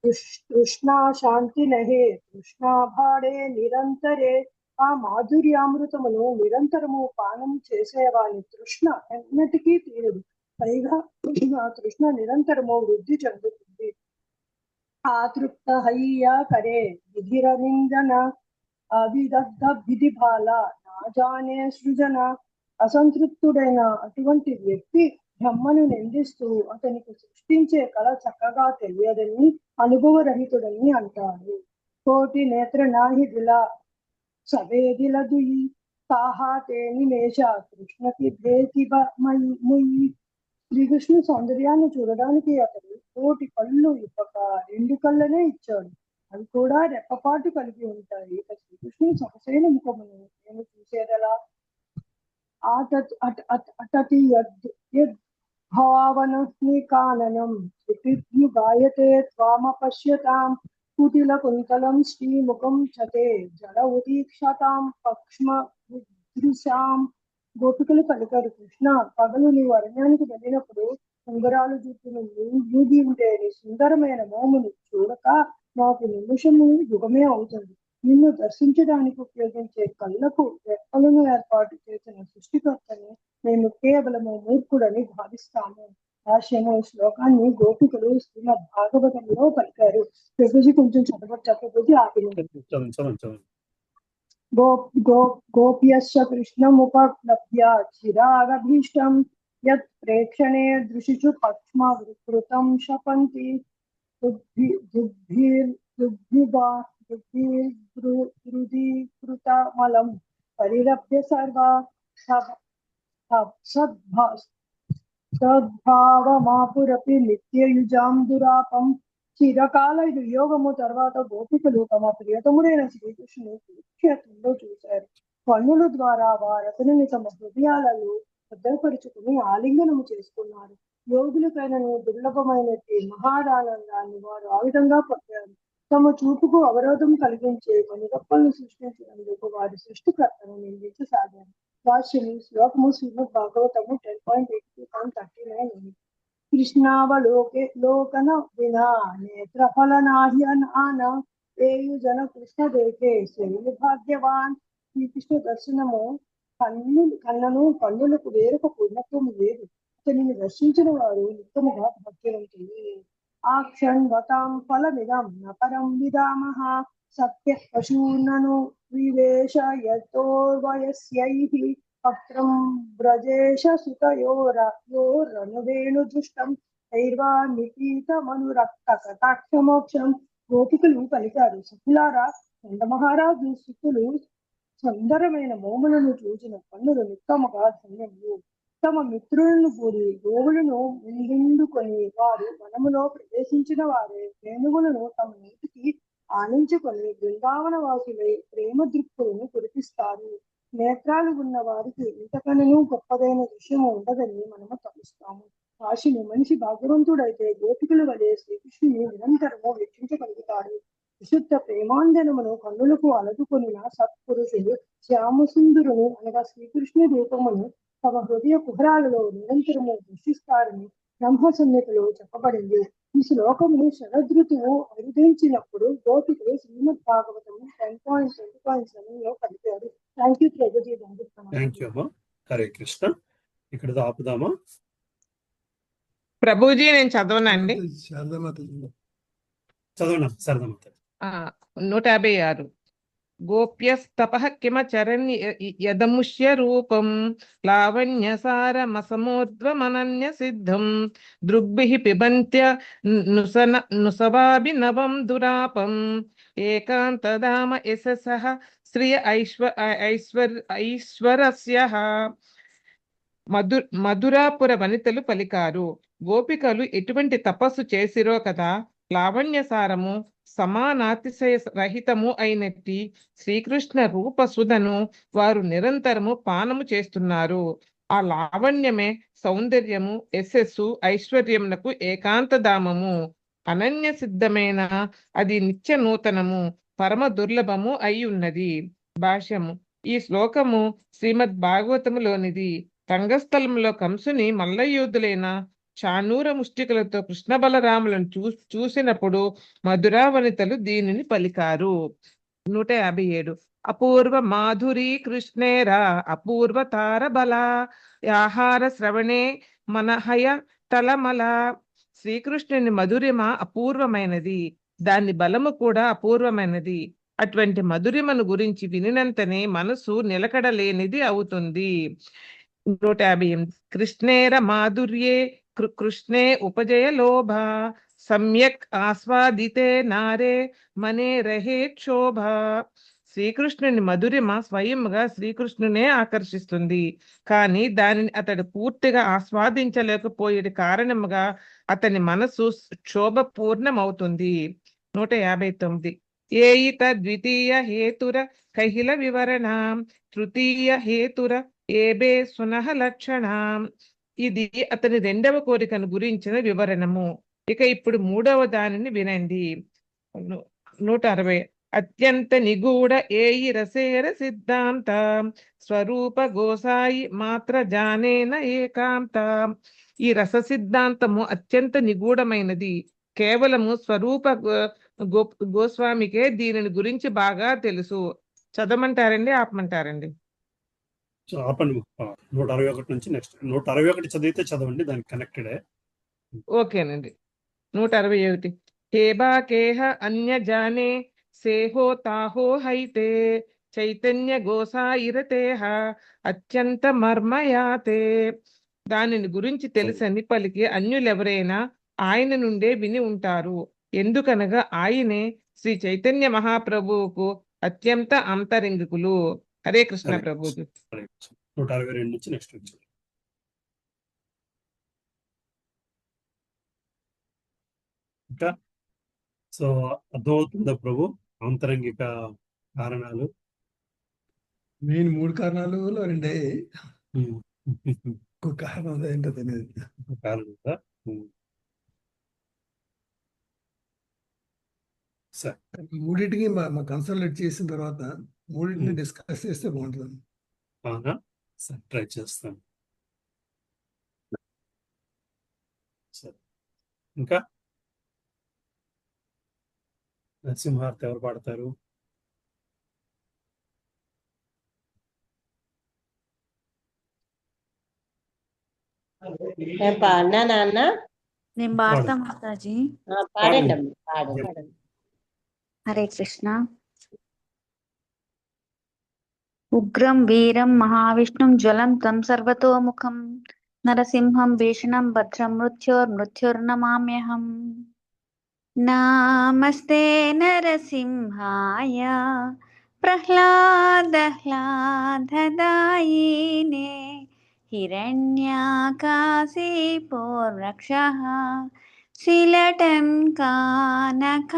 తృష్ణా శాంతి నహే తృష్ణా భాడే నిరంతరే. ఆ మాధుర్యామృతమును నిరంతరము పానం చేసేవాని తృష్ణ ఎన్నటికీ తీరదు. పైగా తృష్ణ నిరంతరము వృద్ధి చెందుతుంది. ఆతృప్త హయ్యా కరే విధిర నిందన అవిదగ్ధ విధి బాల నాజానే సృజన. అసంతృప్తుడైన అటువంటి వ్యక్తి బ్రహ్మను నిందిస్తూ అతనికి సృష్టించే కళ చక్కగా తెలియదని అనుభవరహితుడని అంటాడు. కోటి నేత్ర నాహి దిల సవేదిల దుయి తాహా తేని మేష కృష్ణకి భేతి ముయి. శ్రీకృష్ణ సౌందర్యాన్ని చూడడానికి అతడు కోటి కళ్ళు ఇప్పక 2 కళ్ళనే ఇచ్చాడు. అవి కూడా రెప్పపాటు కలిగి ఉంటాయి. శ్రీకృష్ణుని సొగసైన ముఖమును నేను చూసేదలా? అటతి భావనకాననం గాయతే త్వామపశ్యతాం కుటిల కుంతలం శ్రీముఖం చతే జడ ఉదీక్షతాం పక్ష్మ దృశాం. గోపికలు పలికారు, కృష్ణ పగలు నీవు అరణ్యానికి వెళ్ళినప్పుడు ఉంగరాలు జుట్టును యూగి ఉండే నీ సుందరమైన మోముని చూడక నాకు నిమిషము యుగమే అవుతుంది. నిన్ను దర్శించడానికి ఉపయోగించే కళ్ళకు రెప్పలను ఏర్పాటు చేసిన సృష్టికర్తని మేము కేవలము మూర్ఖుడని భావిస్తాము. భాష్యము శ్లోకాన్ని గోపికలు శ్రీమద్ భాగవతంలో పలికారు. ప్రభుజీ కొంచెం చదవచ్చా ప్రభుజీ? ఆపి గోప్యశ్చ కృష్ణముపలభ్య చిరాగభీష్టం యత్ ప్రేక్షణే దృశిషు పక్ష్మ వికృతం శపంతి ృదీకృతమలం పరిరభ్య సర్వా సద్భావమాపురపి నిత్యయుజాం దురాపం. చిరకాల వియోగము తర్వాత గోపికలు తమ ప్రియతముడైన శ్రీకృష్ణుని కురుక్షేత్రంలో చూశారు. కన్నుల ద్వారా వారతని తమ హృదయాలలో భద్రపరుచుకుని ఆలింగనము చేసుకున్నారు. యోగులకైనను దుర్లభమైన మహాదానందాన్ని వారు ఆ విధంగా పొందారు. తమ చూపుకు అవరోధం కలిగించే కనుగప్పలను సృష్టించినందుకు వారి సృష్టికర్తను నిందించసాగారు. భాష్యము శ్లోకము శ్రీమద్ భాగవతము 10.82.39. కృష్ణావలోకన వినా నేత్రఫలనాహ్యనాన ఏయు జన కృష్ణ దేకే శైలి భాగ్యవాన్. శ్రీకృష్ణ దర్శనము కన్నులకు వేరొక పూర్ణత్వం లేదు. అతనిని దర్శించిన వారు నిత్యముగా భాగ్యవంతులు. ఆక్షణ్వతాం ఫలమిదం నపరం విదామః సత్య పశూనను వివేశ యతోర్వయస్యైః పత్రం వ్రజేష సుతయోరనువేణు దృష్టం దైర్వా నిపీతమనురక్త కటాక్షమోక్షం. గోపికలు పలికారు, సఖులారా, నందమహారాజు సుతులు సుందరమైన మోములను చూసిన కన్నులు నిత్తముగా ధన్యములు. తమ మిత్రులను కూడి గోవులను ముందుకొని వారు వనములో ప్రవేశించిన వారే వేణువులను తమ నీటికి ఆనించుకొని బృందావన వాసులై ప్రేమ దృక్కులను కురిపిస్తారు. నేత్రాలు ఉన్న వారికి ఇంతకనను గొప్పదైన విషయం ఉండదని మనము తలుస్తాము. కాశీని మనిషి భాగ్యవంతుడైతే గోపికల వలె శ్రీకృష్ణుని నిరంతరము వీక్షించగలుగుతాడు. విశుద్ధ ప్రేమాంజనమును కన్నులకు అలదుకొనిన సత్పురుషులు శ్యామసుందరును అనగా శ్రీకృష్ణుని రూపమును తమ హృదయ కుహరాలలో నిరంతరము దర్శిస్తారని బ్రహ్మ సంహితలో చెప్పబడింది. ఈ శ్లోకములు శరదృతువు అనుభవించినప్పుడు గోపికలు శ్రీమద్ భాగవతం 10.20.7 కలిపారు. థ్యాంక్ యూ ప్రభుజీ. థ్యాంక్ యూ అమ్మా. హరే కృష్ణ. ఇక్కడ ఆపుదామా? ప్రభుజీ నేను చదవనండి. చదవండి శారదామాత. 156. గోప్యస్తపః కిమచరన్ యదముష్య రూపం లావణ్యసారమసమోద్వమనన్య సిద్ధం దృగ్భిః పిబంత్య నుసవాభినవం దురాపం ఏకాంతదామ యశసః శ్రియ ఐశ్వరస్యః. మధురాపుర వనితలు పలికారు, గోపికలు ఎటువంటి తపస్సు చేసిరో కదా. లావణ్యసారము సమానాతిశయ రహితము అయినట్టి శ్రీకృష్ణ రూపసుధను వారు నిరంతరము పానము చేస్తున్నారు. ఆ లావణ్యమే సౌందర్యము, యశస్సు, ఐశ్వర్యమునకు ఏకాంతధామము. అనన్య సిద్ధమైన అది నిత్య నూతనము, పరమ దుర్లభము అయి ఉన్నది. భాష్యము. ఈ శ్లోకము శ్రీమద్ భాగవతములోనిది. రంగస్థలంలో కంసుని మల్లయోధులైన చానూర ముష్టికులతో కృష్ణ బలరాములను చూసినప్పుడు మధురావనితలు దీనిని పలికారు. 157. అపూర్వ మాధురీ కృష్ణేరా అపూర్వ తార బల ఆహార శ్రవణే మనహయ తలమల. శ్రీకృష్ణుని మధురిమ అపూర్వమైనది, దాని బలము కూడా అపూర్వమైనది. అటువంటి మధురిమను గురించి వినినంతనే మనసు నిలకడలేనిది అవుతుంది. 158. కృష్ణేర మాధుర్యే కృష్ణే ఉపజయ లోభ సమ్యక్ ఆస్వాదితే నారే మనే రహే క్షోభ. శ్రీకృష్ణుని మధురిమ స్వయంగా శ్రీకృష్ణునే ఆకర్షిస్తుంది, కానీ దానిని అతడు పూర్తిగా ఆస్వాదించలేకపోయే కారణముగా అతని మనసు క్షోభపూర్ణమవుతుంది. 159. ఏయిత ద్వితీయ హేతుర కహిల వివరణ తృతీయ హేతుర ఏబే సునః లక్షణ. ఇది అతని రెండవ కోరికను గురించిన వివరణము. ఇక ఇప్పుడు మూడవ దానిని వినండి. 160. అత్యంత నిగూఢ ఏయి రసేర సిద్ధాంత స్వరూప గోసాయి మాత్ర జానేన ఏకాంత. ఈ రస సిద్ధాంతము అత్యంత నిగూఢమైనది, కేవలము స్వరూప గోస్వామికే దీనిని గురించి బాగా తెలుసు. చదవమంటారండి, ఆపమంటారండి? ఆపండి. 161 నుంచి నెక్స్ట్ 161 చదివితే చదవండి, దానికి కనెక్టెడే. ఓకేనండి. 161. హేబా కేహ అన్య జానే సేహో తాహో హైతే చైతన్య గోసాయిరతేహ అత్యంత మర్మయాతే. దానిని గురించి తెలుసని పలికి అన్యులెవరైనా ఆయన నుండే విని ఉంటారు, ఎందుకనగా ఆయనే శ్రీ చైతన్య మహాప్రభువుకు అత్యంత అంతరంగికులు. హరే కృష్ణ ప్రభుజీ. 162 నుంచి నెక్స్ట్ వచ్చింది. ఇంకా సో అర్థమవుతుందా ప్రభు? ఆంతరంగిక కారణాలు మెయిన్ 3 కారణాలు రెండే. ఇంకో కారణం ఏంటో తెలియదు. కారణం మూడింటికి మా కన్సల్టేట్ చేసిన తర్వాత మూడింటిని డిస్కస్ చేస్తే బాగుంటుంది. అవునా? సరే, ట్రై చేస్తాను. సరే, ఇంకా నరసింహార్తి ఎవరు పాడతారు? పాడినా నాన్న? నేను పాడతా మాతాజీ. పాడండి అమ్మ, పాడండి. హరే కృష్ణ. ఉగ్రం వీరం మహావిష్ణుం జ్వలంతం సర్వతోముఖం నరసింహం భీషణం భద్రం మృత్యుర్నమామ్యహం. నమస్తే నరసింహాయ ప్రహ్లాదహ్లాదదాయినే హిరణ్యాకాశీపూర్రక్షః శిలటం కానకాలాయే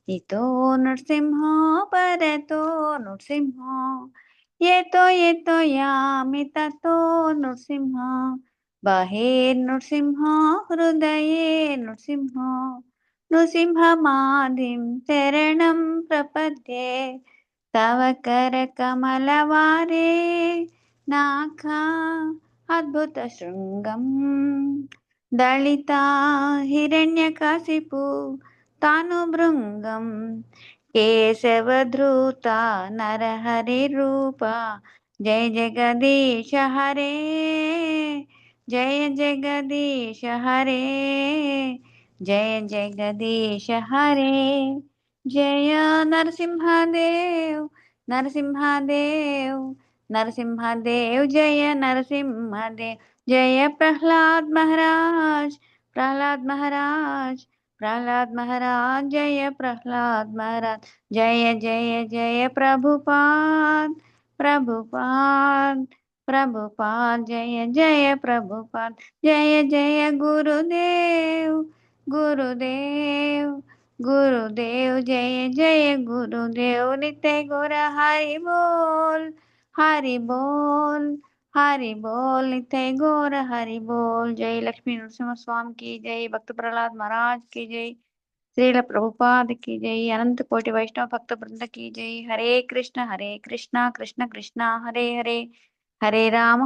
ఇతో నృసింహో పరతో నృసింహో యతో యామి తతో నృసింహ బహిర్నృసింహో హృదయే నృసింహో నృసింహమాదిం శరణం ప్రపద్యే తవ కరకమలవారే నాఖ అద్భుత శృంగం దళిత హిరణ్యకశిపు తాను భృంగం కేశవధృత నరహరి రూప జయ జగదీశ హరే జయ జగదీశ హరే జయ జగదీశ హరే జయ నరసింహదేవ్ నరసింహదేవ్ నరసింహదేవ్ జయ నరసింహదేవ్ జయ ప్రహ్లాద్ మహారాజ్ ప్రహ్లాద్ మహారాజ్ प्रहलाद महाराज जय प्रहलाद महाराज जय जय जय प्रभुपाद प्रभुपाद प्रभुपाद जय जय प्रभुपाद जय जय गुरुदेव गुरुदेव गुरुदेव जय जय गुरुदेव नित्य गौर हरि बोल हरि बोल हरि बोल नित्य गौर हरि बोल जय लक्ष्मी नरसिंह स्वामी की जय भक्त प्रहलाद महाराज की जय श्रील प्रभुपाद की जय अनंत कोटि वैष्णव भक्त वृंद की जय हरे कृष्ण कृष्ण कृष्ण हरे हरे हरे राम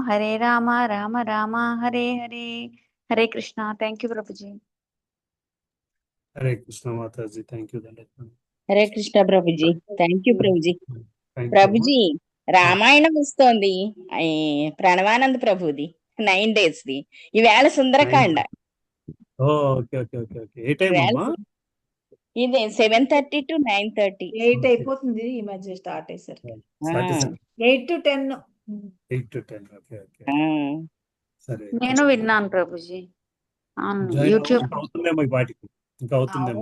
राम राम हरे हरे हरे कृष्णा थैंक यू प्रभु जी हरे कृष्ण माता जी थैंक यू హరే కృష్ణ ప్రభుజీ. థ్యాంక్ యూ ప్రభుజీ. థ్యాంక్ యూ ప్రభుజీ రామాయణం వస్తోంది ప్రణవానంద ప్రభుది 9 days ది. ఈవేళ Sundarakanda. Okay okay okay okay ఏ టైం అమ్మా? ఇది 7:30 to 9:30. 8 అయిపోతుంది ఈ మధ్య స్టార్ట్ అయ్యేసరికి 8 to 10. 8 to 10 ఓకే ఓకే సరే. నేను విన్నాను ప్రభుజీ జాయిన్ యూట్యూబ్ అవుతుందేమో ఈ పాటికి ఇంకా అవుతుందేమో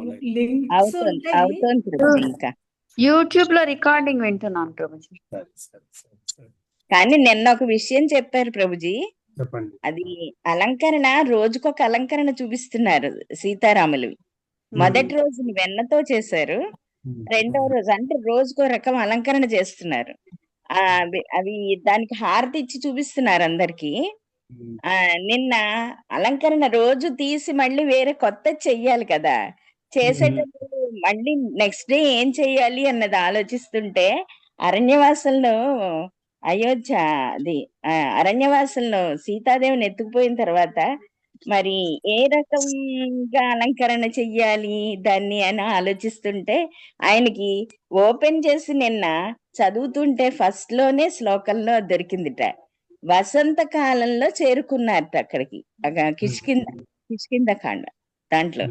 అవుతుంది ప్రభుజీ. ఇంకా యూట్యూబ్ లో రికార్డింగ్ వింటున్నాను ప్రభుజీ. సరే సరే సరే సరే కానీ నిన్న ఒక విషయం చెప్పారు ప్రభుజీ. చెప్పండి. అది అలంకరణ రోజుకొక అలంకరణ చూపిస్తున్నారు సీతారాములు. మొదటి రోజు వెన్నతో చేశారు, రెండవ రోజు అంటే రోజుకో రకం అలంకరణ చేస్తున్నారు. అవి దానికి హారతి ఇచ్చి చూపిస్తున్నారు అందరికి. నిన్న అలంకరణ రోజు తీసి మళ్ళీ వేరే కొత్త చెయ్యాలి కదా, చేసేటప్పుడు మళ్ళీ నెక్స్ట్ డే ఏం చెయ్యాలి అన్నది ఆలోచిస్తుంటే అరణ్యవాసంలో అరణ్యవాసంలో సీతాదేవిని ఎత్తుకుపోయిన తర్వాత మరి ఏ రకంగా అలంకరణ చెయ్యాలి దాన్ని అని ఆలోచిస్తుంటే ఆయనకి ఓపెన్ చేసి నిన్న చదువుతుంటే ఫస్ట్ లోనే శ్లోకంలో దొరికిందిట. వసంత కాలంలో చేరుకున్నారట అక్కడికి, కిష్కింద కాండ దాంట్లో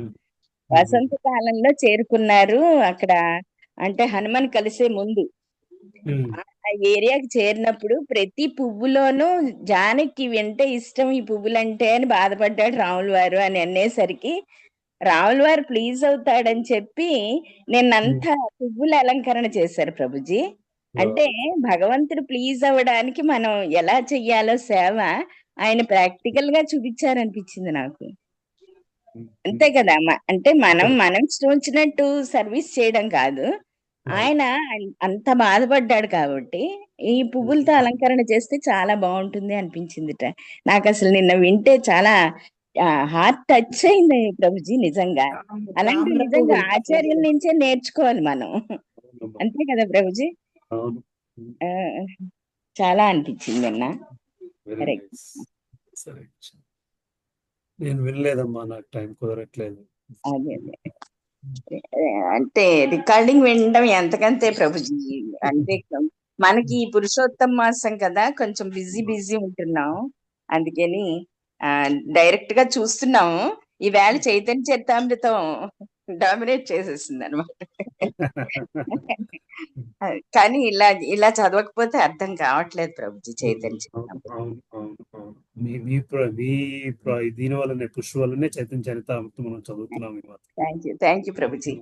వసంత కాలంలో చేరుకున్నారు. అక్కడ అంటే హనుమాన్ కలిసే ముందు ఆ ఏరియాకి చేరినప్పుడు ప్రతి పువ్వులోనూ జానకి వెంటే ఇష్టం ఈ పువ్వులంటే అని బాధపడ్డాడు రాముల వారు అని అనేసరికి రాముల వారు ప్లీజ్ అవుతాడని చెప్పి నిన్నంతా పువ్వుల అలంకరణ చేశారు ప్రభుజీ. అంటే భగవంతుడు ప్లీజ్ అవ్వడానికి మనం ఎలా చెయ్యాలో సేవ ఆయన ప్రాక్టికల్ గా చూపించారనిపించింది నాకు. అంతే కదా, అంటే మనం ఇష్టం వచ్చినట్టు సర్వీస్ చేయడం కాదు, ఆయన అంత బాధపడ్డాడు కాబట్టి ఈ పువ్వులతో అలంకరణ చేస్తే చాలా బాగుంటుంది అనిపించిందిట నాకు. అసలు నిన్న వింటే చాలా హార్ట్ టచ్ అయింది ప్రభుజీ. నిజంగా అలాంటి నిజంగా ఆచార్యుల నుంచే నేర్చుకోవాలి మనం. అంతే కదా ప్రభుజీ. చాలా అనిపించింది నిన్న. నేను వినలేదమ్మా, నాకు టైం కుదరట్లేదు. అదే అంటే రికార్డింగ్ వినడం ఎంతకంతే ప్రభుజీ. అంటే మనకి పురుషోత్తమ మాసం కదా, కొంచెం బిజీ ఉంటున్నాం, అందుకని డైరెక్ట్ గా చూస్తున్నాము. ఈవేళ చైతన్య చరితామృతం డామినేట్ చేసేసింది అనమాట. కానీ ఇలా చదవకపోతే అర్థం కావట్లేదు ప్రభుజీ చైతన్య చరితామృతం. దీని వల్లనే పుష్ప వల్లనే చైతన్య చరితామృతం మనం చదువుతున్నాం. Thank you Prabhuji.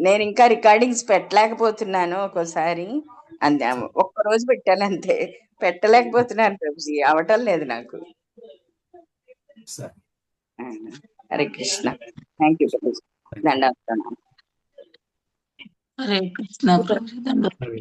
నేను ఇంకా రికార్డింగ్స్ పెట్టలేకపోతున్నాను, ఒక్కోసారి ఒక్కరోజు పెట్టాను అంతే, పెట్టలేకపోతున్నాను ప్రభుజీ, అవటం లేదు నాకు. హరే కృష్ణ. Thank you Prabhuji. దండాలు. హరే కృష్ణ ప్రభుజీ. దండాలు.